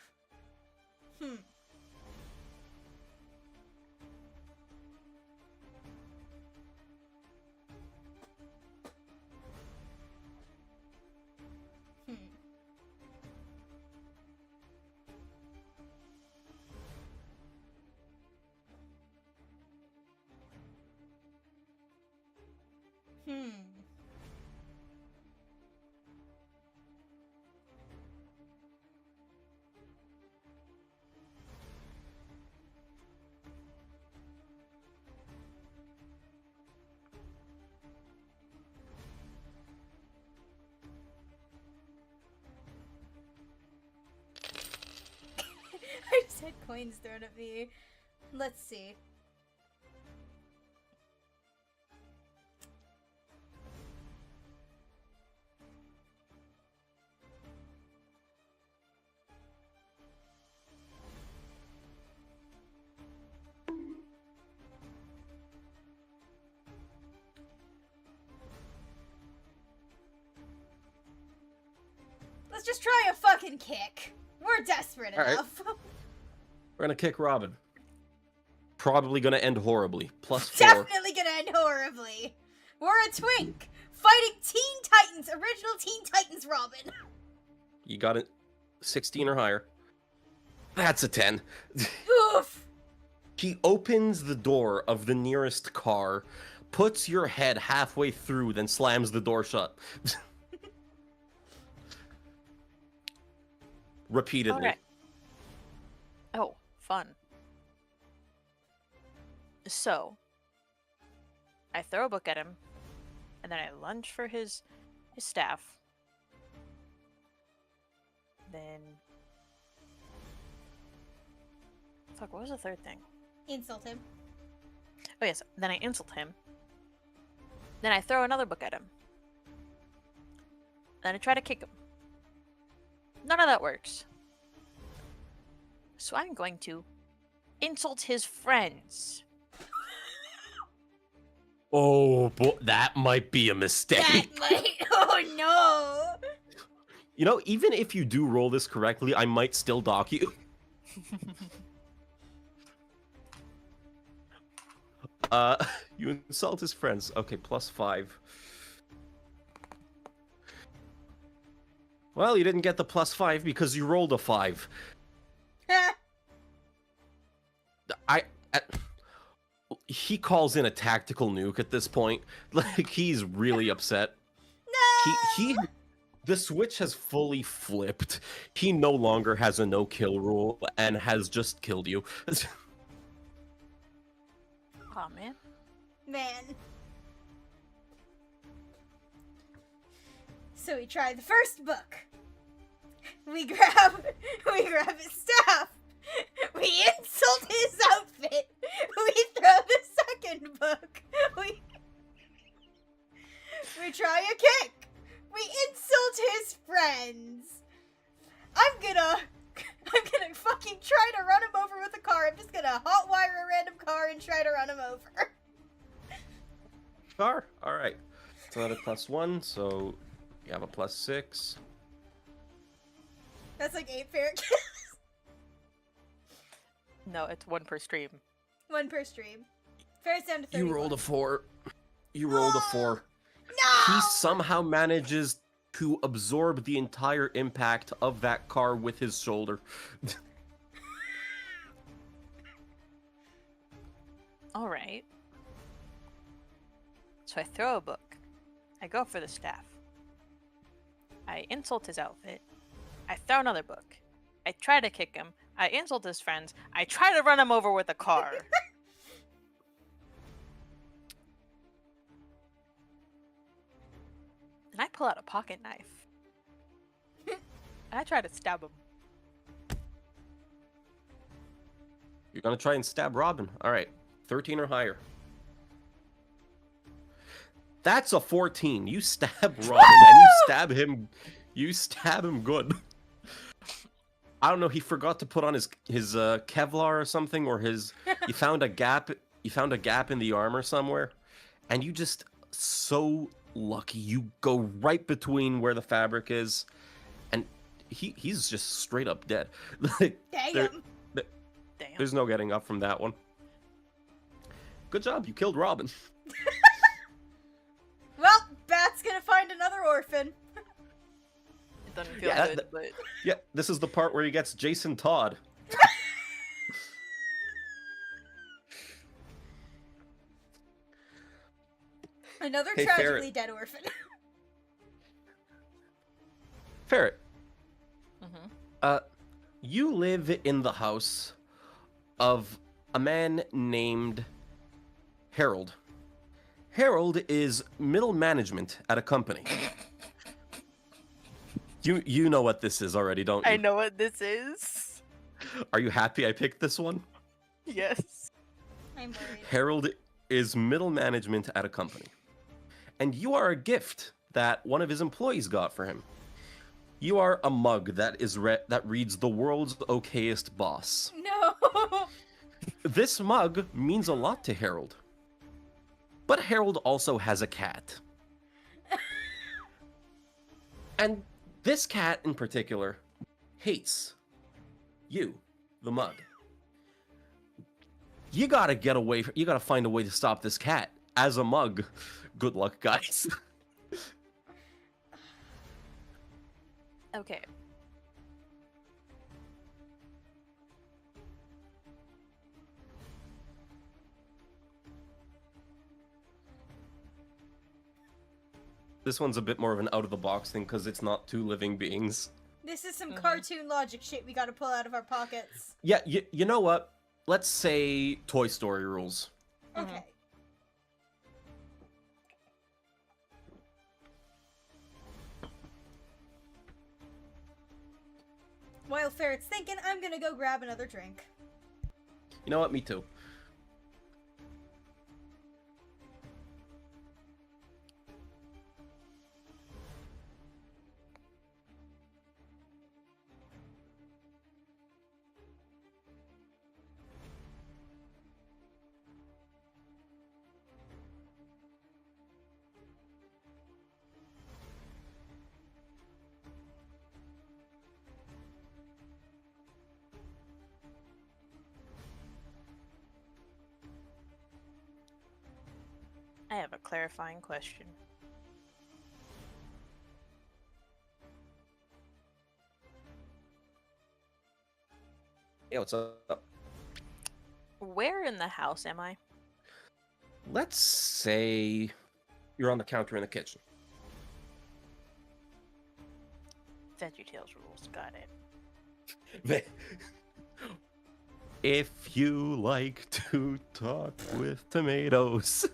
coins thrown at me. Let's see. Let's just try a fucking kick. We're desperate All right. enough. We're gonna kick Robin. Probably gonna end horribly. +4. Definitely gonna end horribly. We're a twink fighting Teen Titans, original Teen Titans Robin. You got it. 16 or higher. That's a 10. Oof. He opens the door of the nearest car, puts your head halfway through, then slams the door shut. Repeatedly. Okay. Oh, fun. So, I throw a book at him, and then I lunge for his staff. Then... Fuck, what was the third thing? Insult him. Oh yes, then I insult him. Then I throw another book at him. Then I try to kick him. None of that works. So I'm going to insult his friends. Oh, boy, that might be a mistake. That might. Oh no. You know, even if you do roll this correctly, I might still dock you. You insult his friends. Okay, +5. Well, you didn't get the +5 because you rolled a 5. He calls in a tactical nuke at this point. Like, he's really upset. No. The switch has fully flipped. He no longer has a no-kill rule and has just killed you. Aw, man. Man. So we try the first book. We grab his staff. We insult his outfit. We throw the second book. We try a kick. We insult his friends. I'm gonna fucking try to run him over with a car. I'm just gonna hotwire a random car and try to run him over. Car? Alright. It's not a +1, so you have a +6. That's like 8 ferret kills. No, it's 1 per stream. 1 per stream. Ferret's down to 30. You rolled a 4. You rolled a 4. No! He somehow manages to absorb the entire impact of that car with his shoulder. Alright. So I throw a book. I go for the staff. I insult his outfit. I throw another book. I try to kick him. I insult his friends. I try to run him over with a car. And I pull out a pocket knife. And I try to stab him. You're gonna try and stab Robin. Alright. 13 or higher. That's a 14. You stab Robin and you stab him good. I don't know, he forgot to put on his Kevlar or something, or you found a gap in the armor somewhere, and you just so lucky. You go right between where the fabric is, and he's just straight up dead. Like, Damn. Damn. there's no getting up from that one. Good job, you killed Robin. Well, Bat's gonna find another orphan. It doesn't feel Yeah, good, but... Yeah, this is the part where he gets Jason Todd. Another Hey, tragically Ferret. dead orphan. Ferret, Mm-hmm. you live in the house of a man named Harold. Harold is middle management at a company. You know what this is already, don't you? I know what this is. Are you happy I picked this one? Yes. I'm worried. Harold is middle management at a company. And you are a gift that one of his employees got for him. You are a mug that that reads the world's okayest boss. No. This mug means a lot to Harold. But Harold also has a cat. And this cat in particular hates you, the mug. You gotta you gotta find a way to stop this cat. As a mug, good luck, guys. Okay. This one's a bit more of an out-of-the-box thing because it's not two living beings. This is some cartoon logic shit we gotta pull out of our pockets. Yeah, you know what? Let's say Toy Story rules. Okay. While Ferret's thinking, I'm gonna go grab another drink. You know what? Me too. I have a clarifying question. Yeah, what's up? Where in the house am I? Let's say you're on the counter in the kitchen. VeggieTales rules. Got it. If you like to talk with tomatoes.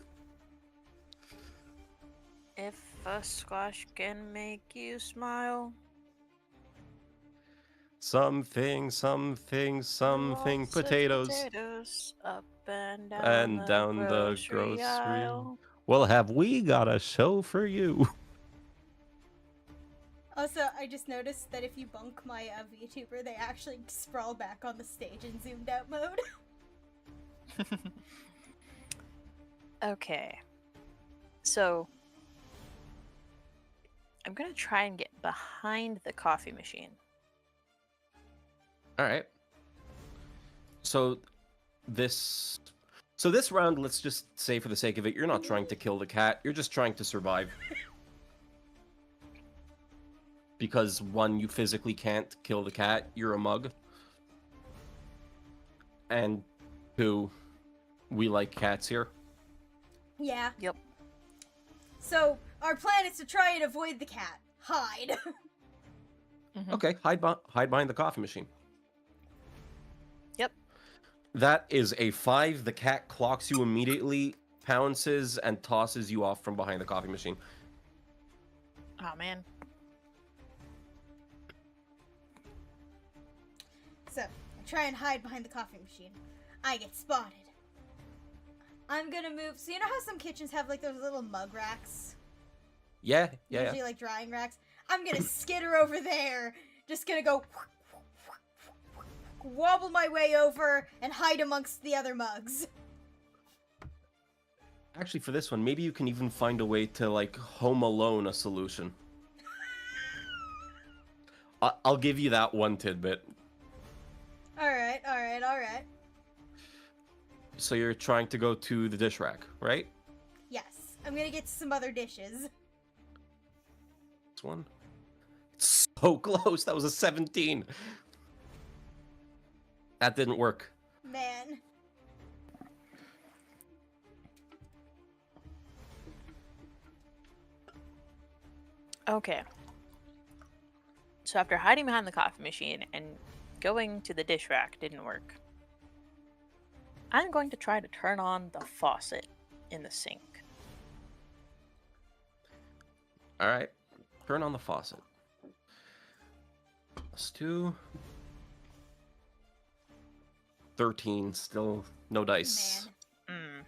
If a squash can make you smile. Something, Lots of potatoes. potatoes up and down, And the, down the grocery grocery aisle. Well, have we got a show for you? Also, I just noticed that if you bunk my VTuber, they actually sprawl back on the stage in zoomed out mode. Okay. So, I'm gonna try and get behind the coffee machine. All right. So this round, let's just say for the sake of it, you're not trying to kill the cat. You're just trying to survive. Because one, you physically can't kill the cat. You're a mug. And two, we like cats here. Yeah. Yep. So, our plan is to try and avoid the cat. Hide. Okay, hide behind the coffee machine. Yep. That is a 5. The cat clocks you immediately, pounces, and tosses you off from behind the coffee machine. Oh man. So, I try and hide behind the coffee machine. I get spotted. I'm gonna move. So, you know how some kitchens have like those little mug racks? Yeah. Usually like drying racks. I'm gonna skitter over there. Just gonna go wobble my way over and hide amongst the other mugs. Actually, for this one, maybe you can even find a way to, like, Home Alone a solution. I'll give you that one tidbit. Alright. So you're trying to go to the dish rack, right? Yes. I'm gonna get some other dishes. This one? It's so close. That was a 17. That didn't work. Man. Okay. So after hiding behind the coffee machine and going to the dish rack didn't work, I'm going to try to turn on the faucet in the sink. All right. Turn on the faucet. +2. 13, still no dice. Man. Mm.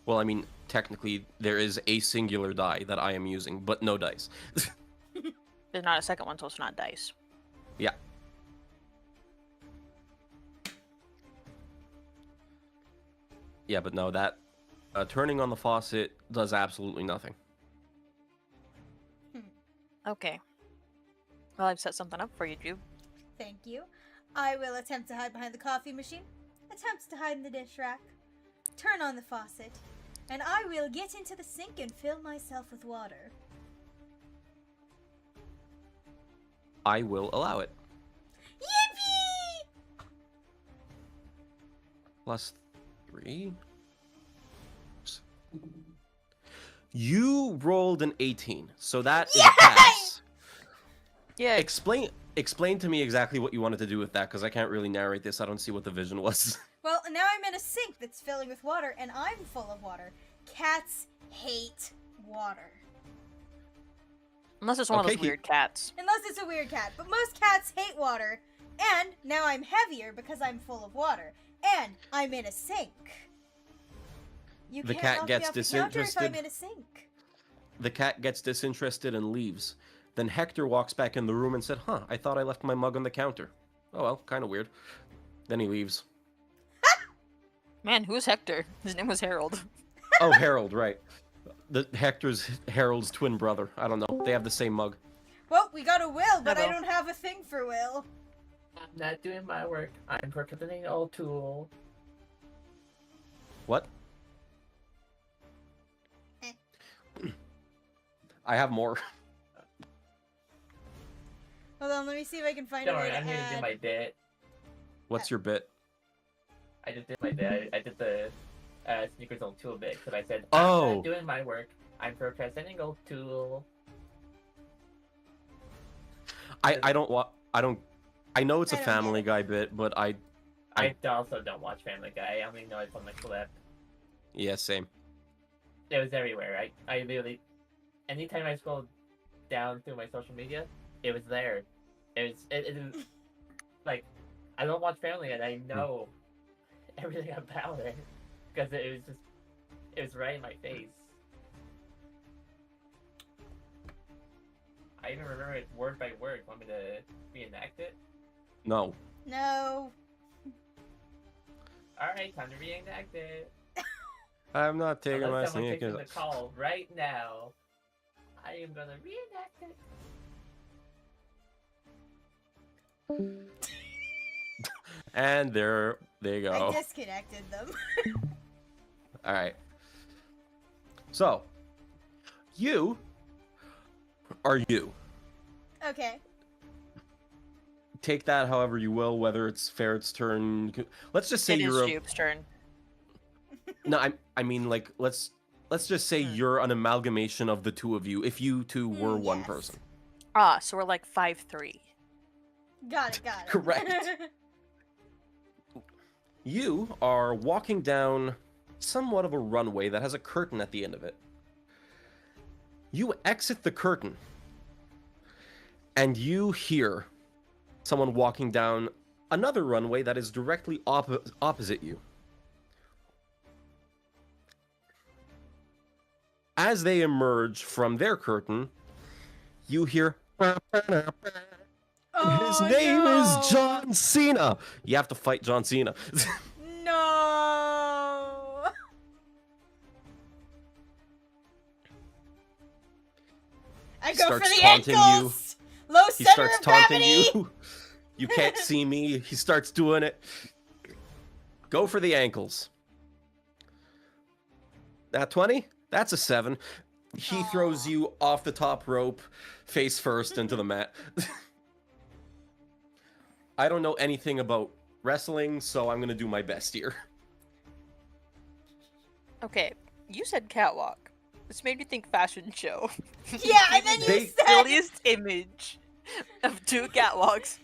Well, I mean, technically, there is a singular die that I am using, but no dice. There's not a second one, so it's not dice. Yeah. Yeah, but no, that turning on the faucet does absolutely nothing. Okay. Well, I've set something up for you, Drew. Thank you. I will attempt to hide behind the coffee machine, attempt to hide in the dish rack, turn on the faucet, and I will get into the sink and fill myself with water. I will allow it. Yippee! +3. You rolled an 18, so that is Yay! a pass. Yeah. Explain to me exactly what you wanted to do with that, because I can't really narrate this. I don't see what the vision was. Well, now I'm in a sink that's filling with water, and I'm full of water. Cats hate water. Unless it's one of Okay, those weird cats. Unless it's a weird cat. But most cats hate water. And now I'm heavier because I'm full of water. And I'm in a sink. You The can't cat knock gets me off the counter if I'm disinterested. in a sink. The cat gets disinterested and leaves. Then Hector walks back in the room and said, "Huh, I thought I left my mug on the counter. Oh well, kind of weird." Then he leaves. Man, who's Hector? His name was Harold. Oh, Harold, right. Hector's Harold's twin brother. I don't know. They have the same mug. Well, we got a Will, but I Will. don't have a thing for Will. I'm not doing my work. I'm procrastinating all tool. What? I have more. Hold on, let me see if I can find Don't a way worry, to I'm gonna do add. my bit. What's your bit? I just did my bit. I did the sneakers on tool bit because I said Oh. I'm not doing my work. I'm procrastinating all tool. I don't I know it's a I don't get Family it. Guy bit, but I I also don't watch Family Guy. I only know it's on the clip. yeah, same. It was everywhere. I literally, anytime I scrolled down through my social media, it was there. It was like, I don't watch Family and I know everything about it because it was right in my face. I even remember it word by word. Want me to reenact it? No. No. Alright, time to reenact it. I'm not taking my Unless someone takes sneakers. in the call right now, I am gonna reenact it. And there they I go. disconnected them. All right. So, you are you. Okay. Take that however you will, whether it's Ferret's turn. Let's just say It is you're a, Jupe's turn. no. I mean, like let's just say you're an amalgamation of the two of you. If you two were one Yes. person. Ah, so we're like 5'3". Got it. Correct. You are walking down somewhat of a runway that has a curtain at the end of it. You exit the curtain, and you hear someone walking down another runway that is directly opposite you. As they emerge from their curtain, you hear, Oh, his name no. is John Cena. You have to fight John Cena. No. I go for Starts the taunting you. ankles. Low He center starts of taunting gravity. you. You can't see me. He starts doing it. Go for the ankles. That 20? That's a 7. He throws Aw. you off the top rope, face first, into the mat. I don't know anything about wrestling, so I'm going to do my best here. Okay, you said catwalk. This made me think fashion show. Yeah, and then you They- said. Silliest image of two catwalks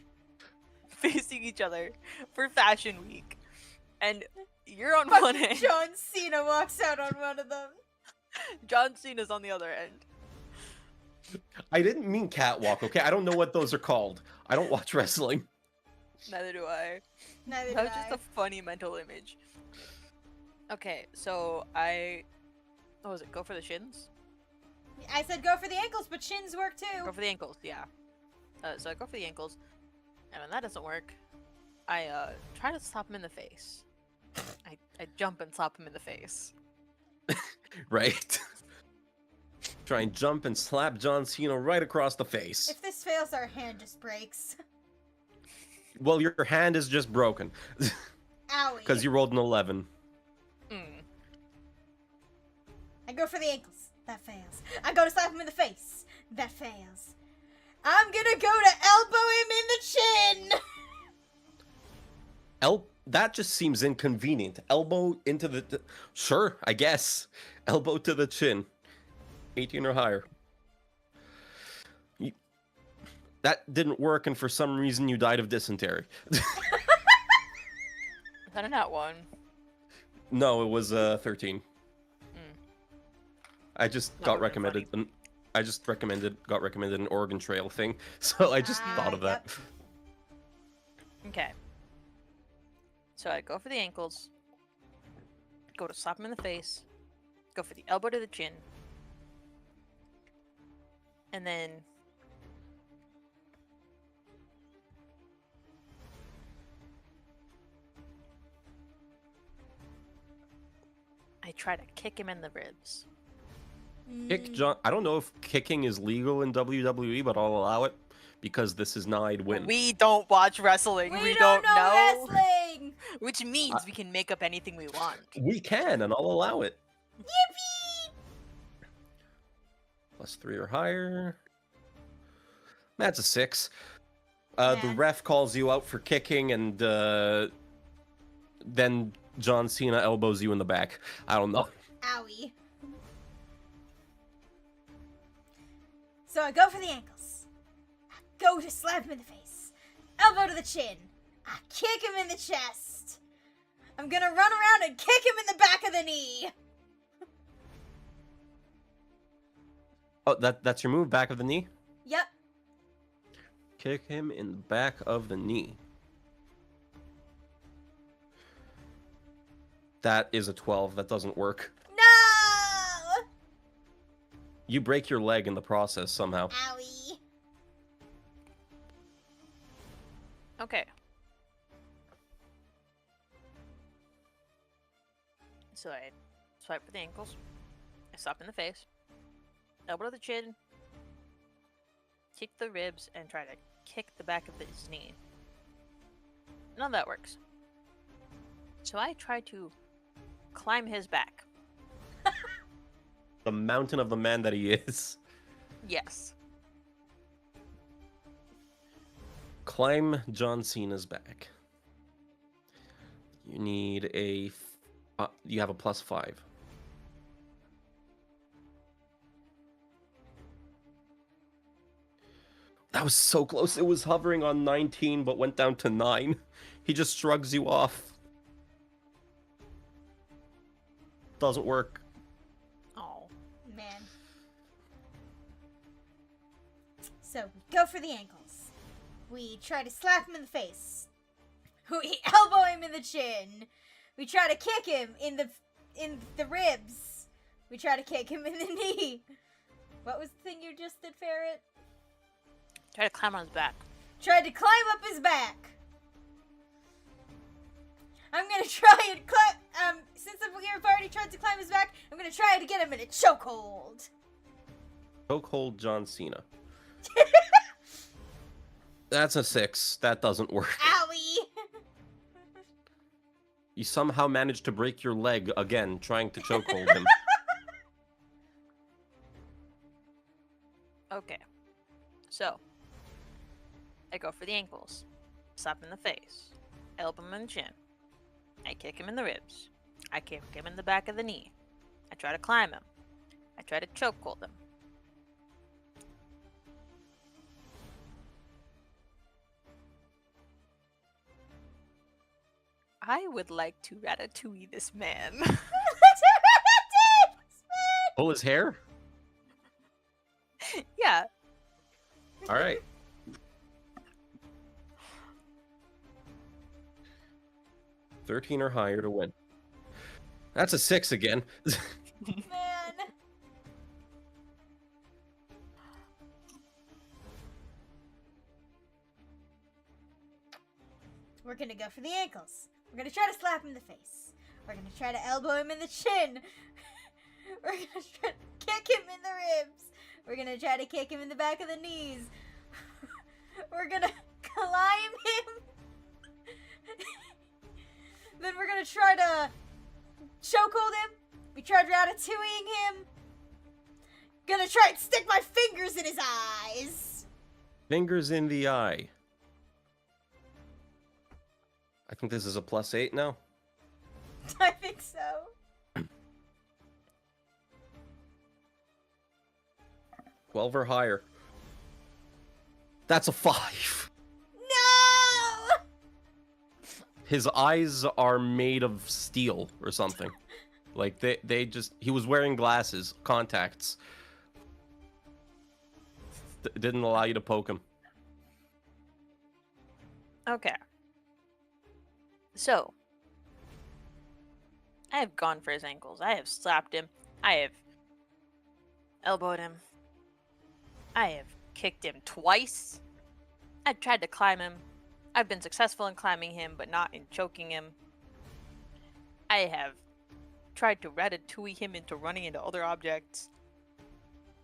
facing each other for Fashion Week, and you're on one Fucking end. John Cena walks out on one of them. John Cena's on the other end. I didn't mean catwalk, okay? I don't know what those are called. I don't watch wrestling. Neither do I. Neither That did was just I. a funny mental image. Okay, so what was it? Go for the shins? I said go for the ankles, but shins work Go too. for the ankles, yeah. So I go for the ankles, and when that doesn't work, I try to slap him in the face. I jump and slap him in the face. Right. Try and jump and slap John Cena right across the face. If this fails, our hand just breaks. Well, your hand is just broken. Owie. Because you rolled an 11. Mm. I go for the ankles. That fails. I go to slap him in the face. That fails. I'm gonna go to elbow him in the chin. That just seems inconvenient. Elbow into the... Sure, I guess. Elbow to the chin. 18 or higher. That didn't work, and for some reason you died of dysentery. Is that a nat one? No, it was 13. I just That got would've been recommended... got recommended an Oregon Trail thing, so I just thought of that. Yep. Okay. So I go for the ankles, go to slap him in the face, go for the elbow to the chin, and then I try to kick him in the ribs. Kick John... I don't know if kicking is legal in WWE, but I'll allow it, because this is now I'd win. We don't watch wrestling. We We don't know know. wrestling. Which means we can make up anything we want. We can, and I'll allow it. Yippee! +3 or higher. That's a 6. The Yeah. ref calls you out for kicking, and then John Cena elbows you in the back. I don't know. Owie. So I go for the ankles. I go to slap him in the face. Elbow to the chin. I kick him in the chest. I'm gonna run around and kick him in the back of the knee. Oh, that's your move, back of the knee? Yep. Kick him in the back of the knee. That is a 12. That doesn't work. No! You break your leg in the process somehow. Owie. Okay. So I swipe for the ankles. I slap in the face. Elbow to the chin. Kick the ribs and try to kick the back of his knee. None of that works. So I try to climb his back. The mountain of the man that he is. Yes. Climb John Cena's back. You need you have a +5. That was so close. It was hovering on 19, but went down to 9. He just shrugs you off. Doesn't work. Oh. Man. So we go for the ankles. We try to slap him in the face. We elbow him in the chin. We try to kick him in the ribs. We try to kick him in the knee. What was the thing you just did, Ferret? Try to climb on his back. Tried to climb up his back. I'm gonna try and climb. Since we've already tried to climb his back, I'm gonna try to get him in a chokehold. Chokehold John Cena. That's a 6. That doesn't work. Owie! You somehow managed to break your leg again, trying to chokehold him. Okay. So, I go for the ankles. Slap him in the face. Elbow him in the chin. I kick him in the ribs. I kick him in the back of the knee. I try to climb him. I try to chokehold him. I would like to ratatouille this man. Pull his hair? Yeah. Alright. 13 or higher to win. That's a 6 again. Man. We're gonna go for the ankles. We're gonna try to slap him in the face. We're gonna try to elbow him in the chin. We're gonna try to kick him in the ribs. We're gonna try to kick him in the back of the knees. We're gonna climb him. Then we're gonna try to chokehold him. We tried ratatouilleing him. Gonna try and stick my fingers in his eyes. Fingers in the eye. I think this is a +8 now. I think so. 12 or higher. That's a 5. No! His eyes are made of steel or something. Like they just he was wearing glasses, contacts. Didn't allow you to poke him. Okay. So, I have gone for his ankles. I have slapped him. I have elbowed him. I have kicked him twice. I've tried to climb him. I've been successful in climbing him, but not in choking him. I have tried to ratatouille him into running into other objects.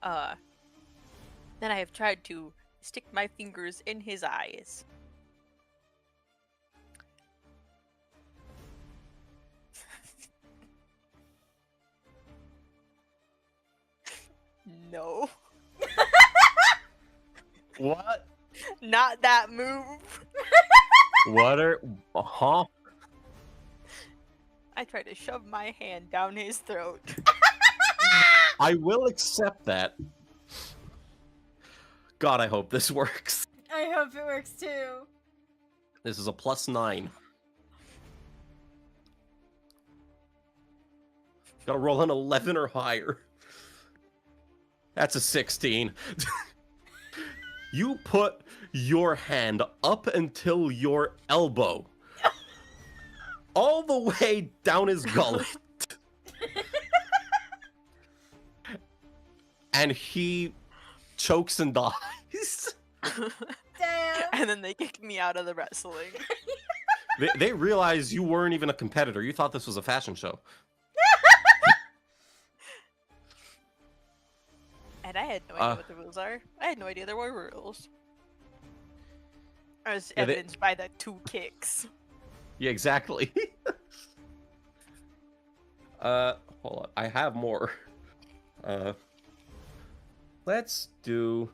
Then I have tried to stick my fingers in his eyes. No. What? Not that move. What are I tried to shove my hand down his throat. I will accept that. God, I hope this works. I hope it works too. This is a +9. Gotta roll an 11 or higher. That's a 16. You put your hand up until your elbow. All the way down his gullet. And he chokes and dies. Damn. And then they kicked me out of the wrestling. They realized you weren't even a competitor. You thought this was a fashion show. And I had no idea what the rules are. I had no idea there were rules. As evidenced by the 2 kicks. Yeah, exactly. Hold on. I have more. Let's do...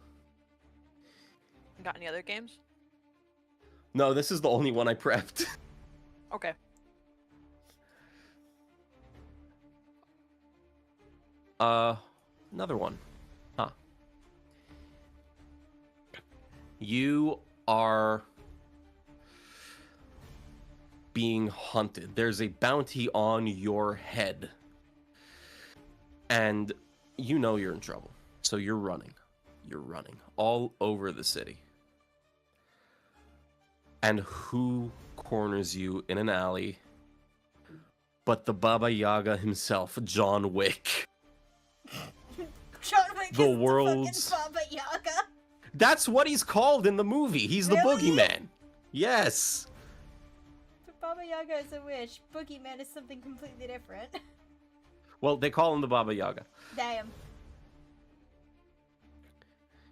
Got any other games? No, this is the only one I prepped. Okay. Another one. Huh. You are being hunted. There's a bounty on your head. And you know you're in trouble. So you're running. You're running all over the city. And who corners you in an alley but the Baba Yaga himself, John Wick? John Wick The is world's- the fucking Baba Yaga. That's what he's called in the movie. He's the Really? boogeyman. Yes. But Baba Yaga is a witch. Boogeyman is something completely different. Well, they call him the Baba Yaga. Damn.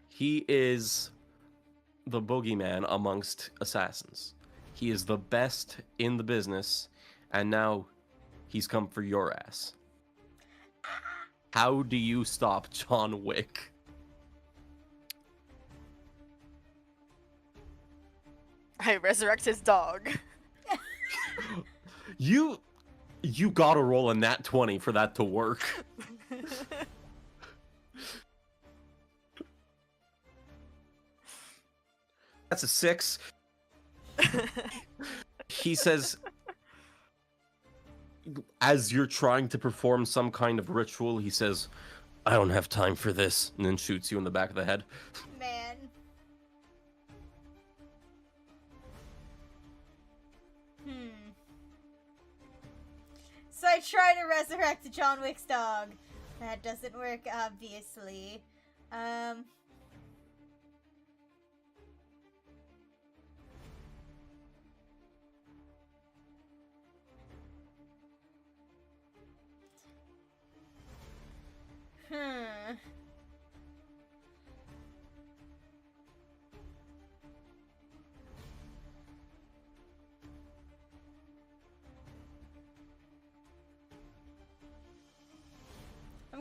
He is the boogeyman amongst assassins. He is the best in the business, and now he's come for your ass. How do you stop John Wick? I resurrect his dog. You gotta roll a nat 20 for that to work. That's a 6. He says, as you're trying to perform some kind of ritual, he says, I don't have time for this, and then shoots you in the back of the head. Man. I try to resurrect John Wick's dog. That doesn't work, obviously. I'm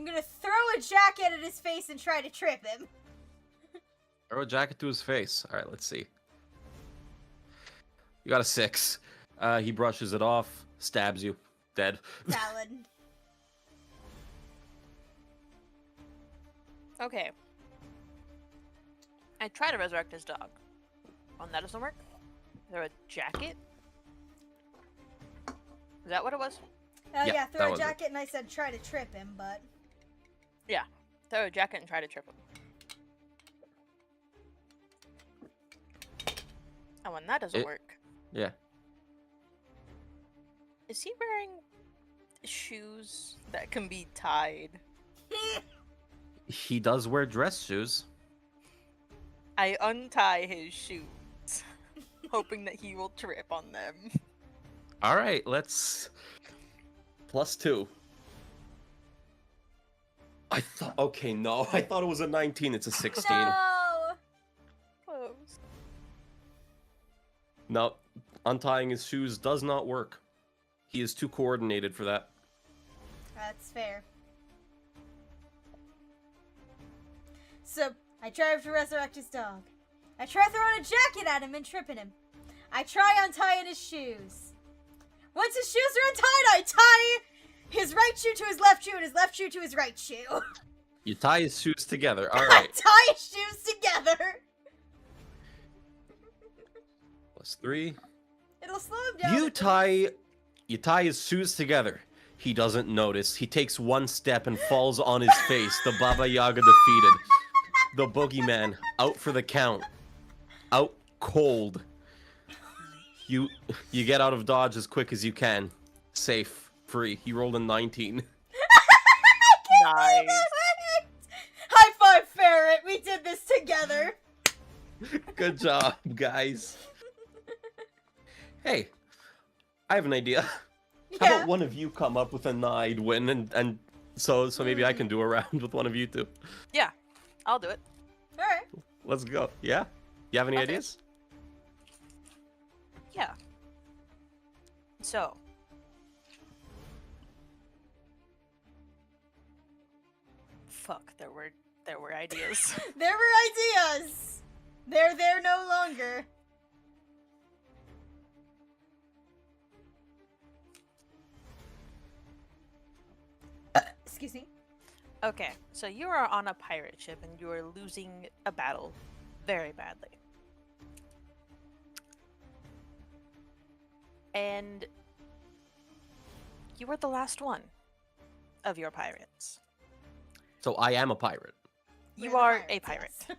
gonna throw a jacket at his face and try to trip him. Throw a jacket to his face. All right, let's see. You got a 6. He brushes it off, stabs you, dead. Valid. Okay. I try to resurrect his dog. Well, that doesn't work. Is there a jacket? Is that what it was? Yeah, Yeah, that throw a was it. jacket, and I said try to trip him, but... Yeah. Throw a jacket and try to trip him. Oh, and that doesn't work. Yeah. Is he wearing shoes that can be tied? He does wear dress shoes. I untie his shoes, hoping that he will trip on them. All right, let's... +2. I thought... Okay, no. I thought it was a 19. It's a 16. No! Close. No, untying his shoes does not work. He is too coordinated for that. That's fair. So, I try to resurrect his dog. I try throwing a jacket at him and tripping him. I try untying his shoes. Once his shoes are untied, I tie his right shoe to his left shoe and his left shoe to his right shoe. You tie his shoes together. All I right. tie his shoes together. +3. It'll slow him down. You tie his shoes together. He doesn't notice. He takes one step and falls on his face. The Baba Yaga defeated. The boogeyman out for the count. Out cold. You get out of Dodge as quick as you can. Safe. Free. He rolled a 19. Nice. High five, Ferret. We did this together. Good job, guys. Hey, I have an idea. How Yeah. about one of you come up with a Nide win and so maybe I can do a round with one of you two. Yeah, I'll do it. All right. Let's go. Yeah? You have any Okay. ideas? Yeah. So. Fuck, there were ideas. There were ideas. They're there no longer. Excuse me. Okay, so you are on a pirate ship and you are losing a battle very badly. And you were the last one of your pirates. So I am a pirate. You We're the are a pirates, pirate. yes.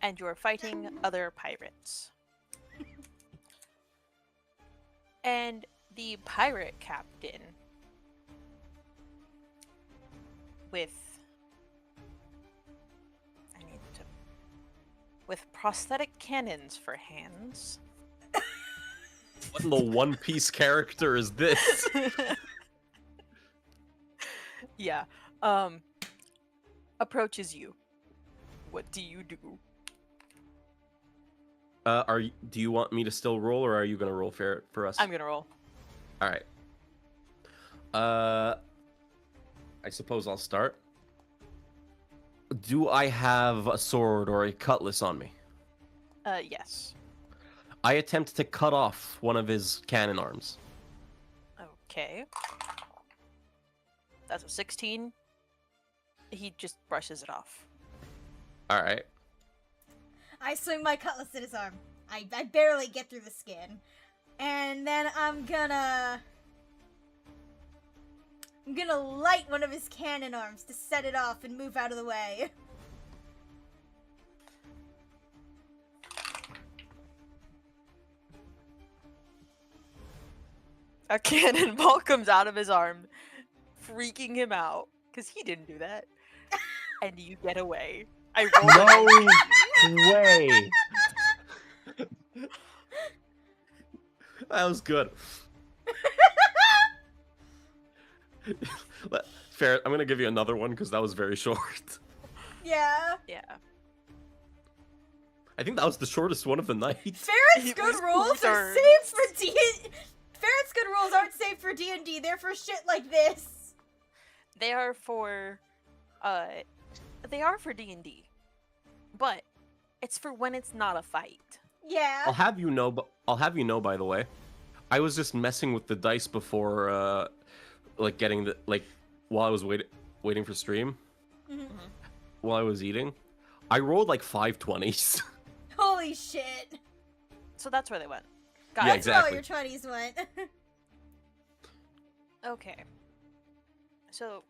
And you are fighting other pirates. And the pirate captain with prosthetic cannons for hands. What in the One Piece character is this? Yeah. Approaches you. What do you do? Do you want me to still roll, or are you gonna roll for us? I'm gonna roll. All right. I suppose I'll start. Do I have a sword or a cutlass on me? Yes. I attempt to cut off one of his cannon arms. Okay. That's a 16. He just brushes it off. All right. I swing my cutlass at his arm. I barely get through the skin. And then I'm gonna light one of his cannon arms to set it off and move out of the way. A cannonball comes out of his arm, freaking him out because he didn't do that, and you get away. I rolled. No way. That was good. Fair. I'm gonna give you another one because that was very short. Yeah. Yeah. I think that was the shortest one of the night. Ferret's It good was rules are turns. safe for D. Ferret's good rules aren't safe for D&D. They're for shit like this. They are for D&D. But it's for when it's not a fight. Yeah. I'll have you know. By the way, I was just messing with the dice before, like getting the while I was waiting for stream. Mhm. While I was eating, I rolled like 5 20s. Holy shit. So that's where they went. Got Yeah, it. That's where all exactly. your 20s went. Okay. So.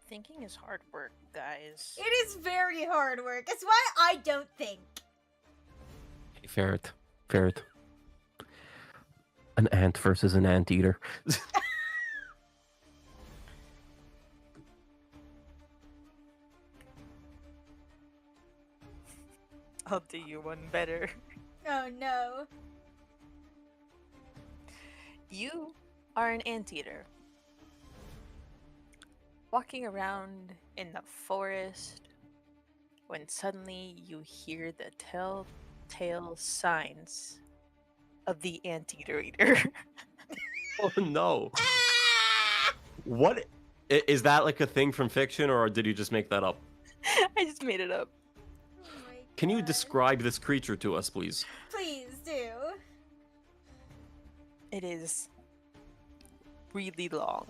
Thinking is hard work, guys. It is very hard work. It's why I don't think. Hey, ferret. An ant versus an anteater. I'll do you one better. Oh no. You are an anteater. Walking around in the forest when suddenly you hear the telltale signs of the anteater eater. Oh no! What is that, like a thing from fiction, or did you just make that up? I just made it up. Oh my Can you God. describe this creature to us, please? Please do. It is really long.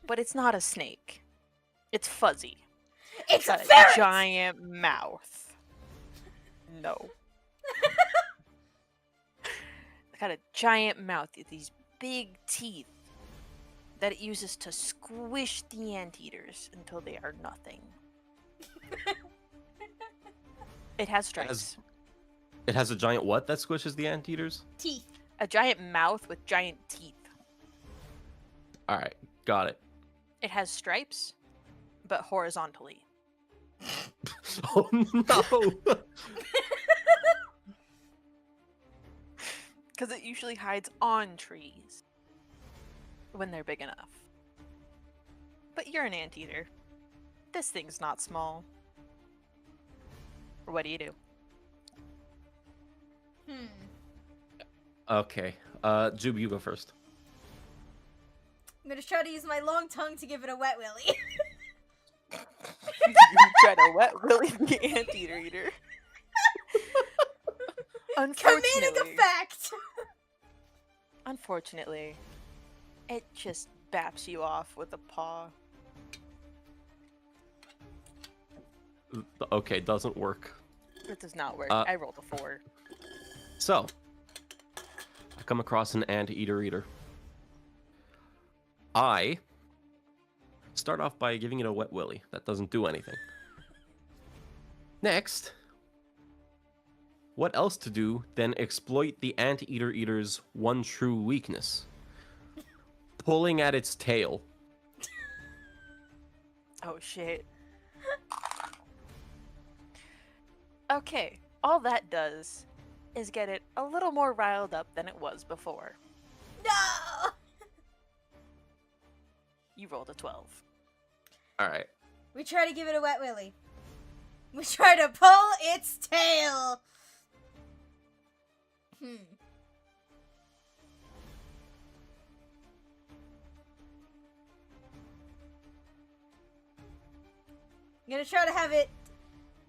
But it's not a snake. It's fuzzy. It's a Got a ferret! giant mouth. No. It's got a giant mouth with these big teeth that it uses to squish the anteaters until they are nothing. It has stripes. It has a giant what that squishes the anteaters? Teeth. A giant mouth with giant teeth. All right, got it. It has stripes, but horizontally. Oh no! Because it usually hides on trees when they're big enough. But you're an anteater. This thing's not small. What do you do? Okay, Jube, you go first. I'm gonna try to use my long tongue to give it a wet willy. You try to wet willy the anteater eater. Comedic effect! Unfortunately, it just baps you off with a paw. Okay, doesn't work. It does not work. Uh, I rolled a 4. So, I come across an anteater eater. I start off by giving it a wet willy. That doesn't do anything. Next, what else to do than exploit the anteater eater's one true weakness? Pulling at its tail. Oh shit. Okay, all that does is get it a little more riled up than it was before. No! You rolled a 12. All right. We try to give it a wet willy. We try to pull its tail. I'm gonna try to have it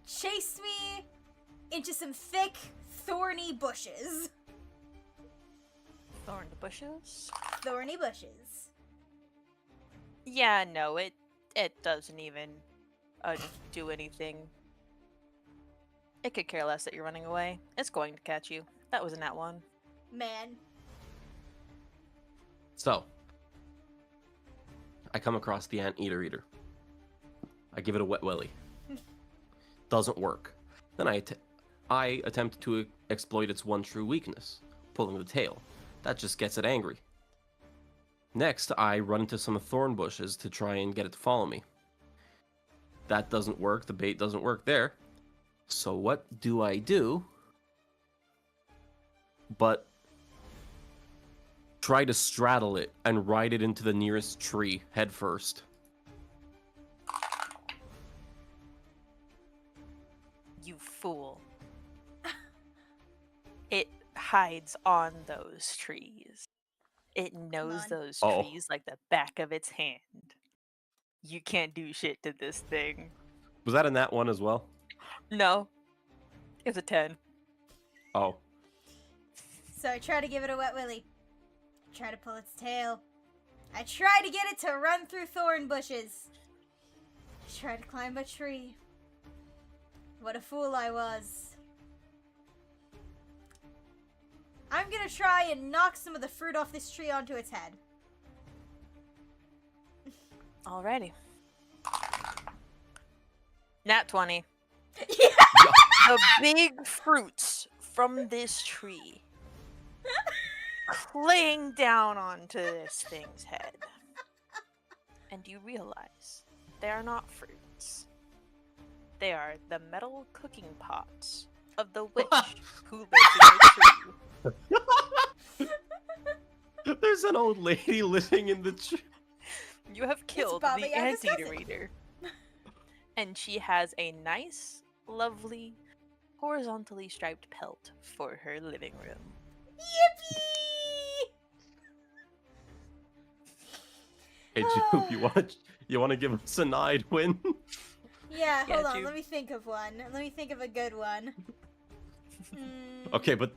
chase me into some thick, thorny bushes. Thorn bushes? Thorny bushes. Yeah, no, it It doesn't even do anything. It could care less that you're running away. It's going to catch you. That was a nat one. Man. So, I come across the anteater eater. I give it a wet willy. Doesn't work. Then I attempt to exploit its one true weakness, pulling the tail. That just gets it angry. Next, I run into some thorn bushes to try and get it to follow me. That doesn't work. The bait doesn't work there. So what do I do? But try to straddle it and ride it into the nearest tree head first. You fool. It hides on those trees. It knows on. those Oh. trees like the back of its hand. You can't do shit to this thing. Was that in that one as well? No. It's a 10. Oh. So I try to give it a wet willy. Try to pull its tail. I try to get it to run through thorn bushes. I try to climb a tree. What a fool I was. I'm gonna try and knock some of the fruit off this tree onto its head. Alrighty. Nat 20. Yeah. The big fruits from this tree cling down onto this thing's head. And you realize they are not fruits. They are the metal cooking pots of the witch who lives in the tree. There's an old lady living in the tree. You have killed Baba the Yaga's anteater cousin. eater. And she has a nice, lovely, horizontally striped pelt for her living room. Yippee! Hey, Jupe, you want to give us a nod win? Yeah, Yeah, hold on. Jude. Let me think of one. Let me think of a good one. Mm, Okay, but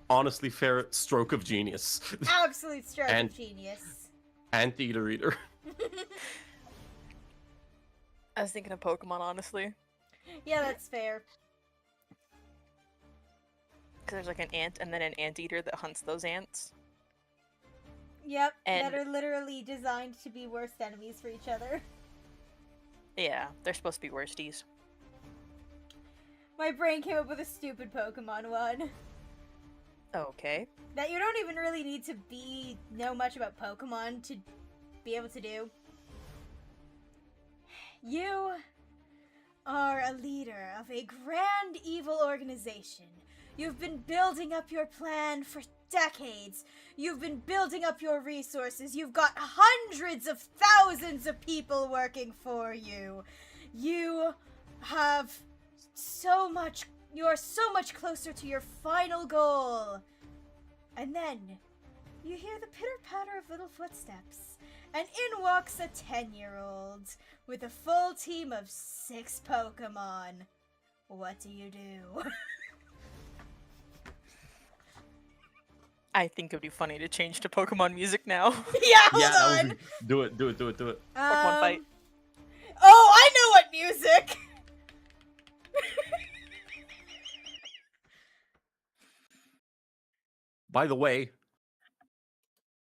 honestly, fair stroke of genius. Absolute stroke And- of genius. Anteater eater. I was thinking of Pokemon, honestly. Yeah, that's fair. Because there's like an ant and then an anteater that hunts those ants. Yep, And- that are literally designed to be worst enemies for each other. Yeah, they're supposed to be worsties. My brain came up with a stupid Pokemon one. Okay. That you don't even really need to know much about Pokemon to be able to do. You are a leader of a grand evil organization. You've been building up your plan for decades. You've been building up your resources. You've got hundreds of thousands of people working for you. You have you're so much closer to your final goal. And then you hear the pitter-patter of little footsteps, and in walks a 10-year-old with a full team of 6 Pokemon. What do you do? I think it'd be funny to change to Pokemon music now. Yeah, hold that on. would be... Do it. Pokemon fight. Oh, I know what music! By the way,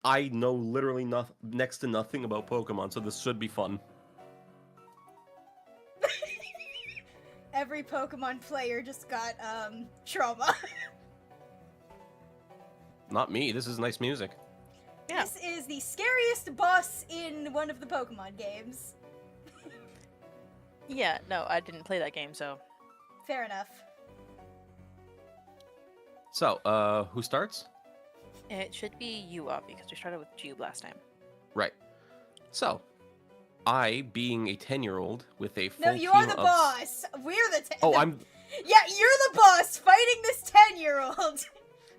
I know literally next to nothing about Pokemon, so this should be fun. Every Pokemon player just got, trauma. Not me. This is nice music. Yeah. This is the scariest boss in one of the Pokemon games. Yeah, no, I didn't play that game, so. Fair enough. So, who starts? It should be you, Avi, because we started with Jube last time. Right. So, I, being a 10-year-old with a full No, you are team the of... boss. We're the Oh, I'm... Yeah, you're the boss fighting this 10-year-old.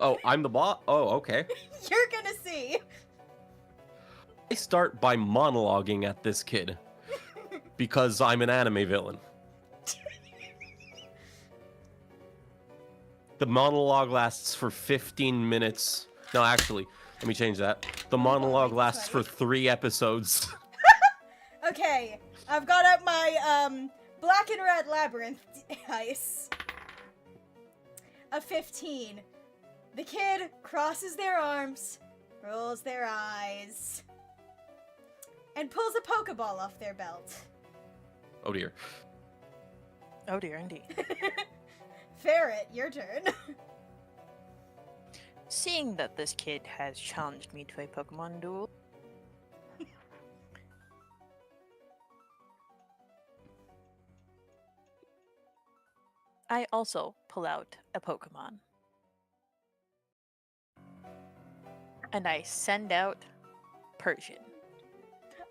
Oh, I'm the boss? Oh, okay. You're gonna see. I start by monologuing at this kid. Because I'm an anime villain. The monologue lasts for 15 minutes. No, actually, let me change that. The monologue lasts for 3 episodes. Okay, I've got out my black and red labyrinth dice. A 15. The kid crosses their arms, rolls their eyes, and pulls a Pokeball off their belt. Oh dear. Oh dear, indeed. Ferret, your turn. Seeing that this kid has challenged me to a Pokemon duel, I also pull out a Pokemon. And I send out Persian.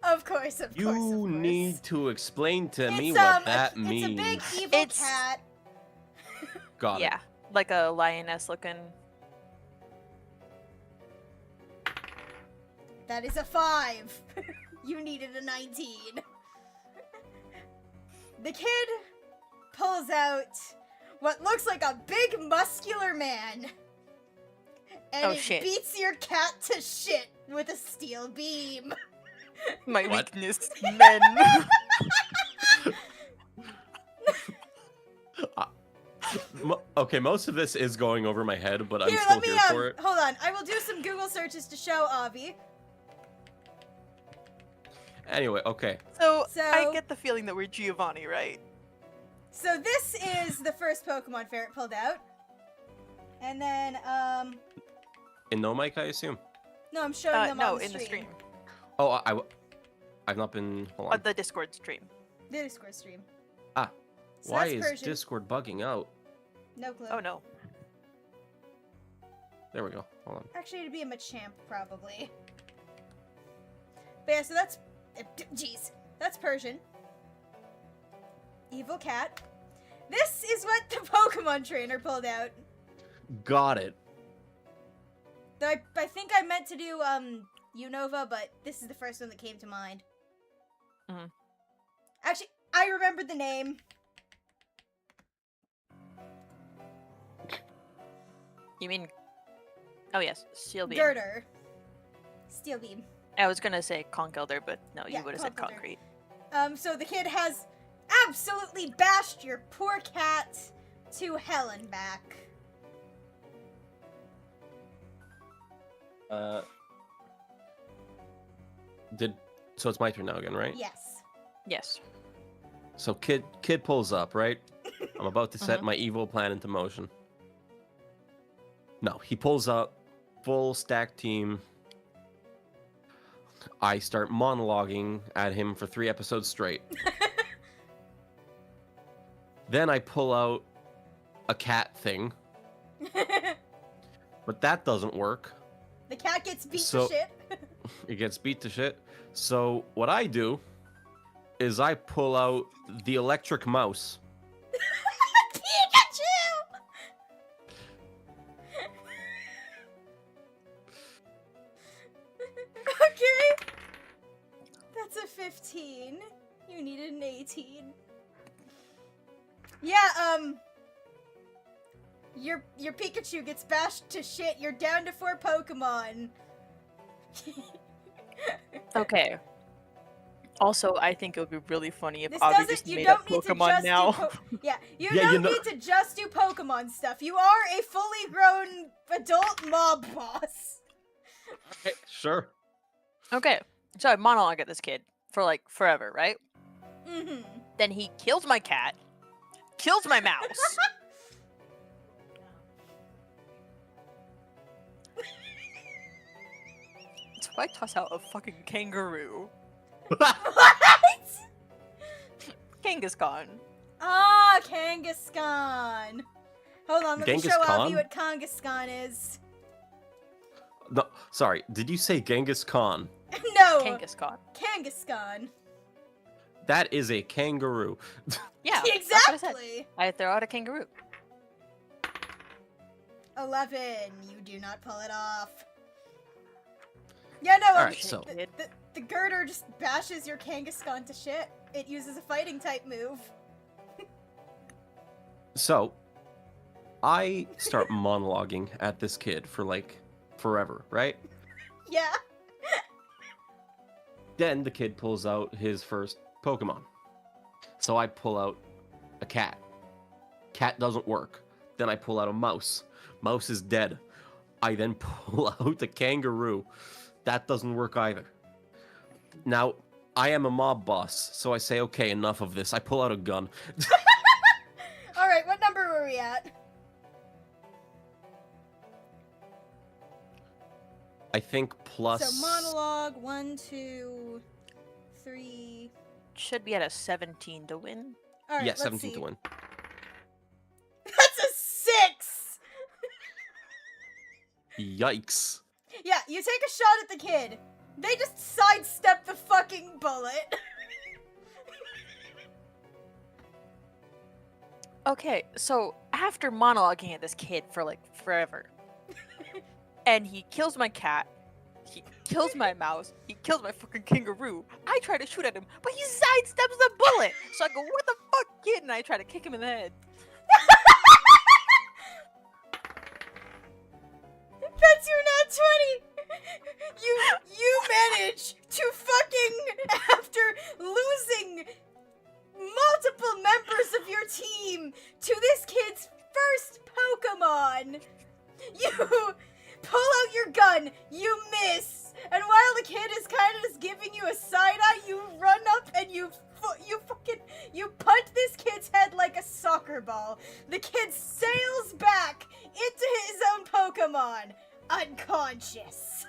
Of course, of course, of You course. need to explain to me It's, what that It's means. a big evil It's- cat. Got it. Yeah, like a lioness looking. That is a 5. You needed a 19. The kid pulls out what looks like a big muscular man. And Oh, it shit. beats your cat to shit with a steel beam. My What? weakness, men. Okay, most of this is going over my head, but I'm Here, still let me, here for it. hold on. I will do some Google searches to show Avi. Anyway, okay. So, So- I get the feeling that we're Giovanni, right? So this is the first Pokemon Ferret pulled out. And then, In no mic, I assume. no, I'm showing them No, on the in the stream. Oh, I've not been. Hold on. The Discord stream. The Discord stream. Ah, So why that's is Persian. Discord bugging out? No clue. Oh no. There we go. Hold on. Actually, it'd be a Machamp, probably. But yeah, so that's... Jeez. That's Persian. Evil cat. This is what the Pokemon trainer pulled out. Got it. Though I think I meant to do, Unova, but this is the first one that came to mind. Mhm. Actually, I remembered the name. You mean? Oh yes, Steel Beam. Girder. Steel Beam. I was gonna say Conkeldurr, but no, Yeah, you would have said Conkeldurr. Concrete. So the kid has absolutely bashed your poor cat to hell and back. So it's my turn now again, right? Yes. Yes. So kid pulls up, right? I'm about to set Mhm. my evil plan into motion. No, he pulls up, full stack team. I start monologuing at him for 3 episodes straight. Then I pull out a cat thing, but that doesn't work. The cat gets beat So- to shit. It gets beat to shit. So what I do is I pull out the electric mouse. Pikachu! Okay. That's a 15. You needed an 18. Yeah, your Pikachu gets bashed to shit. You're down to 4 Pokemon. Okay. Also, I think it would be really funny if This Avi doesn't. just You made up don't need to Pokemon just now. do. Yeah, you Yeah, don't you know- need to just do Pokemon stuff. You are a fully grown adult mob boss. Okay, sure. Okay, so I monologue at this kid for like forever, right? Mm-hmm. Then he kills my cat, kills my mouse. So I toss out a fucking kangaroo. What? Kangaskhan. Ah, Kangaskhan. Hold on, let me Genghis show Khan? Avi what Kangaskhan is. No, sorry. Did you say Genghis Khan? No, Kangaskhan. Kangaskhan. That is a kangaroo. Yeah, that's what I said. Exactly. I throw out a kangaroo. 11. You do not pull it off. Yeah, no, Alright, shit, so kid. the girder just bashes your Kangaskhan to shit. It uses a fighting type move. So, I start monologuing at this kid for like forever, right? Yeah. Then the kid pulls out his first Pokemon. So I pull out a cat. Cat doesn't work. Then I pull out a mouse. Mouse is dead. I then pull out a kangaroo. That doesn't work either. Now, I am a mob boss, so I say, okay, enough of this. I pull out a gun. All right, what number were we at? I think plus... So monologue, 1, 2, 3. Should be at a 17 to win. All right, yeah, let's 17 see. to win. That's a 6! Yikes. Yeah, you take a shot at the kid. They just sidestep the fucking bullet. Okay, so after monologuing at this kid for like forever, and he kills my cat, he kills my mouse, he kills my fucking kangaroo, I try to shoot at him, but he sidesteps the bullet! So I go, what the fuck, kid? And I try to kick him in the head. That's your nat 20! You manage to fucking, after losing multiple members of your team to this kid's first Pokemon, you pull out your gun, you miss, and while the kid is kind of just giving you a side-eye, you run up and you punch this kid's head like a soccer ball. The kid sails back into his own Pokemon, unconscious.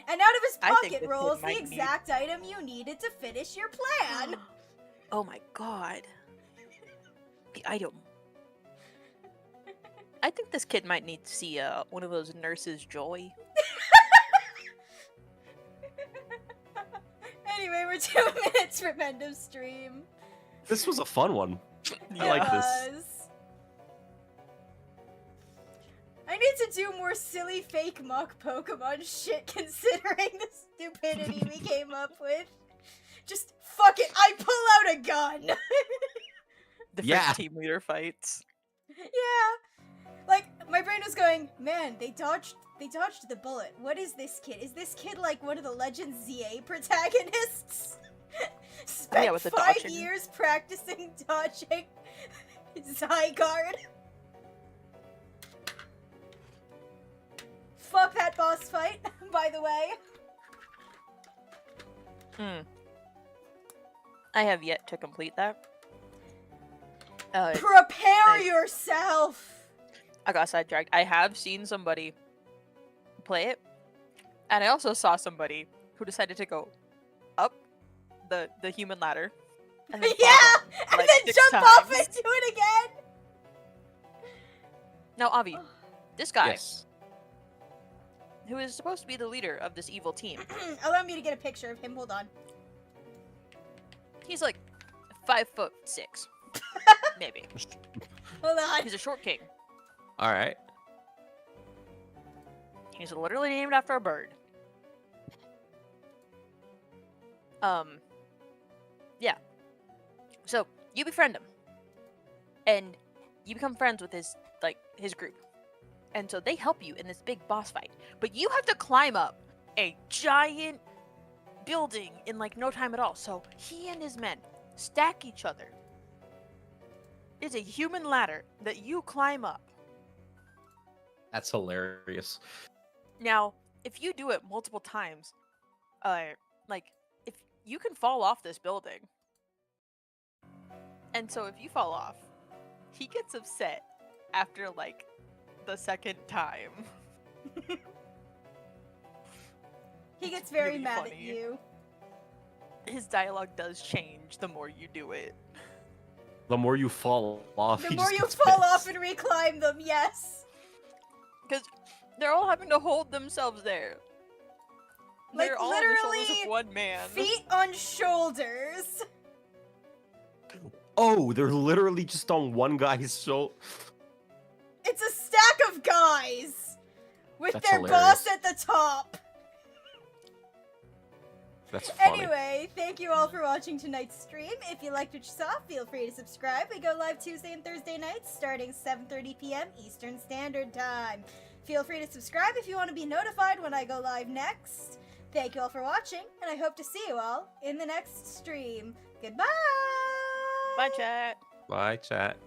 And out of his I think pocket this kid rolls the might need- exact item you needed to finish your plan. Oh my god. The item. I think this kid might need to see one of those nurses' joy. Anyway, we're 2 minutes from end of stream. This was a fun one. I It like this. was. I need to do more silly fake mock Pokemon shit considering the stupidity we came up with. Just fuck it, I pull out a gun! Different Yeah. team leader fights. Yeah. Like, my brain was going, man, they dodged the bullet. What is this kid? Is this kid like one of the Legend ZA protagonists? Spent Yeah, with the 5 dodging. years practicing dodging Zygarde. Fuck that boss fight, by the way. I have yet to complete that. Prepare Hey. yourself! I got sidetracked. I have seen somebody play it, and I also saw somebody who decided to go up the human ladder. And then Yeah! fall down, And like, then 6 jump off times. and do it again! Now, Avi, this guy, Yes. who is supposed to be the leader of this evil team, Allow me to get a picture of him, hold on. he's like 5'6", maybe. Hold on. He's a short king. All right. He's literally named after a bird. Yeah. So you befriend him, and you become friends with his group, and so they help you in this big boss fight. But you have to climb up a giant building in like no time at all. So he and his men stack each other. It's a human ladder that you climb up. That's hilarious. Now, if you do it multiple times, like, if you can fall off this building. And so if you fall off, he gets upset after, like, the second time. He gets It's very really mad at funny. you. His dialogue does change the more you do it. The more you fall off, The he more just you gets fall pissed. off and reclimb them, yes. Because they're all having to hold themselves there. Like, They're all on the shoulders literally of one man. Feet on shoulders. Oh, they're literally just on one guy's shoulder. It's a stack of guys with That's their hilarious. boss at the top. That's funny. Anyway, thank you all for watching tonight's stream. If you liked what you saw, feel free to subscribe. We go live Tuesday and Thursday nights starting 7:30 p.m. Eastern Standard Time. Feel free to subscribe if you want to be notified when I go live next. Thank you all for watching, and I hope to see you all in the next stream. Goodbye! Bye, chat. Bye, chat.